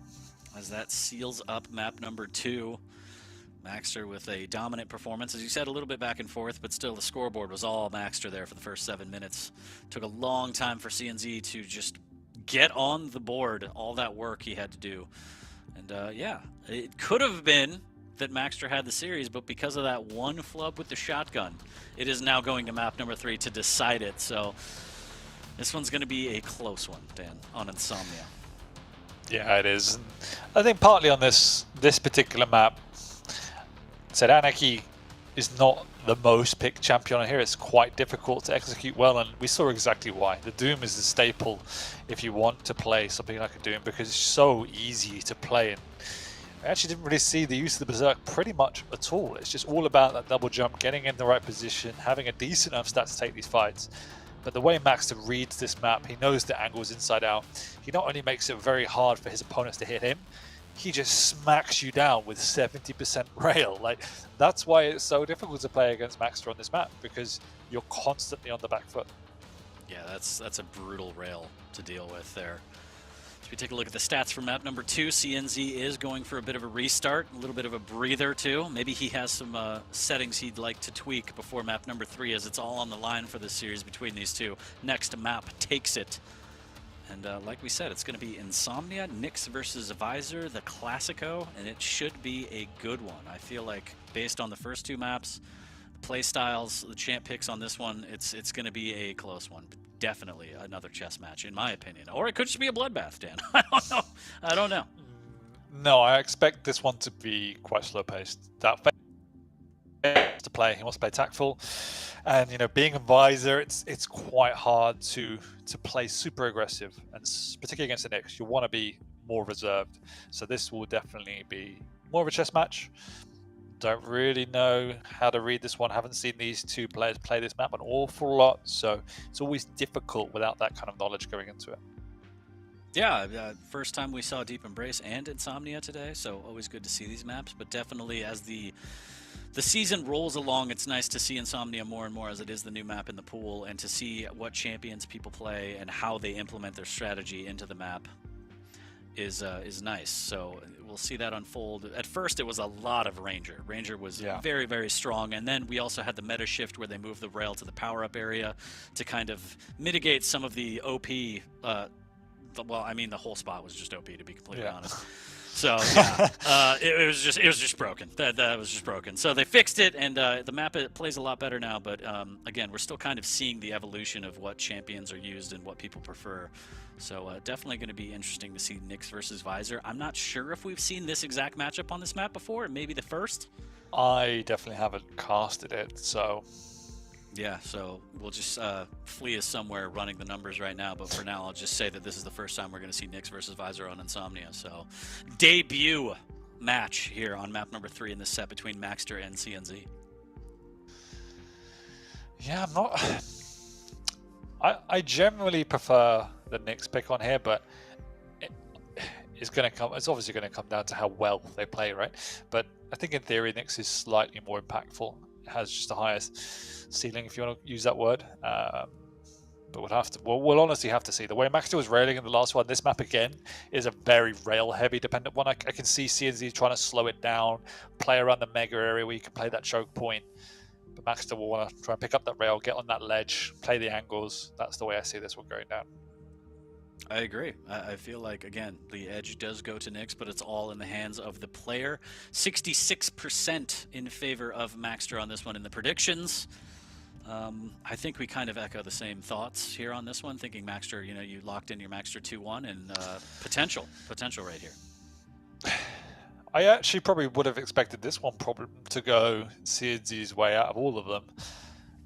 As that seals up map number 2. Maxter with a dominant performance. As you said, a little bit back and forth, but still the scoreboard was all Maxter there for the first 7 minutes. Took a long time for CNZ to just get on the board, all that work he had to do. And yeah, it could have been that Maxter had the series, but because of that one flub with the shotgun, it is now going to map number 3 to decide it. So this one's going to be a close one, Dan, on Insomnia. Yeah, it is. I think partly on this particular map, said Anarchy is not the most picked champion on here. It's quite difficult to execute well, and we saw exactly why. The Doom is a staple if you want to play something like a Doom, because it's so easy to play. And I actually didn't really see the use of the Berserk pretty much at all. It's just all about that double jump, getting in the right position, having a decent enough stat to take these fights. But the way Maxter reads this map, he knows the angles inside out. He not only makes it very hard for his opponents to hit him, he just smacks you down with 70% rail. Like, that's why it's so difficult to play against Maxter on this map, because you're constantly on the back foot. Yeah, that's a brutal rail to deal with there. As we take a look at the stats for map number 2, CNZ is going for a bit of a restart, a little bit of a breather too. Maybe he has some settings he'd like to tweak before map number 3, as it's all on the line for this series between these two. Next map takes it. And like we said, it's going to be Insomnia, Nyx versus Visor, the Classico, and it should be a good one. I feel like based on the first 2 maps, the play styles, the champ picks on this one, it's going to be a close one. Definitely another chess match, in my opinion. Or it could just be a bloodbath, Dan. I don't know. No, I expect this one to be quite slow-paced. That to play, he wants to play tactful, and you know, being a Visor, it's quite hard to play super aggressive, and particularly against the Nyx, you want to be more reserved. So this will definitely be more of a chess match. Don't really know how to read this one. Haven't seen these two players play this map an awful lot, so it's always difficult without that kind of knowledge going into it. Yeah, first time we saw Deep Embrace and Insomnia today, so always good to see these maps. But definitely as the season rolls along, it's nice to see Insomnia more and more as it is the new map in the pool, and to see what champions people play and how they implement their strategy into the map is nice. So we'll see that unfold. At first, it was a lot of Ranger. Ranger was very, very strong, and then we also had the meta shift where they moved the rail to the power-up area to kind of mitigate some of the OP. Well, I mean, the whole spot was just OP, to be completely honest. So yeah, it was just broken. That was just broken. So they fixed it, and the map plays a lot better now. But again, we're still kind of seeing the evolution of what champions are used and what people prefer. So definitely going to be interesting to see Nyx versus Visor. I'm not sure if we've seen this exact matchup on this map before. It may be the first. I definitely haven't casted it, so yeah. So we'll just Flea is somewhere running the numbers right now. But for now, I'll just say that this is the first time we're going to see Nyx versus Visor on Insomnia. So debut match here on map number 3 in this set between Maxter and CNZ. Yeah, I'm not. I generally prefer the Nyx pick on here, but it's obviously going to come down to how well they play, right? But I think in theory, Nyx is slightly more impactful. It has just the highest ceiling, if you want to use that word. But we'll honestly have to see. The way Maxter was railing in the last one, this map again is a very rail-heavy dependent one. I can see CNZ trying to slow it down, play around the mega area where you can play that choke point. But Maxter will want to try and pick up that rail, get on that ledge, play the angles. That's the way I see this one going down. I agree. I feel like, again, the edge does go to Nyx, but it's all in the hands of the player. 66% in favor of Maxter on this one in the predictions. I think we kind of echo the same thoughts here on this one, thinking Maxter, you locked in your Maxter 2-1 and potential right here. I actually probably would have expected this one to go CNZ's way out of all of them.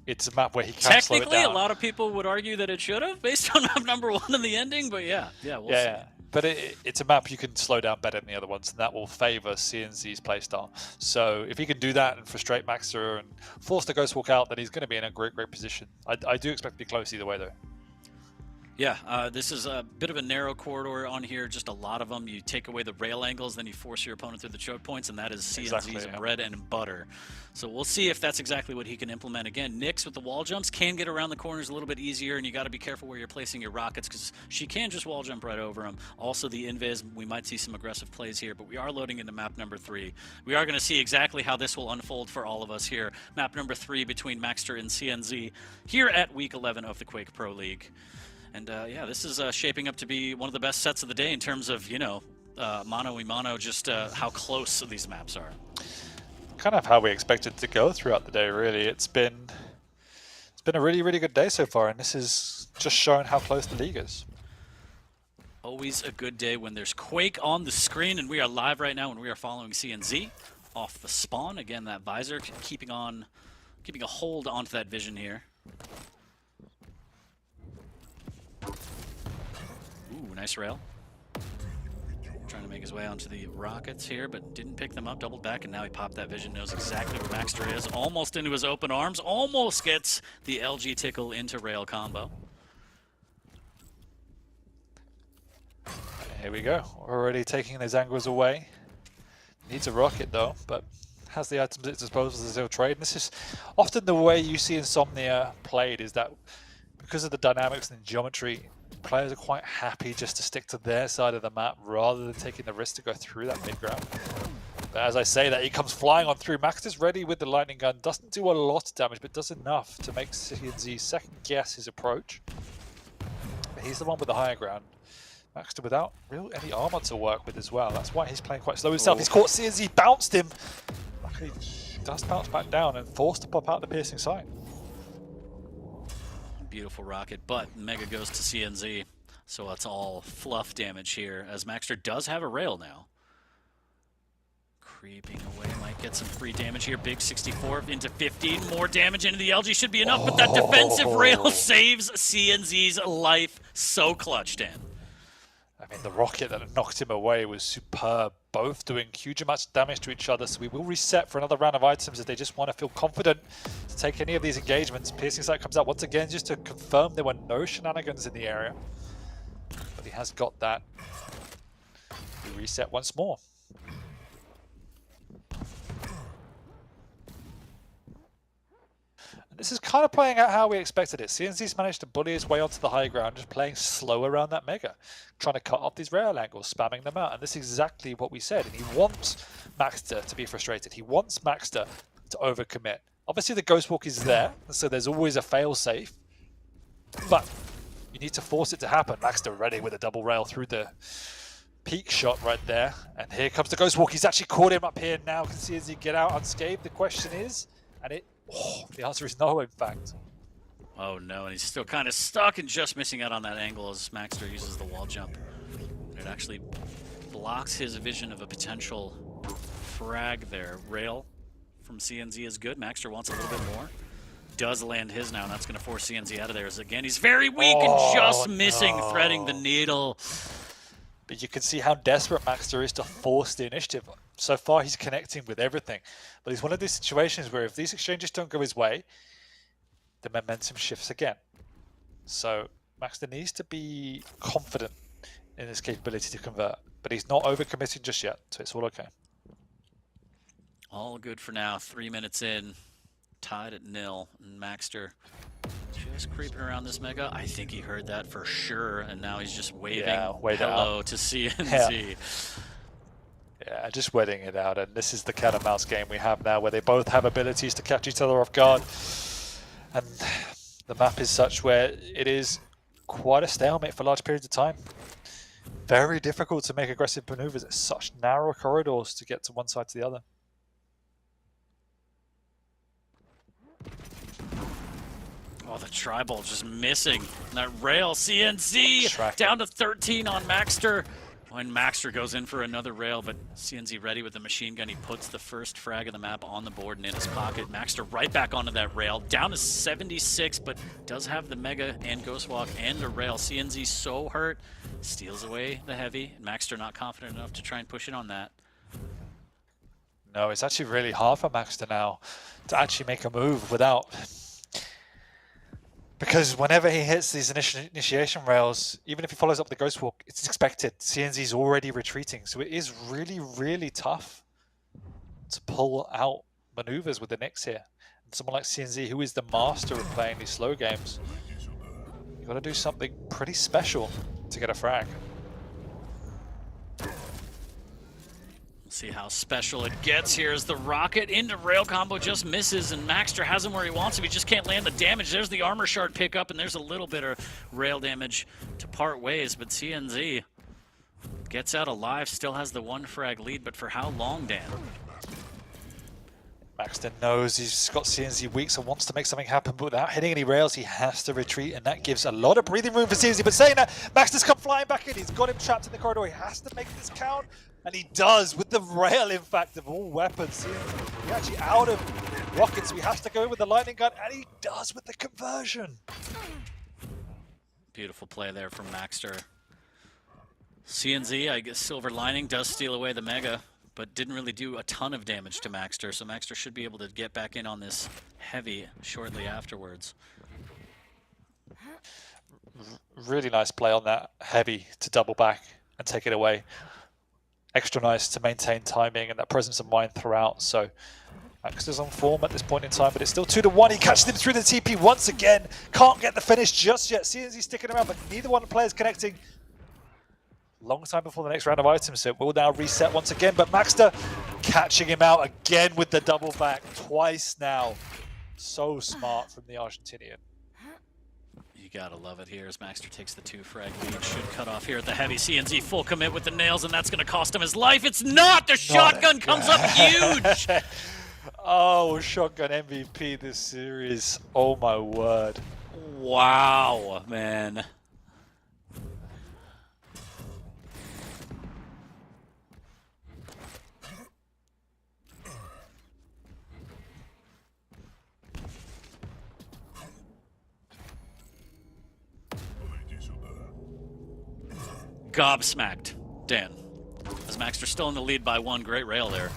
It's a map where he can slow it down. Technically, a lot of people would argue that it should have, based on map number 1 in the ending, but we'll see. But it's a map you can slow down better than the other ones, and that will favor CNZ's playstyle. So if he can do that and frustrate Maxter and force the Ghost Walk out, then he's going to be in a great position. I do expect to be close either way, though. Yeah, this is a bit of a narrow corridor on here, just a lot of them. You take away the rail angles, then you force your opponent through the choke points, and that is CNZ's bread and butter. So we'll see if that's exactly what he can implement. Again, Nyx with the wall jumps can get around the corners a little bit easier, and you got to be careful where you're placing your rockets, because she can just wall jump right over them. Also, the invis, we might see some aggressive plays here, but we are loading into map number 3. We are going to see exactly how this will unfold for all of us here. Map number 3 between Maxter and CNZ here at Week 11 of the Quake Pro League. And this is shaping up to be one of the best sets of the day in terms of, mano-a-mano, just how close these maps are. Kind of how we expected to go throughout the day, really. It's been a really, really good day so far, and this is just showing how close the league is. Always a good day when there's Quake on the screen, and we are live right now when we are following CNZ off the spawn. Again, that Visor keeping a hold onto that vision here. Ooh, nice rail. Trying to make his way onto the rockets here, but didn't pick them up, doubled back, and now he popped that vision, knows exactly where Maxter is. Almost into his open arms, almost gets the LG tickle into rail combo. Here we go, already taking those angles away. Needs a rocket though, but has the items at its disposal to zero trade. And this is often the way you see Insomnia played, is that because of the dynamics and geometry, players are quite happy just to stick to their side of the map rather than taking the risk to go through that mid-ground. But as I say that, he comes flying on through. Maxter's ready with the lightning gun. Doesn't do a lot of damage, but does enough to make CNZ second guess his approach. But he's the one with the higher ground. Maxter without any armor to work with as well. That's why he's playing quite slow himself. He's caught CNZ, bounced him. Luckily, does bounce back down and forced to pop out the piercing sight. Beautiful rocket, but Mega goes to CNZ, so it's all fluff damage here, as Maxter does have a rail now. Creeping away, might get some free damage here. Big 64 into 15, more damage into the LG should be enough, but that defensive rail saves CNZ's life. So clutched in. I mean, the rocket that knocked him away was superb. both doing huge amounts of damage to each other, so we will reset for another round of items if they just want to feel confident to take any of these engagements. Piercing Sight comes out once again just to confirm there were no shenanigans in the area. But he has got that. We reset once more. This is kind of playing out how we expected it. CNZ's managed to bully his way onto the high ground, just playing slow around that Mega, trying to cut off these rail angles, spamming them out, and this is exactly what we said. And he wants Maxter to be frustrated. He wants Maxter to overcommit. Obviously the Ghost Walk is there, so there's always a fail-safe, but you need to force it to happen. Maxter ready with a double rail through the peak shot right there, and here comes the Ghost Walk. He's actually caught him up here now. Can CNZ get out unscathed? The question is, the answer is no, in fact. Oh no, and he's still kind of stuck and just missing out on that angle as Maxter uses the wall jump. It actually blocks his vision of a potential frag there. Rail from CNZ is good. Maxter wants a little bit more. Does land his now, and that's going to force CNZ out of there. As again, he's very weak and just missing, threading the needle. But you can see how desperate Maxter is to force the initiative. So far, he's connecting with everything. But he's one of these situations where if these exchanges don't go his way, the momentum shifts again. So Maxter needs to be confident in his capability to convert. But he's not overcommitting just yet, so it's all okay. All good for now. 3 minutes in, tied at 0, and Maxter just creeping around this Mega. I think he heard that for sure, and now he's just waving hello to CNZ. Yeah, just waiting it out, and this is the cat and mouse game we have now, where they both have abilities to catch each other off guard. And the map is such where it is quite a stalemate for large periods of time. Very difficult to make aggressive maneuvers. It's such narrow corridors to get to one side to the other. Oh, the tri-ball just missing. And that rail, CNZ down to 13 on Maxter. When Maxter goes in for another rail, but CNZ ready with the machine gun. He puts the first frag of the map on the board and in his pocket. Maxter right back onto that rail, down to 76, but does have the Mega and Ghost Walk and a rail. CNZ so hurt, steals away the heavy. Maxter not confident enough to try and push it on that. No, it's actually really hard for Maxter now to actually make a move without... Because whenever he hits these initiation rails, even if he follows up the Ghost Walk, it's expected. CNZ's already retreating, so it is really, really tough to pull out maneuvers with the Nyx here. And someone like CNZ, who is the master of playing these slow games, you've got to do something pretty special to get a frag. See how special it gets here as the rocket into rail combo just misses, and Maxter has him where he wants him. He just can't land the damage. There's the armor shard pickup, and there's a little bit of rail damage to part ways, but CNZ gets out alive, still has the 1 frag lead, but for how long, Dan? Maxter knows he's got CNZ weak, so wants to make something happen, but without hitting any rails, he has to retreat, and that gives a lot of breathing room for CNZ. But saying that, Maxter's come flying back in. He's got him trapped in the corridor. He has to make this count. And he does, with the rail, in fact, of all weapons. He's actually out of rockets, so he has to go in with the lightning gun, and he does with the conversion. Beautiful play there from Maxter. CNZ, I guess Silver Lining does steal away the Mega, but didn't really do a ton of damage to Maxter, so Maxter should be able to get back in on this heavy shortly afterwards. Really nice play on that heavy to double back and take it away. Extra nice to maintain timing and that presence of mind throughout. So Maxter's on form at this point in time, but it's still 2-1. He catches him through the TP once again. Can't get the finish just yet. CNZ sticking around, but neither one of the players connecting. Long time before the next round of items, so it will now reset once again. But Maxter catching him out again with the double back twice now. So smart from the Argentinian. You gotta love it here as Maxter takes the 2 frag lead. Should cut off here at the heavy. CNZ full commit with the nails, and that's gonna cost him his life. It's not! The shotgun comes up huge! Oh, shotgun MVP this series. Oh my word. Wow, man. Gobsmacked, Dan, as Maxter still in the lead by 1. Great rail there.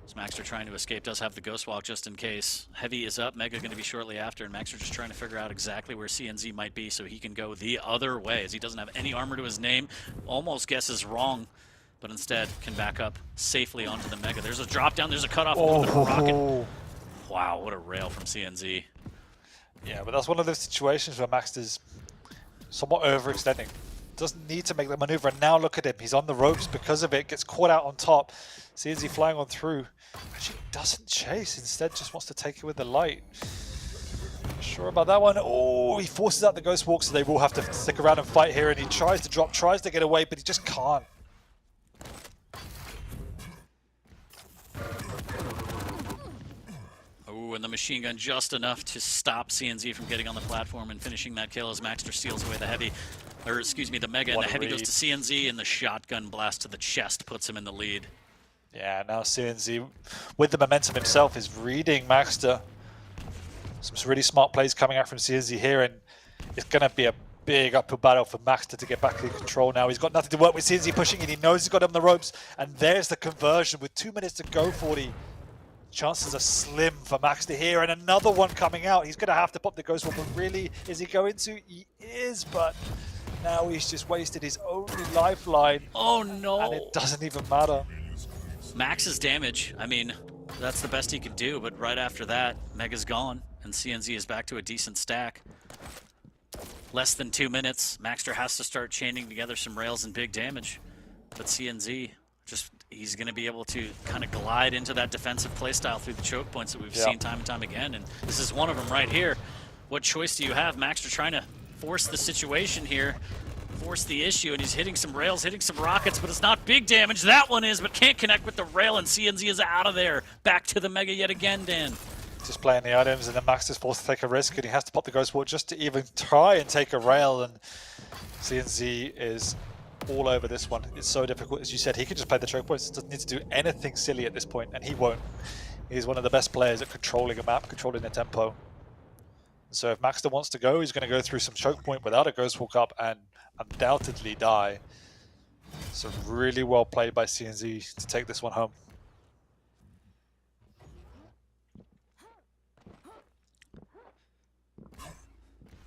As Maxter trying to escape, does have the Ghost Walk just in case. Heavy is up, Mega going to be shortly after, and Maxter just trying to figure out exactly where CNZ might be so he can go the other way, as he doesn't have any armor to his name. Almost guesses wrong, but instead can back up safely onto the Mega. There's a drop down, there's a cutoff, a little bit of a rocket. Wow, what a rail from CNZ. Yeah, but that's one of those situations where Maxter's somewhat overextending. Doesn't need to make the maneuver, and now look at him. He's on the ropes because of it, gets caught out on top. CNZ flying on through. Actually doesn't chase, instead just wants to take it with the light. Not sure about that one. Oh, he forces out the Ghost Walk, so they will have to stick around and fight here, and he tries to drop, tries to get away, but he just can't. And the machine gun just enough to stop CNZ from getting on the platform and finishing that kill as Maxter steals away the heavy, or excuse me, the Mega, and the heavy goes to CNZ, and the shotgun blast to the chest puts him in the lead. Yeah, now CNZ, with the momentum himself, is reading Maxter. Some really smart plays coming out from CNZ here, and it's going to be a big uphill battle for Maxter to get back in control now. He's got nothing to work with. CNZ pushing in, he knows he's got him on the ropes, and there's the conversion with 2 minutes to go, 40. Chances are slim for Maxter here, and another one coming out. He's going to have to pop the Ghost Walk, but really, is he going to? He is, but now he's just wasted his only lifeline. Oh no! And it doesn't even matter. Max's damage, I mean, that's the best he could do, but right after that, Mega's gone, and CNZ is back to a decent stack. Less than 2 minutes, Maxter has to start chaining together some rails and big damage, but CNZ just, he's going to be able to kind of glide into that defensive playstyle through the choke points that we've seen time and time again, and this is one of them right here. What choice do you have? Maxter trying to force the situation here, force the issue, and he's hitting some rails, hitting some rockets, but it's not big damage. That one is, but can't connect with the rail, and CNZ is out of there. Back to the Mega yet again, Dan. Just playing the items, and then Maxter's forced to take a risk, and he has to pop the Ghost Walk just to even try and take a rail, and CNZ is all over this one. It's so difficult. As you said, he could just play the choke points. Doesn't need to do anything silly at this point, and he won't. He's one of the best players at controlling a map, controlling the tempo. So if Maxter wants to go, he's going to go through some choke point without a Ghost Walk up and undoubtedly die. So really well played by CNZ to take this one home.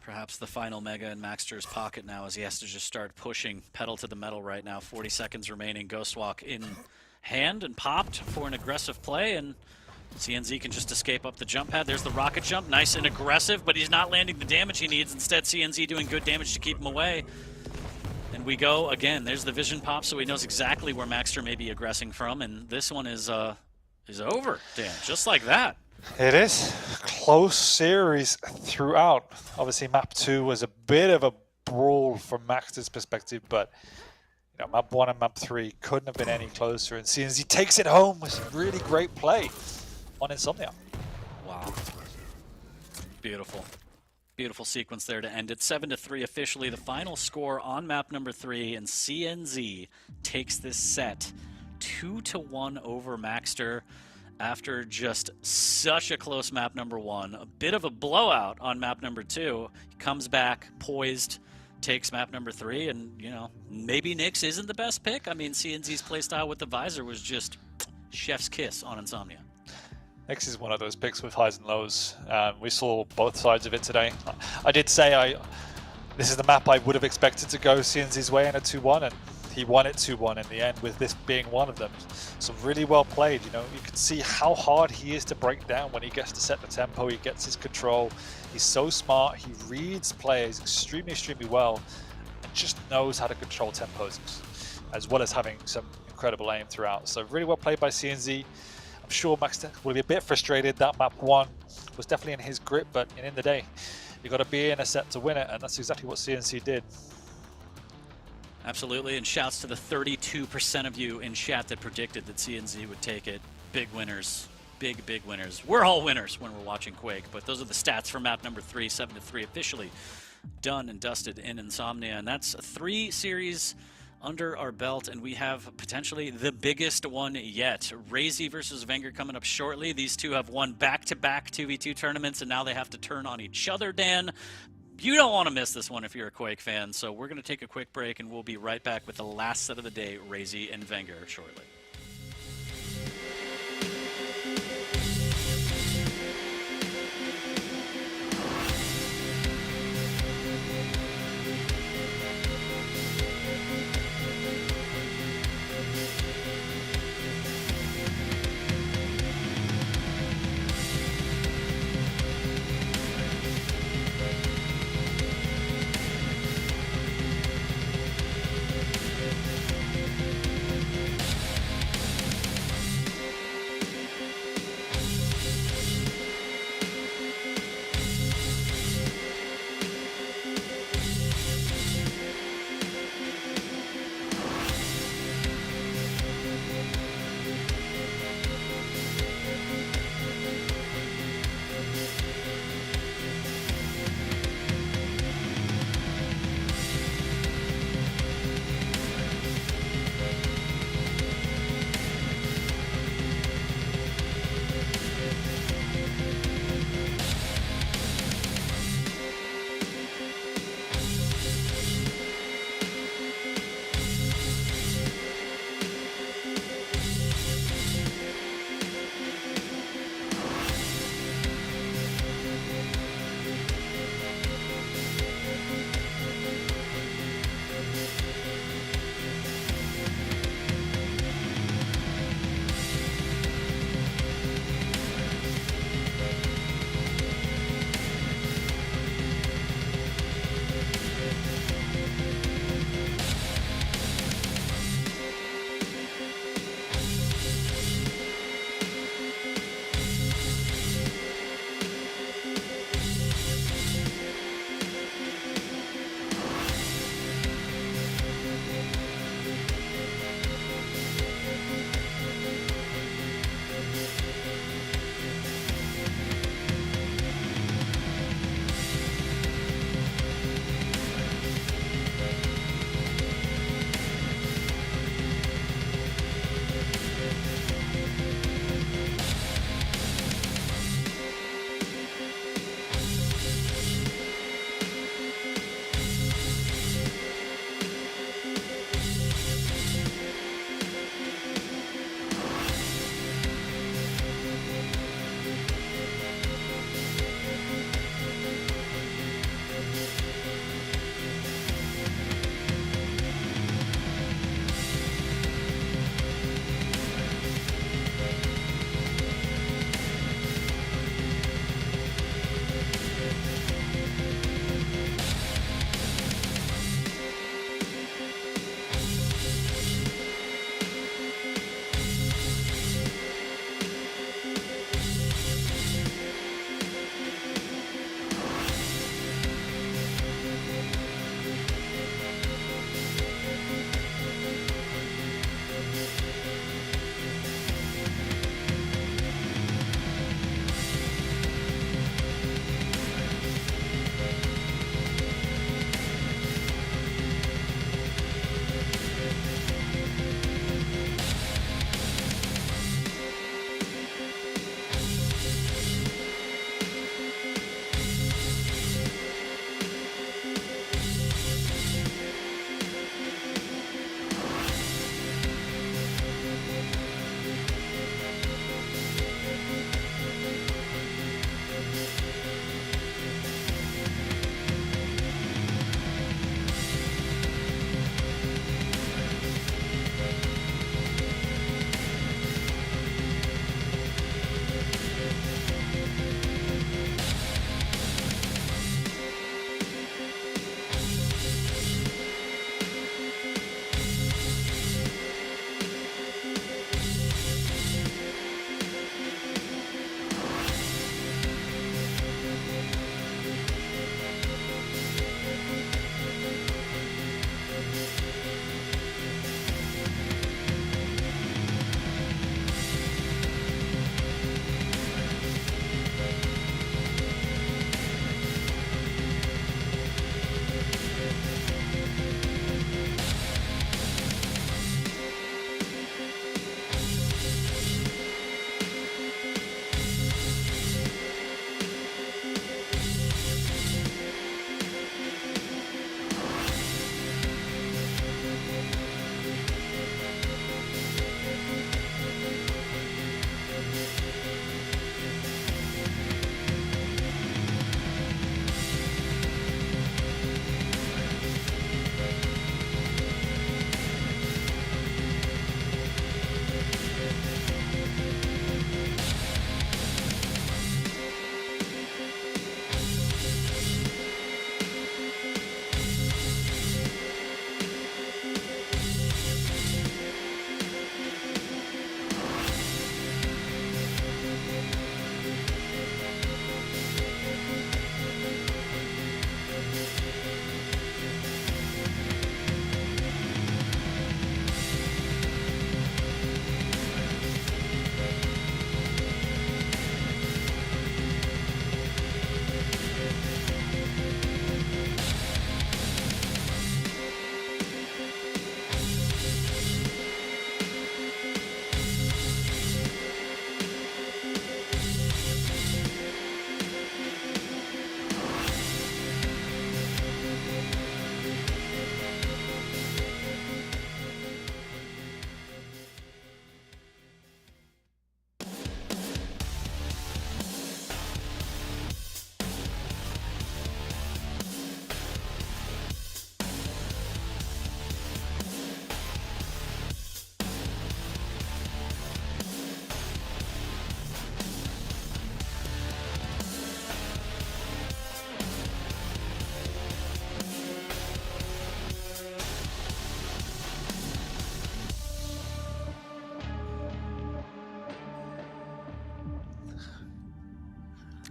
Perhaps the final Mega in Maxter's pocket now, as he has to just start pushing pedal to the metal right now. 40 seconds remaining. Ghost Walk in hand and popped for an aggressive play, and CNZ can just escape up the jump pad. There's the rocket jump, nice and aggressive, but he's not landing the damage he needs. Instead, CNZ doing good damage to keep him away. And we go again. There's the vision pop, so he knows exactly where Maxter may be aggressing from, and this one is over, Dan, just like that. It is. Close series throughout. Obviously, map 2 was a bit of a brawl from Maxter's perspective, but you know, map 1 and map 3 couldn't have been any closer. And CNZ takes it home with some really great play on Insomnia. Wow. Beautiful. Beautiful sequence there to end it. 7-3 officially. The final score on map number 3, and CNZ takes this set 2-1 over Maxter. After just such a close map number 1, a bit of a blowout on map number 2, he comes back poised, takes map number 3, and, you know, maybe Nyx isn't the best pick. I mean, CNZ's playstyle with the visor was just chef's kiss on Insomnia. Nyx is one of those picks with highs and lows. We saw both sides of it today. I did say this is the map I would have expected to go CNZ's way in a 2-1, and he won it 2-1 in the end, with this being one of them. So really well played. You know, you can see how hard he is to break down when he gets to set the tempo. He gets his control. He's so smart. He reads players extremely, extremely well, and just knows how to control tempos, as well as having some incredible aim throughout. So really well played by CNZ. I'm sure Maxter will be a bit frustrated. That map 1 was definitely in his grip, but in the day, you've got to be in a set to win it, and that's exactly what CNZ did. Absolutely, and shouts to the 32% of you in chat that predicted that CNZ would take it. Big winners. Big, big winners. We're all winners when we're watching Quake, but those are the stats for map number 3, 7-3 officially done and dusted in Insomnia, and that's 3 series under our belt, and we have potentially the biggest one yet. Razy versus Wenger coming up shortly. These two have won back-to-back 2v2 tournaments, and now they have to turn on each other, Dan. You don't want to miss this one if you're a Quake fan, so we're going to take a quick break, and we'll be right back with the last set of the day, Razy and Wenger, shortly.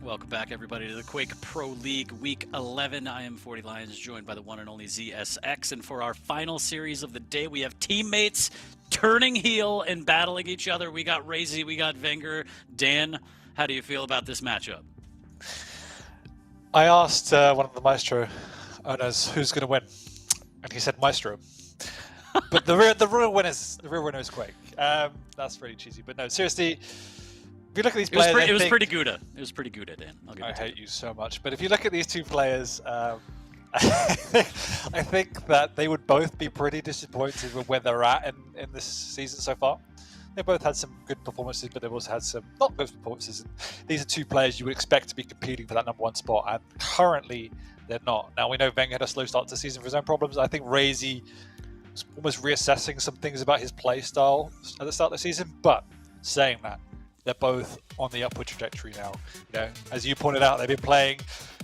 Welcome back, everybody, to the Quake Pro League Week 11. I am 40 Lions, joined by the one and only ZSX. And for our final series of the day, we have teammates turning heel and battling each other. We got Razy, we got Wenger. Dan, how do you feel about this matchup? I asked one of the Maestro owners who's going to win, and he said Maestro. But the real winner is Quake. That's really cheesy, but no, seriously. If you look at these players, it was pretty Gouda. It was pretty Gouda, Dan. I hate you so much. But if you look at these two players, I think that they would both be pretty disappointed with where they're at in this season so far. They both had some good performances, but they've also had some not good performances. And these are two players you would expect to be competing for that #1 spot, and currently they're not. Now, we know Wenger had a slow start to the season for his own problems. I think Razy was almost reassessing some things about his play style at the start of the season, but saying that, they're both on the upward trajectory now. You know, as you pointed out, they've been playing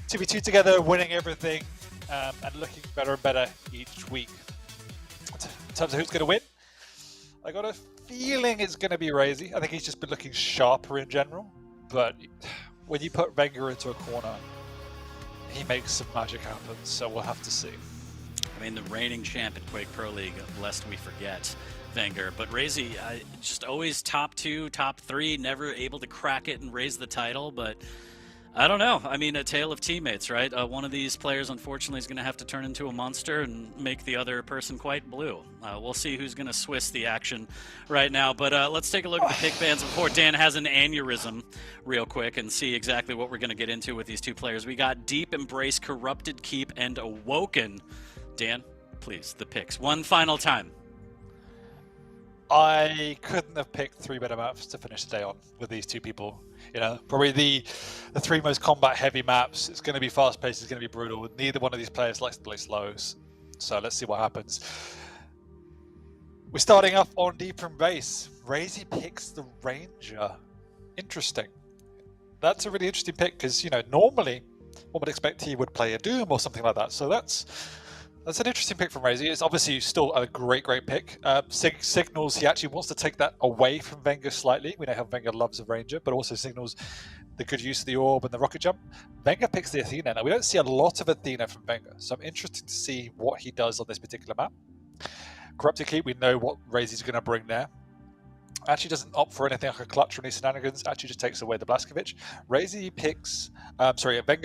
2v2 together, winning everything, and looking better and better each week. In terms of who's going to win, I got a feeling it's going to be Razy. I think he's just been looking sharper in general. But when you put Wenger into a corner, he makes some magic happen. So we'll have to see. I mean, the reigning champ in Quake Pro League, lest we forget Wenger. But Razy, just always top 2, top 3, never able to crack it and raise the title. But I don't know. I mean, a tale of teammates, right? One of these players, unfortunately, is going to have to turn into a monster and make the other person quite blue. We'll see who's going to Swiss the action right now. But let's take a look at the pick bands before Dan has an aneurysm real quick and see exactly what we're going to get into with these two players. We got Deep Embrace, Corrupted Keep, and Awoken. Dan, please, the picks. One final time. I couldn't have picked 3 better maps to finish the day on with these two people. You know, probably the 3 most combat-heavy maps. It's going to be fast-paced. It's going to be brutal. Neither one of these players likes to play slows. So let's see what happens. We're starting off on Deep Embrace. Razy picks the Ranger. Interesting. That's a really interesting pick because, you know, normally one would expect he would play a Doom or something like that. So that's an interesting pick from Razy. It's obviously still a great pick. Signals he actually wants to take that away from Wenger slightly. We know how Wenger loves a Ranger, but also signals the good use of the Orb and the Rocket Jump. Wenger picks the Athena. Now, we don't see a lot of Athena from Wenger, so I'm interested to see what he does on this particular map. Corrupted Keep, we know what Razy's going to bring there. Actually doesn't opt for anything like a clutch or any shenanigans, actually just takes away the Blazkowicz. Wenger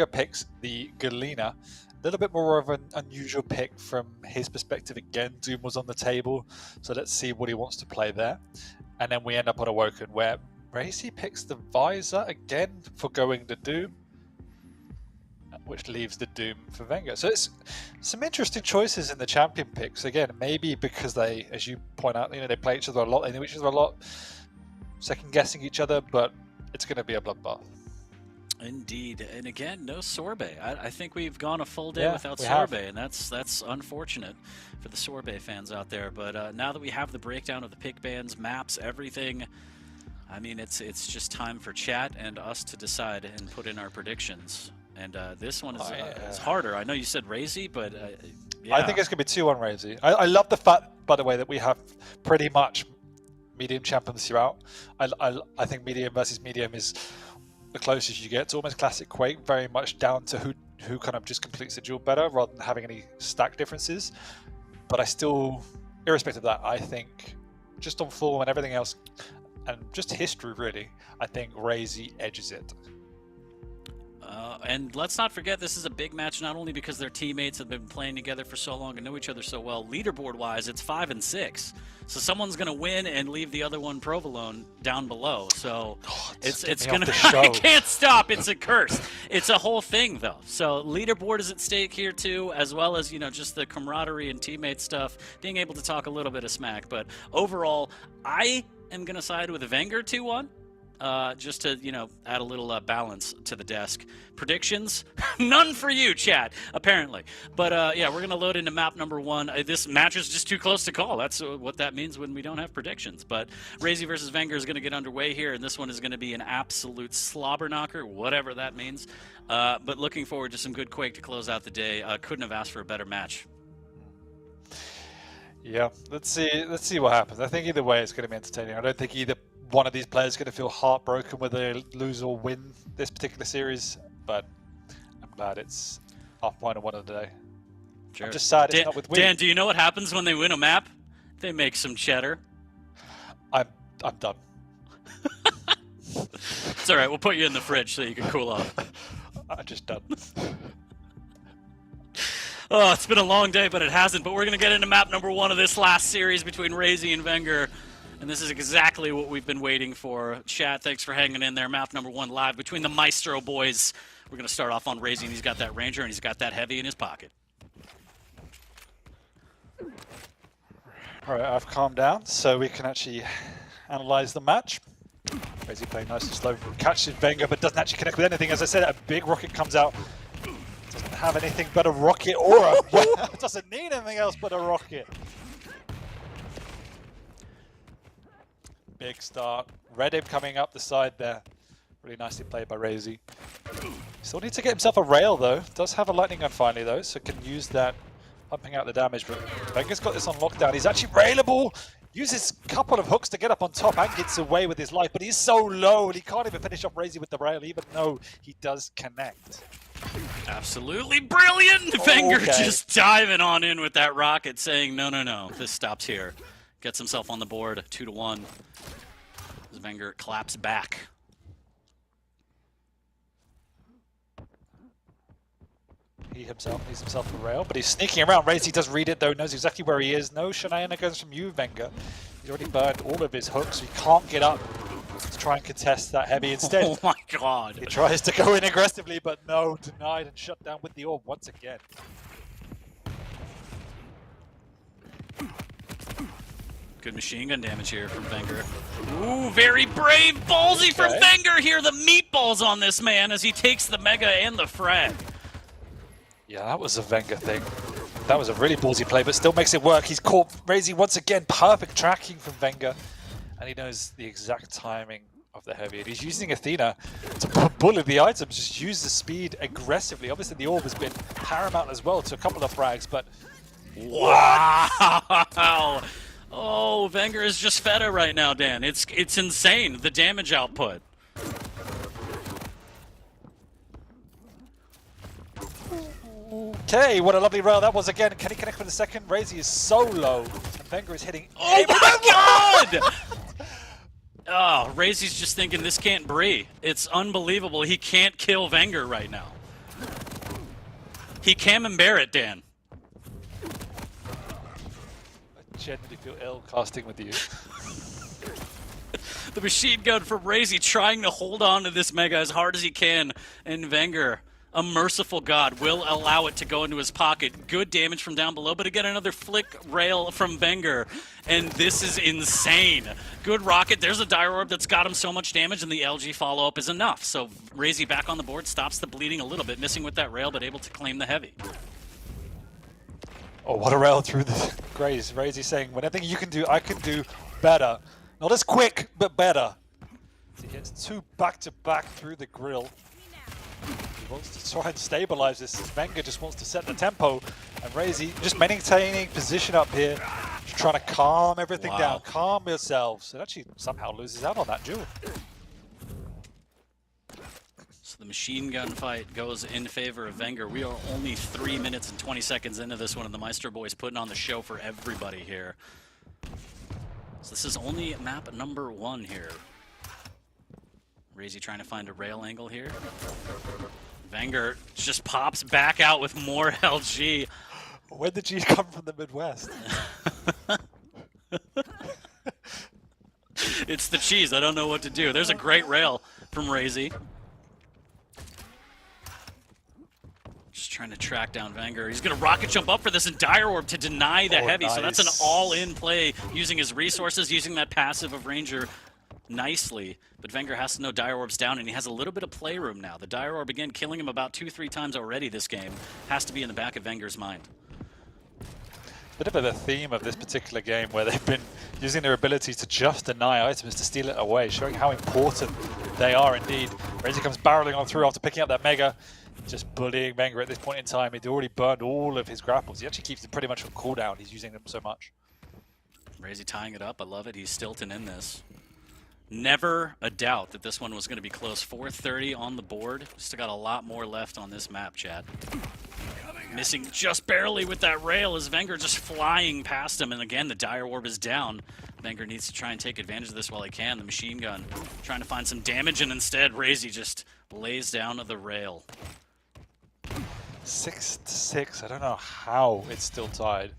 picks the Galena. A little bit more of an unusual pick from his perspective. Again, Doom was on the table, so let's see what he wants to play there. And then we end up on Awoken, where Razy picks the Visor again for going the Doom, which leaves the Doom for Wenger. So it's some interesting choices in the champion picks. Again, maybe because they, as you point out, you know, they play each other a lot, they know each other a lot, second guessing each other, but it's going to be a bloodbath. Indeed, and again, no Sorbet. I think we've gone a full day without Sorbet, and that's unfortunate for the Sorbet fans out there. But now that we have the breakdown of the pick bands, maps, everything, I mean, it's just time for chat and us to decide and put in our predictions. And this one is harder. I know you said Razy, but yeah. I think it's going to be 2-1 Razy. I love the fact, by the way, that we have pretty much medium champions throughout. I think medium versus medium is the closest you get to almost classic Quake, very much down to who kind of just completes the duel better rather than having any stack differences. But I still, irrespective of that, I think just on form and everything else, and just history really, I think Razy edges it. And let's not forget, this is a big match, not only because their teammates have been playing together for so long and know each other so well. Leaderboard-wise, it's 5 and 6. So someone's going to win and leave the other one provolone down below. So it's going to... I can't stop. It's a curse. It's a whole thing, though. So leaderboard is at stake here, too, as well as, you know, just the camaraderie and teammate stuff, being able to talk a little bit of smack. But overall, I am going to side with Wenger 2-1. Just to, you know, add a little balance to the desk. Predictions? None for you, chat, apparently. But, yeah, we're going to load into map number 1. This match is just too close to call. That's what that means when we don't have predictions. But Razy versus Wenger is going to get underway here, and this one is going to be an absolute slobber knocker, whatever that means. But looking forward to some good Quake to close out the day. Couldn't have asked for a better match. Yeah, let's see what happens. I think either way it's going to be entertaining. I don't think either one of these players is going to feel heartbroken whether they lose or win this particular series, but I'm glad it's half point of one of the day. Sure. I'm just sad it's not with Wii. Dan, do you know what happens when they win a map? They make some cheddar. I'm done. It's all right. We'll put you in the fridge so you can cool off. I'm just done. Oh, it's been a long day, but it hasn't. But we're going to get into map number 1 of this last series between Razy and Wenger. And this is exactly what we've been waiting for. Chat, thanks for hanging in there. Map number 1 live between the Maestro boys. We're going to start off on Razy, and he's got that Ranger, and he's got that Heavy in his pocket. All right, I've calmed down, so we can actually analyze the match. Razy playing nice and slow, catches Wenger, but doesn't actually connect with anything. As I said, a big rocket comes out. Doesn't have anything but a rocket or a... doesn't need anything else but a rocket. Big start. Redim coming up the side there. Really nicely played by Razy. Still needs to get himself a rail though. Does have a lightning gun finally though, so can use that, pumping out the damage. But Wenger's got this on lockdown. He's actually railable. Uses a couple of hooks to get up on top and gets away with his life, but he's so low and he can't even finish off Razy with the rail, even though he does connect. Absolutely brilliant! Oh, Wenger okay. just diving on in with that rocket, saying, no, no, no, this stops here. Gets himself on the board, 2-1. As Wenger claps back. He himself needs himself a rail, but he's sneaking around. Razy does read it though, knows exactly where he is. No shenanigans from you, Wenger. He's already burned all of his hooks, so he can't get up to try and contest that Heavy instead. Oh my god. He tries to go in aggressively, but no, denied and shut down with the orb once again. Good machine gun damage here from Wenger. Ooh, very brave, ballsy from Wenger here. The meatballs on this man as he takes the Mega and the frag. Yeah, that was a Wenger thing. That was a really ballsy play, but still makes it work. He's caught Razy once again. Perfect tracking from Wenger. And he knows the exact timing of the Heavy. And he's using Athena to bully the items, just use the speed aggressively. Obviously, the orb has been paramount as well to a couple of frags, but... Wow! Oh, Wenger is just feta right now, Dan. It's insane, the damage output. Okay, what a lovely rail that was again. Can he connect with the second? Razy is so low, and Wenger is hitting... Oh my god! Oh, Razy's just thinking this can't breathe. It's unbelievable. He can't kill Wenger right now. He camembert it, Dan. I genuinely feel ill casting with you. The machine gun from Razy trying to hold on to this Mega as hard as he can, and Wenger, a merciful god, will allow it to go into his pocket. Good damage from down below, but again, another flick rail from Wenger, and this is insane. Good rocket. There's a Dire Orb that's got him so much damage, and the LG follow-up is enough. So Razy back on the board, stops the bleeding a little bit, missing with that rail, but able to claim the Heavy. Oh, what a rail through the Graze. Razy saying, whenever you can do, I can do better. Not as quick, but better. He hits 2 back-to-back through the grill. He wants to try and stabilize this as Wenger just wants to set the tempo. And Razy just maintaining position up here, just trying to calm everything down. Calm yourselves. And actually somehow loses out on that duel. So the machine gun fight goes in favor of Wenger. We are only 3 minutes and 20 seconds into this one, and the Maestro boys putting on the show for everybody here. So this is only map number 1 here. Razy trying to find a rail angle here. Wenger just pops back out with more LG. When did you come from the Midwest? It's the cheese. I don't know what to do. There's a great rail from Razy. Just trying to track down Wenger. He's going to rocket jump up for this and Dire Orb to deny the Heavy. Nice. So that's an all-in play using his resources, using that passive of Ranger nicely. But Wenger has to know Dire Orb's down, and he has a little bit of playroom now. The Dire Orb, again, killing him about 2-3 times already this game, has to be in the back of Wenger's mind. Bit of a theme of this particular game where they've been using their abilities to just deny items to steal it away, showing how important they are indeed. Razy comes barreling on through after picking up that Mega, just bullying Wenger at this point in time. He'd already burned all of his grapples. He actually keeps them pretty much on cooldown. He's using them so much. Razy tying it up. I love it. He's stilting in this. Never a doubt that this one was going to be close. 4:30 on the board. Still got a lot more left on this map, chat. Missing just barely with that rail as Wenger just flying past him. And again, the Dire Orb is down. Wenger needs to try and take advantage of this while he can. The machine gun trying to find some damage, and instead, Razy just lays down the rail. 6-6. I don't know how it's still tied.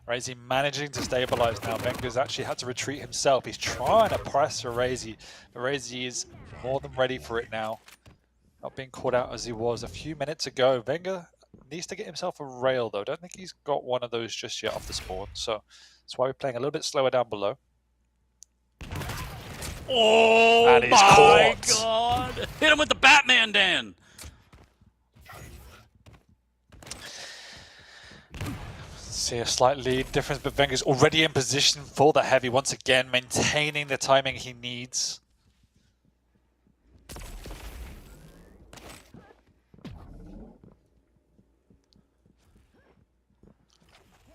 Razy managing to stabilize now. Wenger's actually had to retreat himself. He's trying to press for Razy, but Razy is more than ready for it now. Not being caught out as he was a few minutes ago. Wenger needs to get himself a rail though. Don't think he's got one of those just yet off the spawn. So that's why we're playing a little bit slower down below. Oh and he's my caught. god! Hit him with the Batman, Dan! See a slight lead difference, but Wenger's already in position for the heavy once again, maintaining the timing he needs.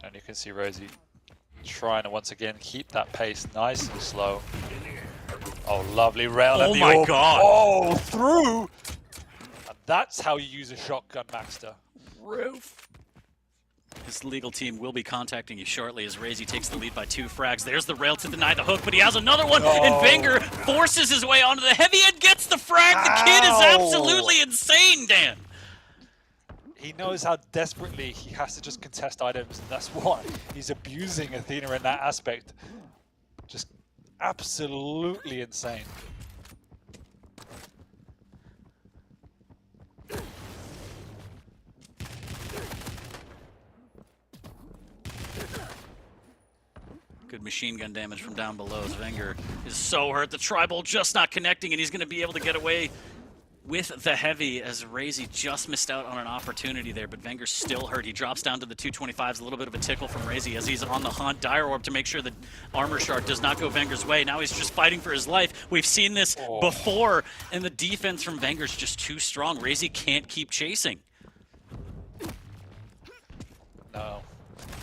And you can see Rosie trying to once again keep that pace nice and slow. Oh, lovely rail. Oh my god! Oh, through! And that's how you use a shotgun, Maxter. Roof. His legal team will be contacting you shortly as Razy takes the lead by 2 frags. There's the rail to deny the hook, but he has another one, and Wenger forces his way onto the heavy and gets the frag. The kid is absolutely insane, Dan. He knows how desperately he has to just contest items, and that's why he's abusing Athena in that aspect. Just absolutely insane. Good machine gun damage from down below as Wenger is so hurt. The tribal just not connecting, and he's going to be able to get away with the heavy as Razy just missed out on an opportunity there, but Wenger's still hurt. He drops down to the 225s, a little bit of a tickle from Razy as he's on the hunt. Dire Orb to make sure the armor shard does not go Wenger's way. Now he's just fighting for his life. We've seen this before, and the defense from Wenger's just too strong. Razy can't keep chasing. No.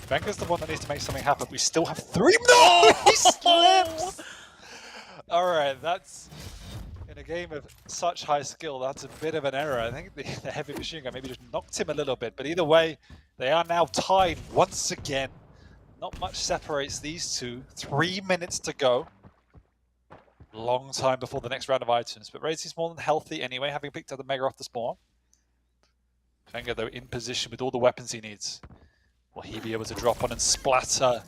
Wenger's the one that needs to make something happen. We still have 3. No! He slips! Alright, that's... In a game of such high skill, that's a bit of an error. I think the heavy machine gun maybe just knocked him a little bit. But either way, they are now tied once again. Not much separates these two. 3 minutes to go. Long time before the next round of items. But Razy's more than healthy anyway, having picked up the Mega off the spawn. Wenger, though, in position with all the weapons he needs. Will he be able to drop on and splatter?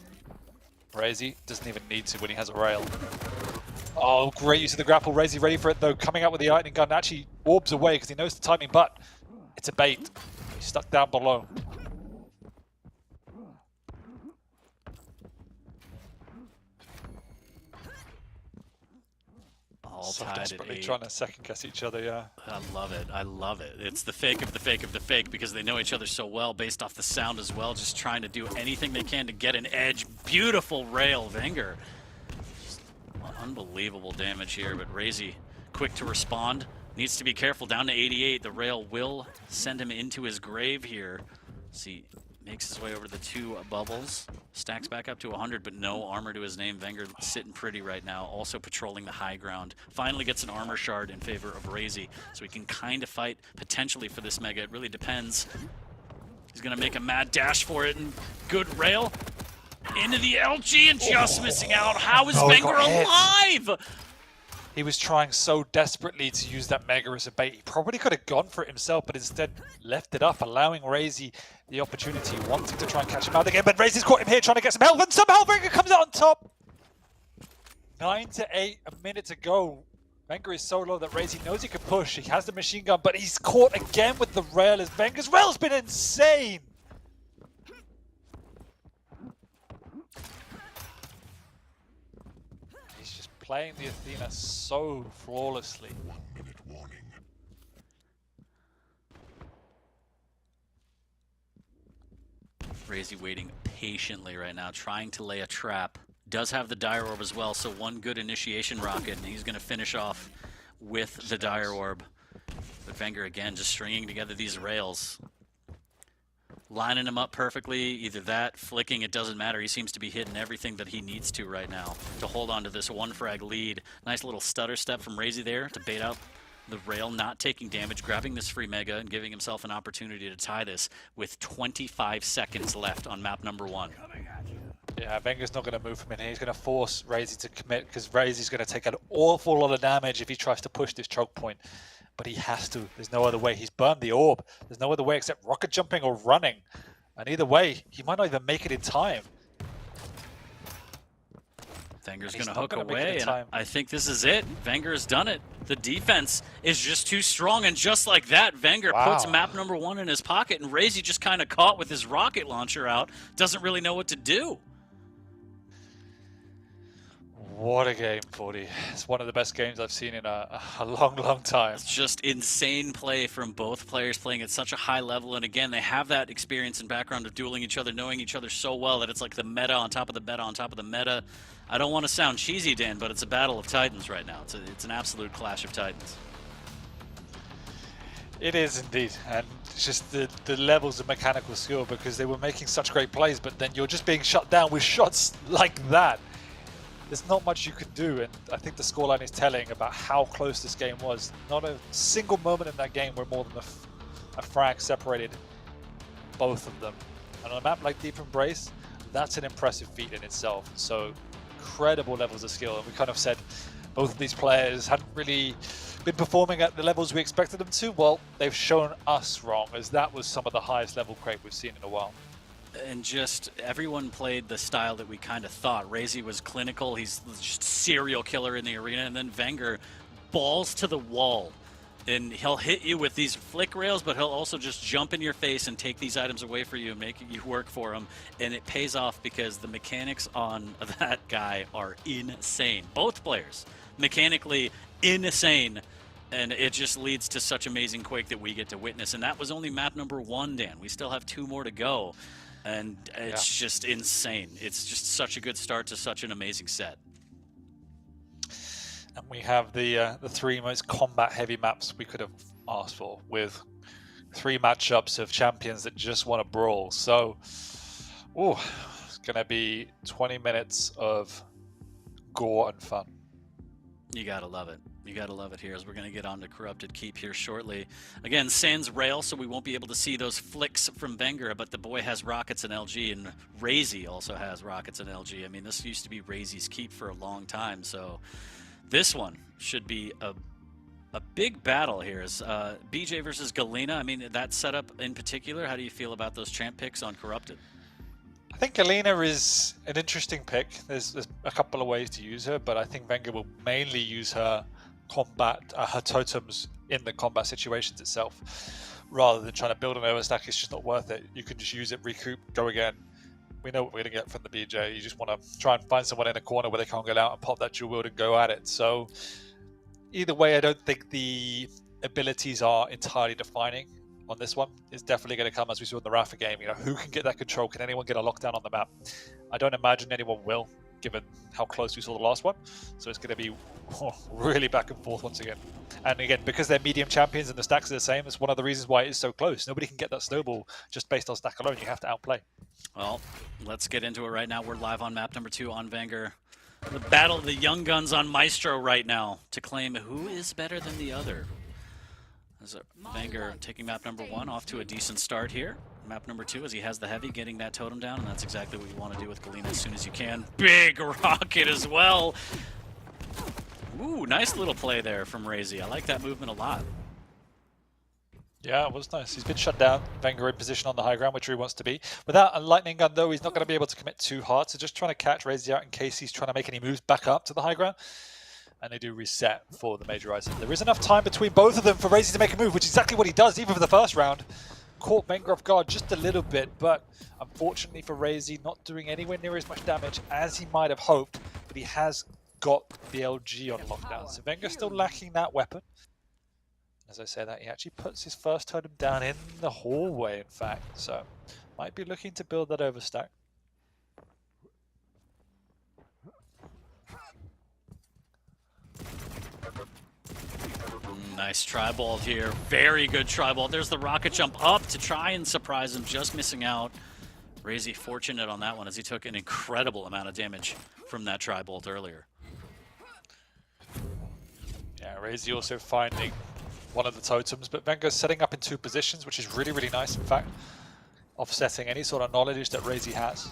Razy doesn't even need to when he has a rail. Oh, great use of the grapple. Razy ready for it though. Coming out with the lightning gun. Actually orbs away because he knows the timing, but it's a bait. He's stuck down below. All So tied at desperately 8. trying to second guess each other, yeah. I love it. I love it. It's the fake of the fake of the fake because they know each other so well based off the sound as well. Just trying to do anything they can to get an edge. Beautiful rail, Wenger. Unbelievable damage here, but Razy quick to respond. Needs to be careful. Down to 88. The rail will send him into his grave here. See, makes his way over to the 2 bubbles. Stacks back up to 100, but no armor to his name. Wenger sitting pretty right now. Also patrolling the high ground. Finally gets an armor shard in favor of Razy, so he can kind of fight potentially for this Mega. It really depends. He's going to make a mad dash for it, and good rail into the LG and just missing out. How is Wenger alive? He was trying so desperately to use that Mega as a bait. He probably could have gone for it himself, but instead left it up, allowing Razy the opportunity, wanting to try and catch him out again. But Razy's caught him here, trying to get some help, and somehow Wenger comes out on top. 9 to 8, a minute to go. Wenger is so low that Razy knows he can push. He has the machine gun, but he's caught again with the rail, as Wenger's rail's been insane. Playing the Athena so flawlessly. 1 minute warning. Razy waiting patiently right now, trying to lay a trap. Does have the Dire Orb as well, so one good initiation rocket, and he's going to finish off with the Dire Orb. But Wenger again just stringing together these rails. lining him up perfectly. Either that, flicking, it doesn't matter. He seems to be hitting everything that he needs to right now to hold on to this one frag lead. Nice little stutter step from Razy there to bait out the rail, not taking damage, grabbing this free mega and giving himself an opportunity to tie this with 25 seconds left on map number 1. Yeah, Venger's not going to move from in here. He's going to force Razy to commit because Razy's going to take an awful lot of damage if he tries to push this choke point. But he has to. There's no other way. He's burned the orb. There's no other way except rocket jumping or running. And either way, he might not even make it in time. Venger's going to hook away, and I think this is it. Venger's done it. The defense is just too strong, and just like that, Venger puts map number 1 in his pocket, and Razy just kind of caught with his rocket launcher out. Doesn't really know what to do. What a game, 40. It's one of the best games I've seen in a long, long time. It's just insane play from both players playing at such a high level. And again, they have that experience and background of dueling each other, knowing each other so well that it's like the meta on top of the meta on top of the meta. I don't want to sound cheesy, Dan, but it's a battle of titans right now. It's an absolute clash of titans. It is indeed. And it's just the levels of mechanical skill, because they were making such great plays, but then you're just being shut down with shots like that. There's not much you can do, and I think the scoreline is telling about how close this game was. Not a single moment in that game where more than a frag separated both of them. And on a map like Deep Embrace, that's an impressive feat in itself. So incredible levels of skill, and we kind of said both of these players hadn't really been performing at the levels we expected them to. Well, they've shown us wrong, as that was some of the highest level Quake we've seen in a while. And just everyone played the style that we kind of thought. Razy was clinical. He's just serial killer in the arena. And then Venger balls to the wall. And he'll hit you with these flick rails, but he'll also just jump in your face and take these items away for you and make you work for him. And it pays off because the mechanics on that guy are insane. Both players, mechanically insane. And it just leads to such amazing Quake that we get to witness. And that was only map number 1, Dan. We still have 2 more to go. And it's just insane. It's just such a good start to such an amazing set. And we have the 3 most combat-heavy maps we could have asked for, with 3 matchups of champions that just want to brawl. So, it's going to be 20 minutes of gore and fun. You gotta love it. You gotta love it here, as we're gonna get on to Corrupted Keep here shortly. Again, sans rail, so we won't be able to see those flicks from Venger, but the boy has rockets and LG, and Razy also has rockets and LG. I mean, this used to be Razy's Keep for a long time, so this one should be a big battle here. Is BJ versus Galena. I mean, that setup in particular, how do you feel about those champ picks on Corrupted? I think Galena is an interesting pick. There's a couple of ways to use her, but I think Venger will mainly use her her totems in the combat situations itself, rather than trying to build an overstack. It's just not worth it. You can just use it, recoup, go again. We know what we're going to get from the BJ. You just want to try and find someone in a corner where they can't get out and pop that dual wield and go at it. So either way, I don't think the abilities are entirely defining on this one. It's definitely going to come, as we saw in the Rafa game. You know, who can get that control? Can anyone get a lockdown on the map? I don't imagine anyone will, given how close we saw the last one. So it's going to be really back and forth once again. And again, because they're medium champions and the stacks are the same, it's one of the reasons why it is so close. Nobody can get that snowball just based on stack alone. You have to outplay. Well, let's get into it right now. We're live on map number 2 on Venger. The battle of the young guns on Maestro right now to claim who is better than the other. As Venger taking map number 1 off to a decent start here. Map number 2, as he has the heavy, getting that totem down, and that's exactly what you want to do with Galena as soon as you can. Big rocket as well. Ooh, nice little play there from Razy. I like that movement a lot. Yeah, it was nice. He's been shut down. Venger in position on the high ground, which he wants to be. Without a lightning gun, though, he's not going to be able to commit too hard. So just trying to catch Razy out in case he's trying to make any moves back up to the high ground. And they do reset for the major item. There is enough time between both of them for Razy to make a move, which is exactly what he does, even for the first round. Caught Venger off guard just a little bit, but unfortunately for Razy, not doing anywhere near as much damage as he might have hoped, but he has got the LG on lockdown. So Venger's still lacking that weapon. As I say that, he actually puts his first totem down in the hallway, in fact. So might be looking to build that overstack. Nice tri-ball here. Very good tri-ball. There's the rocket jump up to try and surprise him, just missing out. Razy fortunate on that one as he took an incredible amount of damage from that tri-bolt earlier. Yeah, Razy also finding one of the totems, but Venga's setting up in 2 positions, which is really, really nice, in fact. Offsetting any sort of knowledge that Razy has.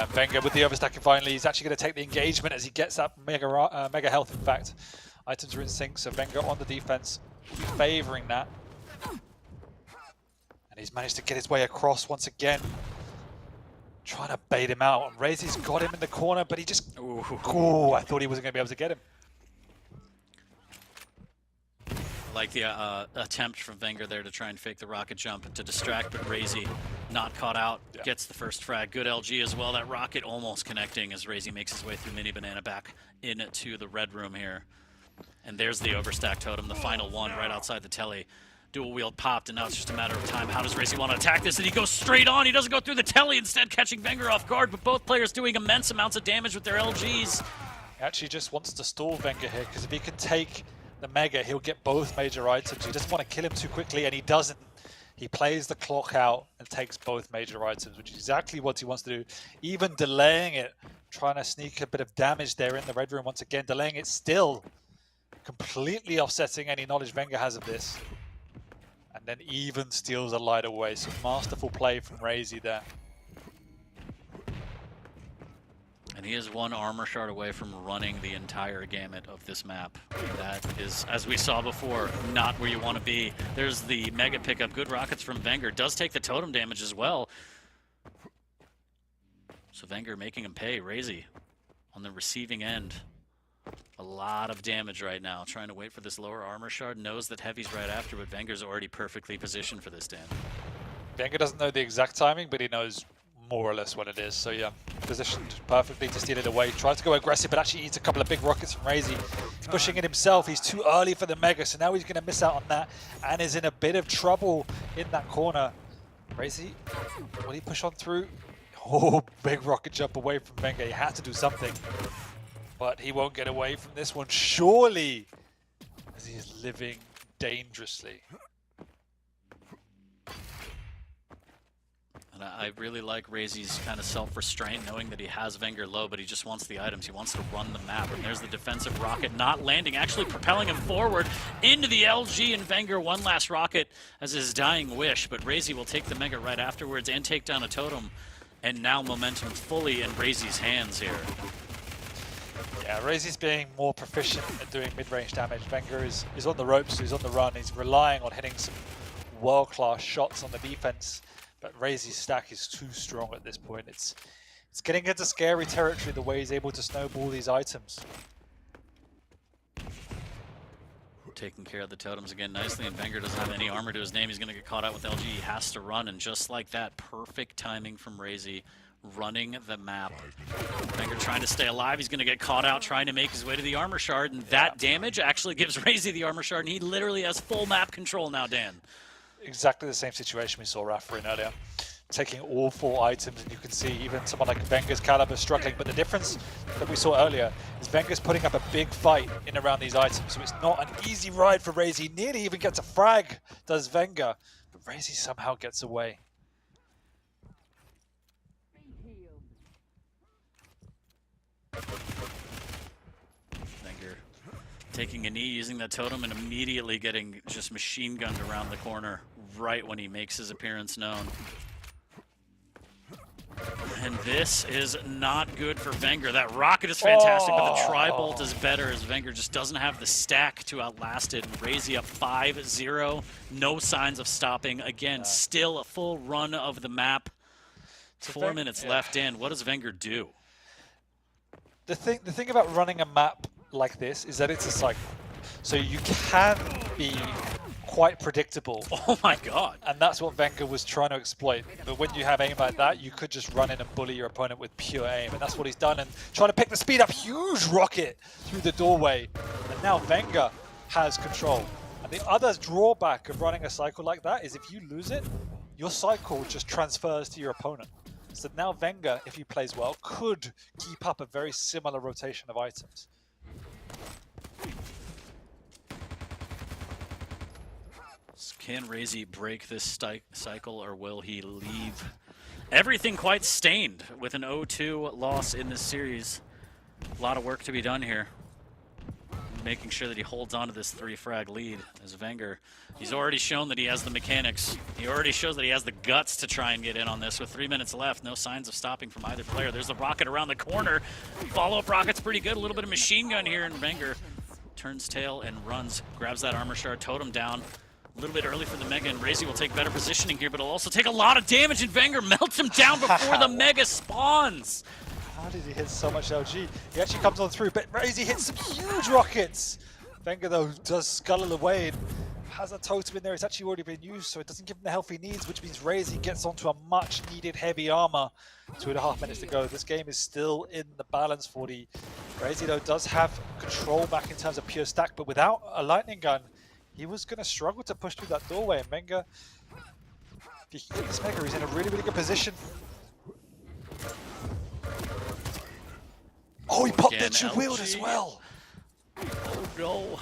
Venga with the overstacking finally. He's actually going to take the engagement as he gets that mega health, in fact. Items are in sync, so Venga on the defense, favoring that. And he's managed to get his way across once again. Trying to bait him out. And Razy's got him in the corner, but he just... Ooh, I thought he wasn't going to be able to get him. Like the attempt from Wenger there to try and fake the rocket jump to distract, but Razy not caught out, gets the first frag. Good LG as well. That rocket almost connecting as Razy makes his way through Mini Banana back into the red room here. And there's the overstack totem, the final one right outside the telly. Dual wield popped, and now it's just a matter of time. How does Razy want to attack this? And he goes straight on. He doesn't go through the telly, instead catching Wenger off guard, but both players doing immense amounts of damage with their LGs. He actually just wants to stall Wenger here, because if he can take the Mega, he'll get both major items. He doesn't want to kill him too quickly, and he doesn't. He plays the clock out and takes both major items, which is exactly what he wants to do. Even delaying it, trying to sneak a bit of damage there in the red room once again. Delaying it still, completely offsetting any knowledge Wenger has of this. And then even steals a light away. So masterful play from Razy there. And he is one armor shard away from running the entire gamut of this map. That is, as we saw before, not where you want to be. There's the mega pickup. Good rockets from Wenger. Does take the totem damage as well. So Wenger making him pay. Razy on the receiving end. A lot of damage right now. Trying to wait for this lower armor shard. Knows that Heavy's right after, but Wenger's already perfectly positioned for this, Dan. Wenger doesn't know the exact timing, but he knows more or less what it is. So yeah, positioned perfectly to steal it away. Tries to go aggressive, but actually eats a couple of big rockets from Razy. He's pushing it himself. He's too early for the Mega, so now he's going to miss out on that and is in a bit of trouble in that corner. Razy, will he push on through? Oh, big rocket jump away from Wenger. He had to do something, but he won't get away from this one, surely, as he is living dangerously. And I really like Razy's kind of self-restraint, knowing that he has Wenger low, but he just wants the items. He wants to run the map. And there's the defensive rocket not landing, actually propelling him forward into the LG, and Wenger one last rocket as his dying wish. But Razy will take the Mega right afterwards and take down a totem. And now momentum fully in Razy's hands here. Yeah, Razy's being more proficient at doing mid-range damage. Wenger is on the ropes, he's on the run. He's relying on hitting some world-class shots on the defense. But Razy's stack is too strong at this point. It's getting into scary territory the way he's able to snowball these items. Taking care of the totems again nicely, and Wenger doesn't have any armor to his name. He's going to get caught out with LG. He has to run, and just like that, perfect timing from Razy, running the map. Wenger trying to stay alive. He's going to get caught out trying to make his way to the armor shard, and that damage actually gives Razy the armor shard, and he literally has full map control now, Dan. Exactly the same situation we saw Rafa in earlier. Taking all 4 items, and you can see even someone like Wenger's caliber struggling. But the difference that we saw earlier is Wenger's putting up a big fight in around these items, so it's not an easy ride for Razy. Nearly even gets a frag, does Wenger, but Razy somehow gets away. Wenger taking a knee, using that totem, and immediately getting just machine gunned around the corner right when he makes his appearance known. And this is not good for Wenger. That rocket is fantastic, but the tri-bolt is better as Wenger just doesn't have the stack to outlast it. Razy up 5-0. No signs of stopping. Again, still a full run of the map. 4 minutes left in. What does Wenger do? The thing about running a map like this is that it's a cycle. So you can be quite predictable. Oh my god. And that's what Wenger was trying to exploit. But when you have aim like that, you could just run in and bully your opponent with pure aim. And that's what he's done. And trying to pick the speed up, huge rocket through the doorway. And now Wenger has control. And the other drawback of running a cycle like that is if you lose it, your cycle just transfers to your opponent. So now Wenger, if he plays well, could keep up a very similar rotation of items. Can Razy break this cycle, or will he leave everything quite stained with an 0-2 loss in this series? A lot of work to be done here. Making sure that he holds on to this 3-frag lead as Wenger. He's already shown that he has the mechanics. He already shows that he has the guts to try and get in on this with 3 minutes left. No signs of stopping from either player. There's a rocket around the corner. Follow-up rocket's pretty good. A little bit of machine gun here, and Wenger turns tail and runs. Grabs that armor shard, totem down. A little bit early for the Mega, and Razy will take better positioning here, but he'll also take a lot of damage, and Wenger melts him down before the Mega spawns. How did he hit so much LG? He actually comes on through, but Razy hits some huge rockets. Wenger, though, does scuttle away and has a totem in there. It's actually already been used, so it doesn't give him the health he needs, which means Razy gets onto a much-needed heavy armor. 2.5 minutes to go. This game is still in the balance for the Razy, though, does have control back in terms of pure stack, but without a lightning gun, he was going to struggle to push through that doorway. And Wenger, if he can get this Mega, he's in a really, really good position. Oh, he popped the Jewel as well. Oh no.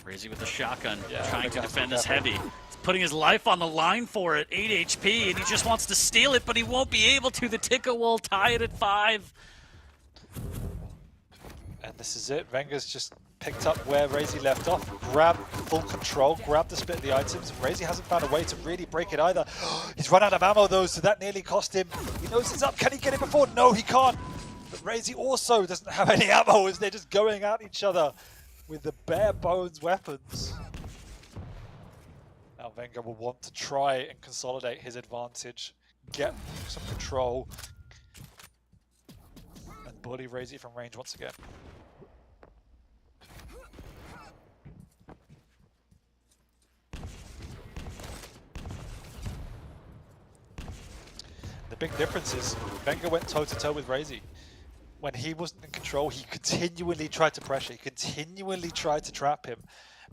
Razy with the shotgun, Yeah, trying to Wenger defend has his to be heavy. He's putting his life on the line for it, 8 HP, and he just wants to steal it, but he won't be able to. The Tika will tie it at 5. And this is it. Wenger's just picked up where Razy left off, grabbed full control, grabbed the split of the items. Razy hasn't found a way to really break it either. He's run out of ammo though, so that nearly cost him. He knows it's up. Can he get it before? No, he can't. But Razy also doesn't have any ammo as they're just going at each other with the bare bones weapons. Now Wenger will want to try and consolidate his advantage, get some control, and bully Razy from range once again. The big difference is Wenger went toe-to-toe with Razy. When he wasn't in control, he continually tried to pressure, he continually tried to trap him.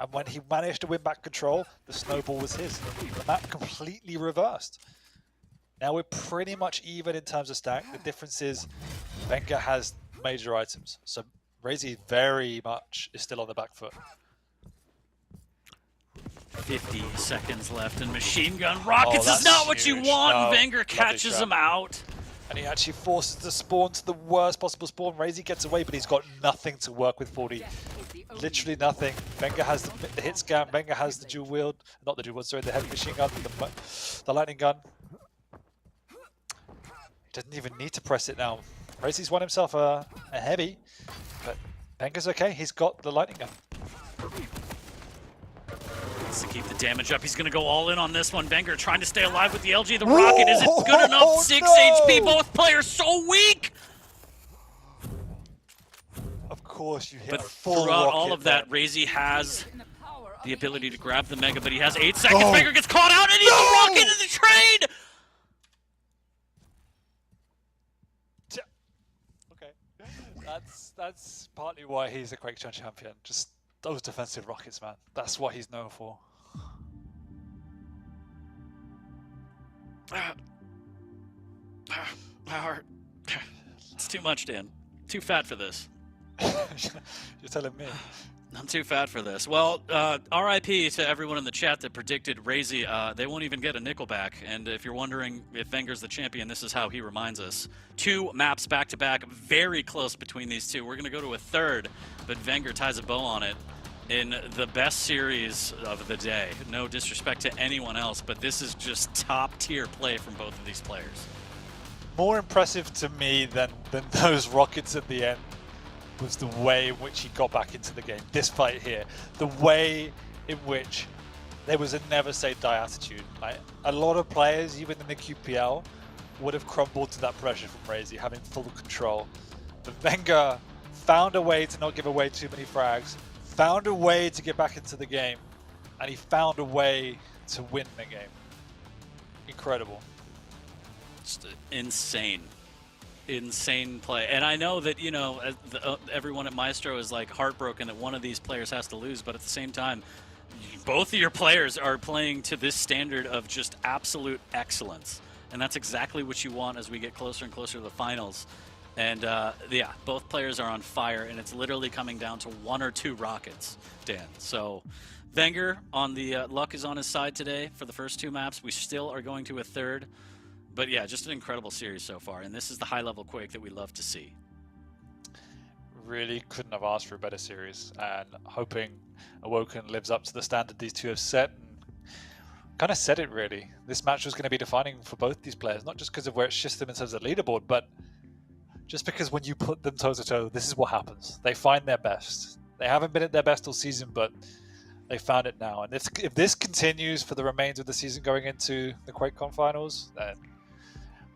And when he managed to win back control, the snowball was his. The map completely reversed. Now we're pretty much even in terms of stack. The difference is Wenger has major items. So Razy very much is still on the back foot. 50 seconds left, and machine gun rockets that's is not what you huge. want. No, Wenger lovely catches trap. him out. And he actually forces the spawn to the worst possible spawn. Razy gets away, but he's got nothing to work with 40. Literally nothing. Wenger has the hit scan, Wenger has the dual wield, not the dual wield, sorry, the heavy machine gun, the lightning gun. He doesn't even need to press it now. Razy's won himself a heavy, but Wenger's okay, he's got the lightning gun. To keep the damage up, he's going to go all in on this one. Wenger trying to stay alive with the LG. The rocket isn't good enough. 6 no! HP. Both players so weak. Of course, you hit But a full throughout rocket all of that, there. Razy has the ability to grab the Mega, but he has 8 seconds. Oh. Wenger gets caught out, and he's a rocket in the trade. Okay, that's partly why he's a Quake champion. Just those defensive rockets, man. That's what he's known for. My heart. It's too much, Dan. Too fat for this. You're telling me. I'm too fat for this. Well, RIP to everyone in the chat that predicted Razy. They won't even get a nickel back. And if you're wondering if Wenger's the champion, this is how he reminds us. 2 maps back-to-back, very close between these two. We're going to go to a third, but Wenger ties a bow on it in the best series of the day. No disrespect to anyone else, but this is just top-tier play from both of these players. More impressive to me than those rockets at the end was the way in which he got back into the game. This fight here, the way in which there was a never say die attitude. Like, a lot of players, even in the QPL, would have crumbled to that pressure from Razy, having full control. But Wenger found a way to not give away too many frags, found a way to get back into the game, and he found a way to win the game. Incredible. Just insane play. And I know that, you know, everyone at Maestro is like heartbroken that one of these players has to lose, but at the same time, both of your players are playing to this standard of just absolute excellence. And that's exactly what you want as we get closer and closer to the finals. And yeah, both players are on fire, and it's literally coming down to 1 or 2 rockets, Dan. So Wenger on the luck is on his side today for the first 2 maps. We still are going to a third. But yeah, just an incredible series so far, and this is the high-level Quake that we love to see. Really couldn't have asked for a better series, and hoping Awoken lives up to the standard these two have set. And kind of said it really. This match was going to be defining for both these players, not just because of where it shifts them in terms of the leaderboard, but just because when you put them toe-to-toe, this is what happens. They find their best. They haven't been at their best all season, but they found it now. And if this continues for the remainder of the season going into the QuakeCon finals, then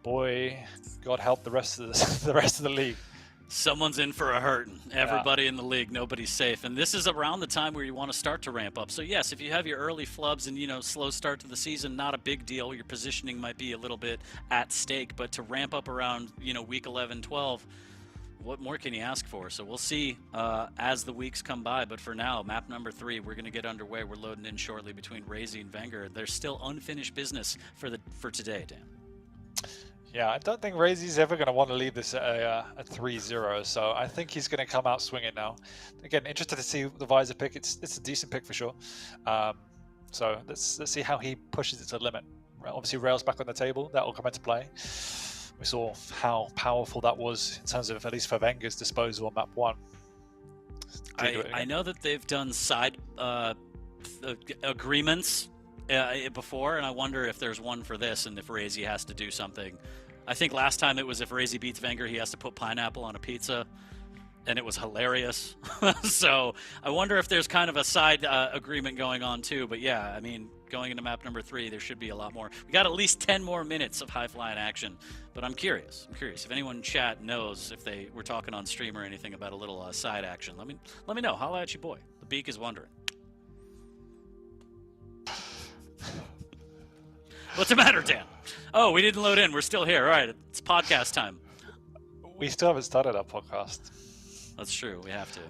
boy, God help the rest of the league. Someone's in for a hurting. Everybody in the league, nobody's safe. And this is around the time where you want to start to ramp up. So yes, if you have your early flubs and, you know, slow start to the season, not a big deal. Your positioning might be a little bit at stake, but to ramp up around, you know, week 11, 12, what more can you ask for? So we'll see as the weeks come by. But for now, map number 3, we're going to get underway. We're loading in shortly between Razy and Wenger. There's still unfinished business for today, Dan. Yeah, I don't think Razy's ever going to want to leave this at a 3-0, so I think he's going to come out swinging now. Again, interested to see the Visor pick. It's a decent pick for sure. So let's see how he pushes it to the limit. Obviously, Rail's back on the table. That will come into play. We saw how powerful that was in terms of, at least for Wenger's disposal on map 1. I know that they've done side agreements before, and I wonder if there's one for this and if Razy has to do something. I think last time it was if Razy beats Wenger, he has to put pineapple on a pizza, and it was hilarious. So I wonder if there's kind of a side agreement going on too. But yeah, I mean, going into map number 3, there should be a lot more. We got at least 10 more minutes of high-flying action, but I'm curious if anyone in chat knows if they were talking on stream or anything about a little side action. Let me know. Holla at you, boy. The Beak is wondering. What's the matter, Dan? Oh, we didn't load in. We're still here. All right, it's podcast time. We still haven't started our podcast. That's true. We have to.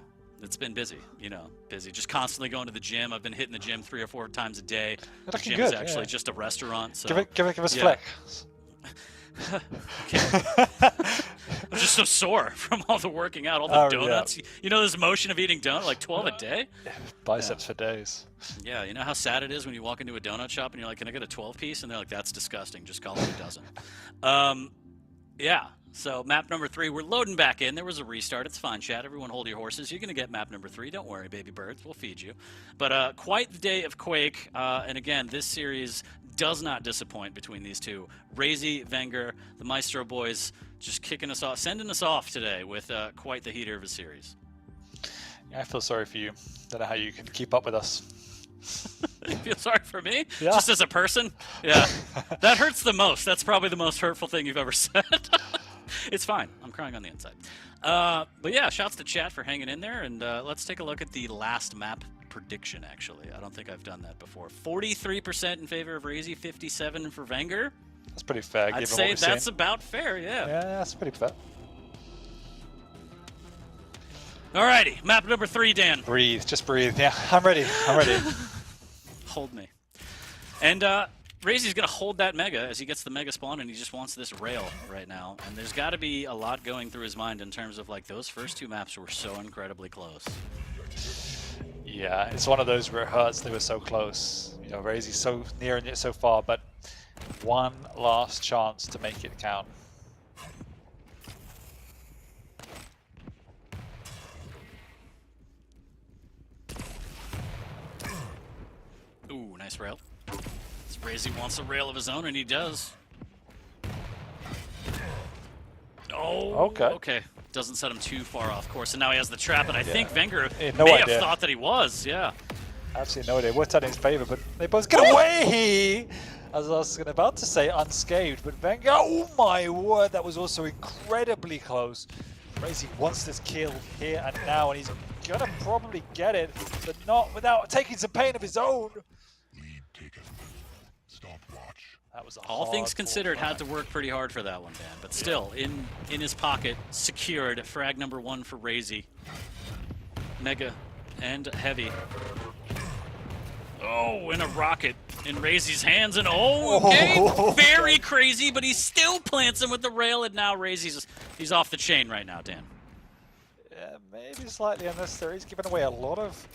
It's been busy, you know, busy. Just constantly going to the gym. I've been hitting the gym 3 or 4 times a day. The gym is actually just a restaurant. So give us a flex. I'm just so sore from all the working out, all the donuts. Yeah. You know this motion of eating donut, like 12 a day? Biceps for days. Yeah, you know how sad it is when you walk into a donut shop and you're like, can I get a 12-piece? And they're like, that's disgusting. Just call it a dozen. Yeah, so map number 3, we're loading back in. There was a restart. It's fine, chat. Everyone hold your horses. You're going to get map number 3. Don't worry, baby birds. We'll feed you. But quite the day of Quake. And again, this series does not disappoint between these two. Razy, Wenger, the Maestro boys just kicking us off, sending us off today with quite the heater of a series. Yeah, I feel sorry for you. Don't know how you can keep up with us. You feel sorry for me? Yeah. Just as a person? Yeah. That hurts the most. That's probably the most hurtful thing you've ever said. It's fine. I'm crying on the inside. But yeah, shouts to chat for hanging in there. And let's take a look at the last map prediction, actually. I don't think I've done that before. 43% in favor of Razy, 57% for Wenger. That's pretty fair. I'd say that's about fair, yeah. Yeah, that's pretty fair. Alrighty, map number 3, Dan. Breathe, just breathe. Yeah, I'm ready. Hold me. And Razy's going to hold that Mega as he gets the Mega spawn, and he just wants this rail right now. And there's got to be a lot going through his mind in terms of, like, those first 2 maps were so incredibly close. Yeah, it's one of those where it hurts. They were so close. You know, Razy's so near and yet so far, but one last chance to make it count. Ooh, nice rail. Razy wants a rail of his own, and he does. Oh, okay. Doesn't set him too far off course, and now he has the trap, and I think Wenger may have thought that he was, yeah. Absolutely no idea. Worked out in his favor, but they both get away! As I was about to say, unscathed, but Wenger, oh my word, that was also incredibly close. Crazy wants this kill here and now, and he's gonna probably get it, but not without taking some pain of his own. That was a All things hard considered, fought had to work pretty hard for that one, Dan. But still, in his pocket, secured. Frag number 1 for Razy. Mega and heavy. Oh, and a rocket in Razy's hands, and okay, very crazy, but he still plants him with the rail, and now Razy's he's off the chain right now, Dan. Yeah, maybe slightly unnecessary. He's given away a lot of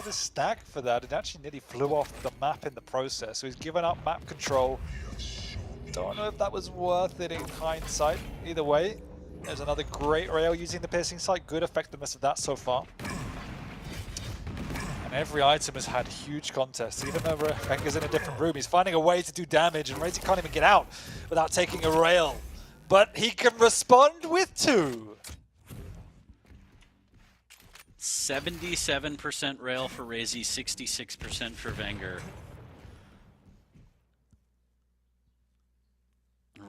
his stack for that. It actually nearly flew off the map in the process, so he's given up map control. Don't know if that was worth it in hindsight. Either way, there's another great rail using the piercing sight. Good effectiveness of that so far. And every item has had huge contests. Even though Venger's in a different room, he's finding a way to do damage, and Razy can't even get out without taking a rail. But he can respond with 2. 77% rail for Razy, 66% for Wenger.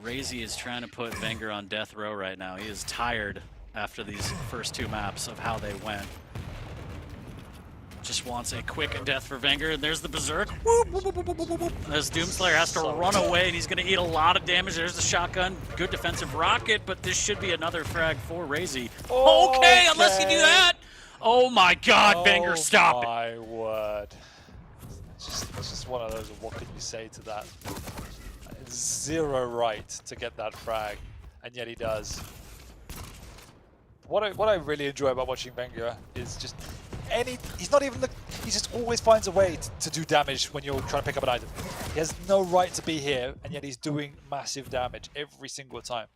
Razy is trying to put Wenger on death row right now. He is tired after these first 2 maps of how they went. Just wants a quick death for Wenger, and there's the Berserk. Whoop, whoop, whoop, whoop, whoop, whoop. As Doomslayer has to run away, and he's going to eat a lot of damage. There's the shotgun. Good defensive rocket, but this should be another frag for Razy. Okay, unless you do that. Oh my god, Wenger, stop it. Oh my word. It's just one of those, what can you say to that? Zero right to get that frag, and yet he does. What I really enjoy about watching Wenger is just he just always finds a way to do damage when you're trying to pick up an item. He has no right to be here, and yet he's doing massive damage every single time.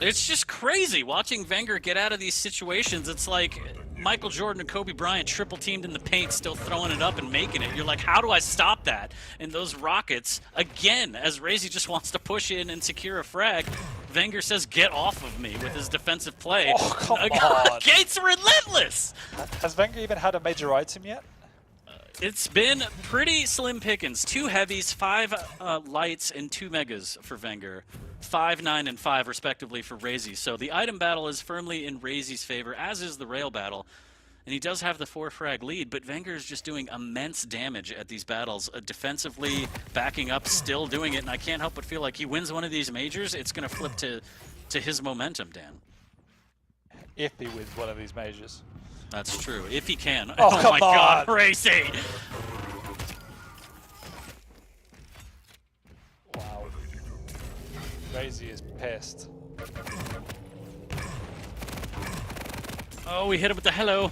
It's just crazy watching Wenger get out of these situations. It's like Michael Jordan and Kobe Bryant triple teamed in the paint, still throwing it up and making it. You're like, how do I stop that? And those rockets, again, as Razy just wants to push in and secure a frag, Wenger says, get off of me with his defensive play. Oh, come on. Gates relentless! Has Wenger even had a major item yet? It's been pretty slim pickings. 2 heavies, 5 lights, and 2 megas for Wenger. 5, 9, and 5 respectively for Razy. So the item battle is firmly in Razy's favor, as is the rail battle. And he does have the 4 frag lead, but Wenger is just doing immense damage at these battles. Defensively, backing up, still doing it, and I can't help but feel like he wins one of these majors, it's going to flip to his momentum, Dan. If he wins one of these majors. That's true, if he can. Oh, my come god, on. Razy! Wow. Razy is pissed. Oh, we hit him with the hello.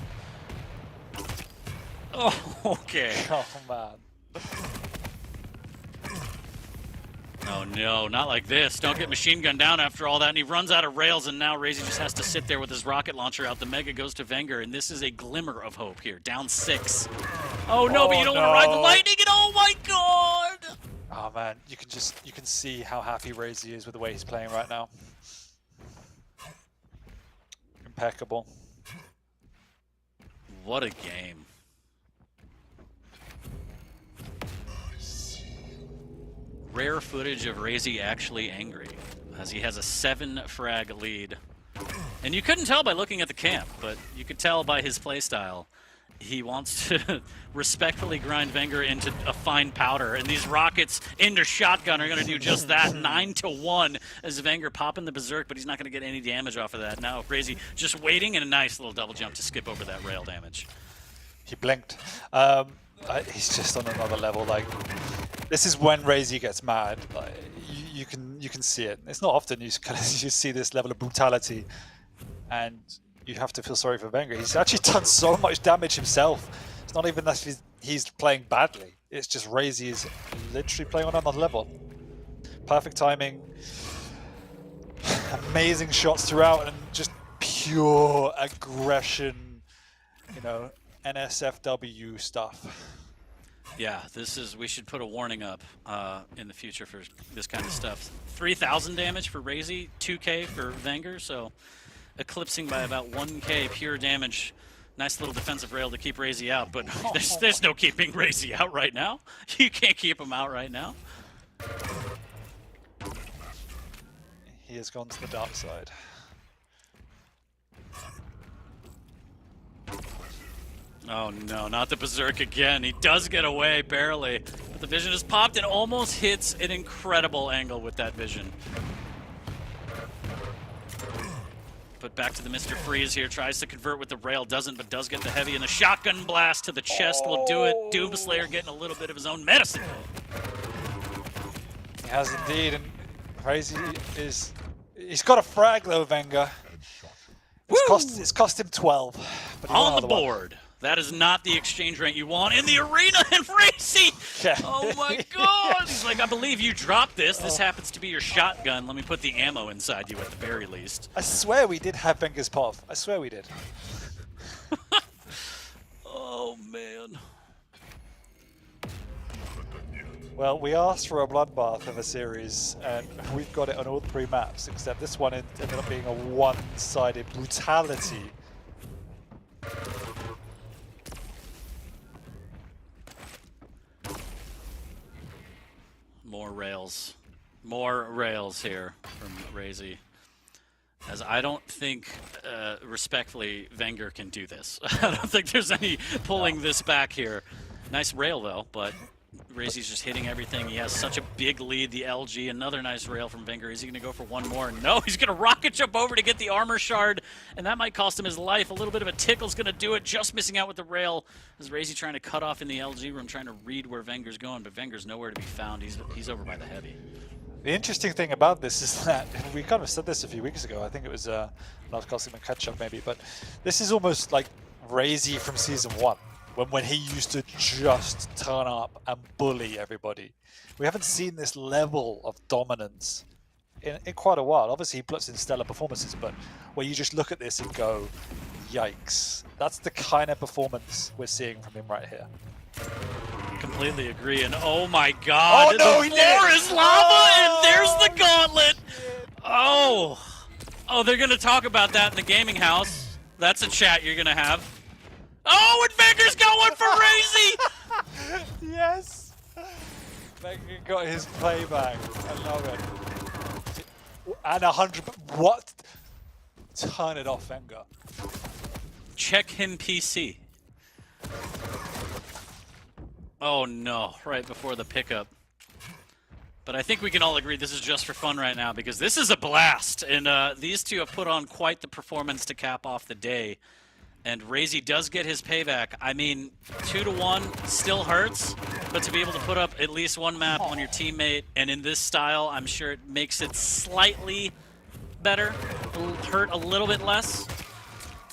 Oh, okay. Oh, man. Oh no, not like this. Don't get machine gunned down after all that. And he runs out of rails, and now Razy just has to sit there with his rocket launcher out. The Mega goes to Wenger, and this is a glimmer of hope here. Down 6. Oh no, but you don't want to ride the lightning, and oh my god! Oh man, you can see how happy Razy is with the way he's playing right now. Impeccable. What a game. Rare footage of Razy actually angry, as he has a 7 frag lead. And you couldn't tell by looking at the camp, but you could tell by his playstyle. He wants to respectfully grind Wenger into a fine powder, and these rockets into shotgun are going to do just that. 9-1 as Wenger popping the berserk, but he's not going to get any damage off of that. Now Razy just waiting, and a nice little double jump to skip over that rail damage. He blinked. He's just on another level. Like, this is when Razy gets mad. Like, you can see it. It's not often you see this level of brutality, and you have to feel sorry for Wenger. He's actually done so much damage himself. It's not even that he's playing badly. It's just Razy is literally playing on another level. Perfect timing, amazing shots throughout, and just pure aggression. You know, NSFW stuff. Yeah, we should put a warning up in the future for this kind of stuff. 3,000 damage for Razy, 2k for Wenger, so eclipsing by about 1k pure damage. Nice little defensive rail to keep Razy out, but there's no keeping Razy out right now. You can't keep him out right now. He has gone to the dark side. Oh no, not the Berserk again. He does get away, barely. But the vision is popped and almost hits an incredible angle with that vision. But back to the Mr. Freeze here, tries to convert with the rail, doesn't, but does get the heavy, and the shotgun blast to the chest will do it. Doomslayer getting a little bit of his own medicine. He has indeed, and Crazy is... He's got a frag though, Wenger. It's cost him 12. But he won On the another one. board. That is not the exchange rate you want in the arena, and Racy! Yeah. Oh my god! He's like, I believe you dropped this. This happens to be your shotgun. Let me put the ammo inside you at the very least. I swear we did have Wenger's POV. I swear we did. Oh man. Well, we asked for a bloodbath of a series, and we've got it on all 3 maps, except this one ended up being a one-sided brutality. More rails here from Razy. As I don't think, respectfully, Wenger can do this. I don't think there's any pulling this back here. Nice rail though, but Razy's just hitting everything. He has such a big lead, the LG. Another nice rail from Wenger. Is he going to go for one more? No, he's going to rocket jump over to get the armor shard, and that might cost him his life. A little bit of a tickle's going to do it, just missing out with the rail. As Razy trying to cut off in the LG room, trying to read where Wenger's going, but Wenger's nowhere to be found. He's over by the heavy. The interesting thing about this is that, we kind of said this a few weeks ago, I think it was last Cosmic and catch up maybe, but this is almost like Razy from Season 1. When he used to just turn up and bully everybody. We haven't seen this level of dominance in quite a while. Obviously, he puts in stellar performances, but where you just look at this and go, yikes. That's the kind of performance we're seeing from him right here. Completely agree, and oh my god, Oh, no, the he floor did it! is lava, Oh! and there's the gauntlet! Oh, they're gonna talk about that in the gaming house. That's a chat you're gonna have. Oh, and Wenger's going for Razy! Yes! Wenger got his playback. I love it. And 100. What? Turn it off, Wenger. Check him PC. Oh no, right before the pickup. But I think we can all agree this is just for fun right now because this is a blast. And these two have put on quite the performance to cap off the day. And Razy does get his payback. I mean, 2-1 still hurts, but to be able to put up at least one map on your teammate, and in this style, I'm sure it makes it slightly better, hurt a little bit less.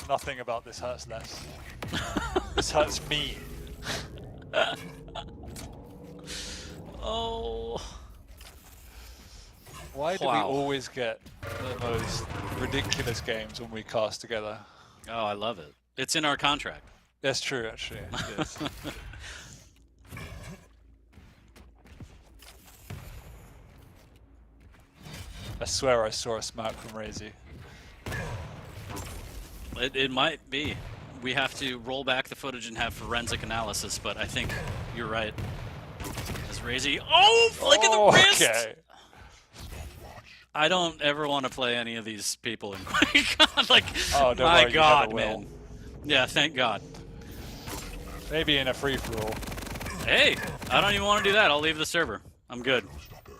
Nothing about this hurts less. This hurts me. Oh. Why do Wow. we always get the most ridiculous games when we cast together? Oh, I love it. It's in our contract. That's true, actually. It is. I swear I saw a smoke from Razy. It might be. We have to roll back the footage and have forensic analysis, but I think you're right. As Razy, oh, flick of the wrist! Okay. I don't ever want to play any of these people in Quake. Like, Oh, don't my worry, you God, never will. man. Yeah, thank God. Maybe in a free-for-all. Hey, I don't even want to do that. I'll leave the server. I'm good.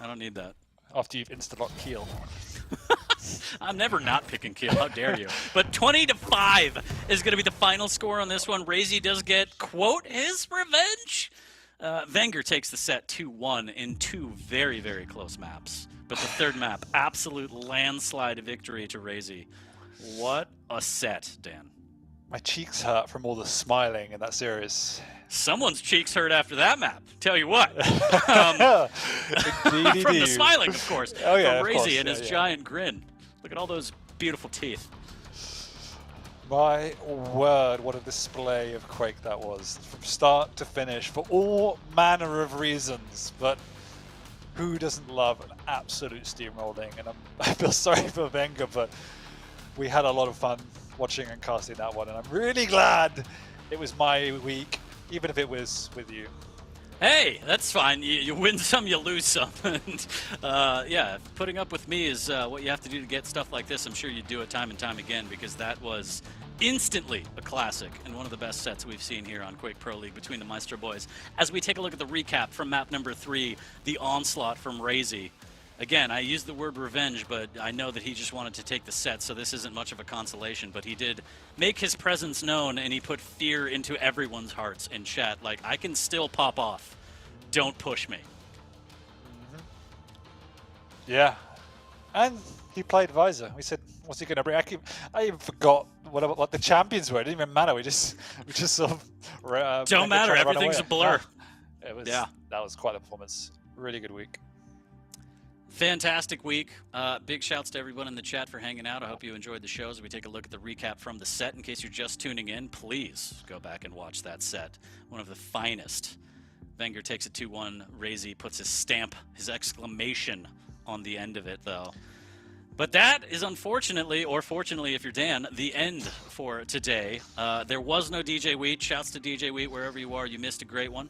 I don't need that. After you've insta-locked Keel. I'm never not picking Keel. How dare you? But 20-5 is going to be the final score on this one. Razy does get, quote, his revenge. Wenger takes the set 2-1 in 2 very, very close maps. But the third map, absolute landslide victory to Razy. What a set, Dan. My cheeks hurt from all the smiling in that series. Someone's cheeks hurt after that map. Tell you what. Indeedy From the do. smiling, of course. Oh, yeah, From of course, Razy and yeah, his yeah. giant grin. Look at all those beautiful teeth. My word, what a display of Quake that was. From start to finish, for all manner of reasons. But who doesn't love an absolute steamrolling? And I feel sorry for Wenger, but we had a lot of fun watching and casting that one. And I'm really glad it was my week, even if it was with you. Hey, that's fine. You win some, you lose some. And yeah, putting up with me is what you have to do to get stuff like this. I'm sure you do it time and time again because that was instantly a classic and one of the best sets we've seen here on Quake Pro League between the Maestro boys. As we take a look at the recap from map number 3, the onslaught from Razy. Again, I used the word revenge, but I know that he just wanted to take the set, so this isn't much of a consolation. But he did make his presence known, and he put fear into everyone's hearts in chat. Like, I can still pop off. Don't push me. Yeah. And he played Visor. We said, what's he going to bring? I even forgot what the champions were. It didn't even matter. We just sort of... Don't matter. Everything's a blur. It was, yeah. That was quite a performance. Really good week. Fantastic week. Big shouts to everyone in the chat for hanging out. I hope you enjoyed the show as we take a look at the recap from the set. In case you're just tuning in, please go back and watch that set. One of the finest. Wenger takes a 2-1. Razy puts his stamp, his exclamation on the end of it, though. But that is unfortunately, or fortunately if you're Dan, the end for today. There was no DJ Wheat. Shouts to DJ Wheat wherever you are. You missed a great one.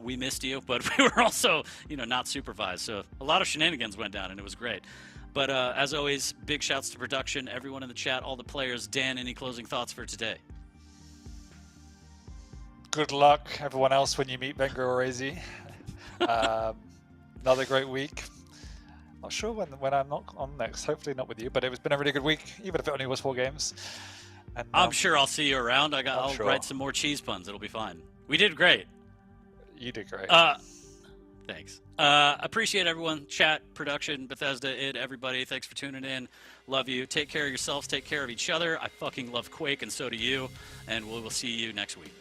We missed you, but we were also, not supervised. So a lot of shenanigans went down, and it was great. But as always, big shouts to production, everyone in the chat, all the players. Dan, any closing thoughts for today? Good luck, everyone else, when you meet Wenger or Razy. Another great week. Not sure when I'm not on next. Hopefully not with you, but it's been a really good week, even if it only was 4 games. And, I'm sure I'll see you around. I'll sure. write some more cheese puns. It'll be fine. We did great. You did great. Thanks. Appreciate everyone. Chat, production, Bethesda, everybody. Thanks for tuning in. Love you. Take care of yourselves. Take care of each other. I fucking love Quake, and so do you. And we will see you next week.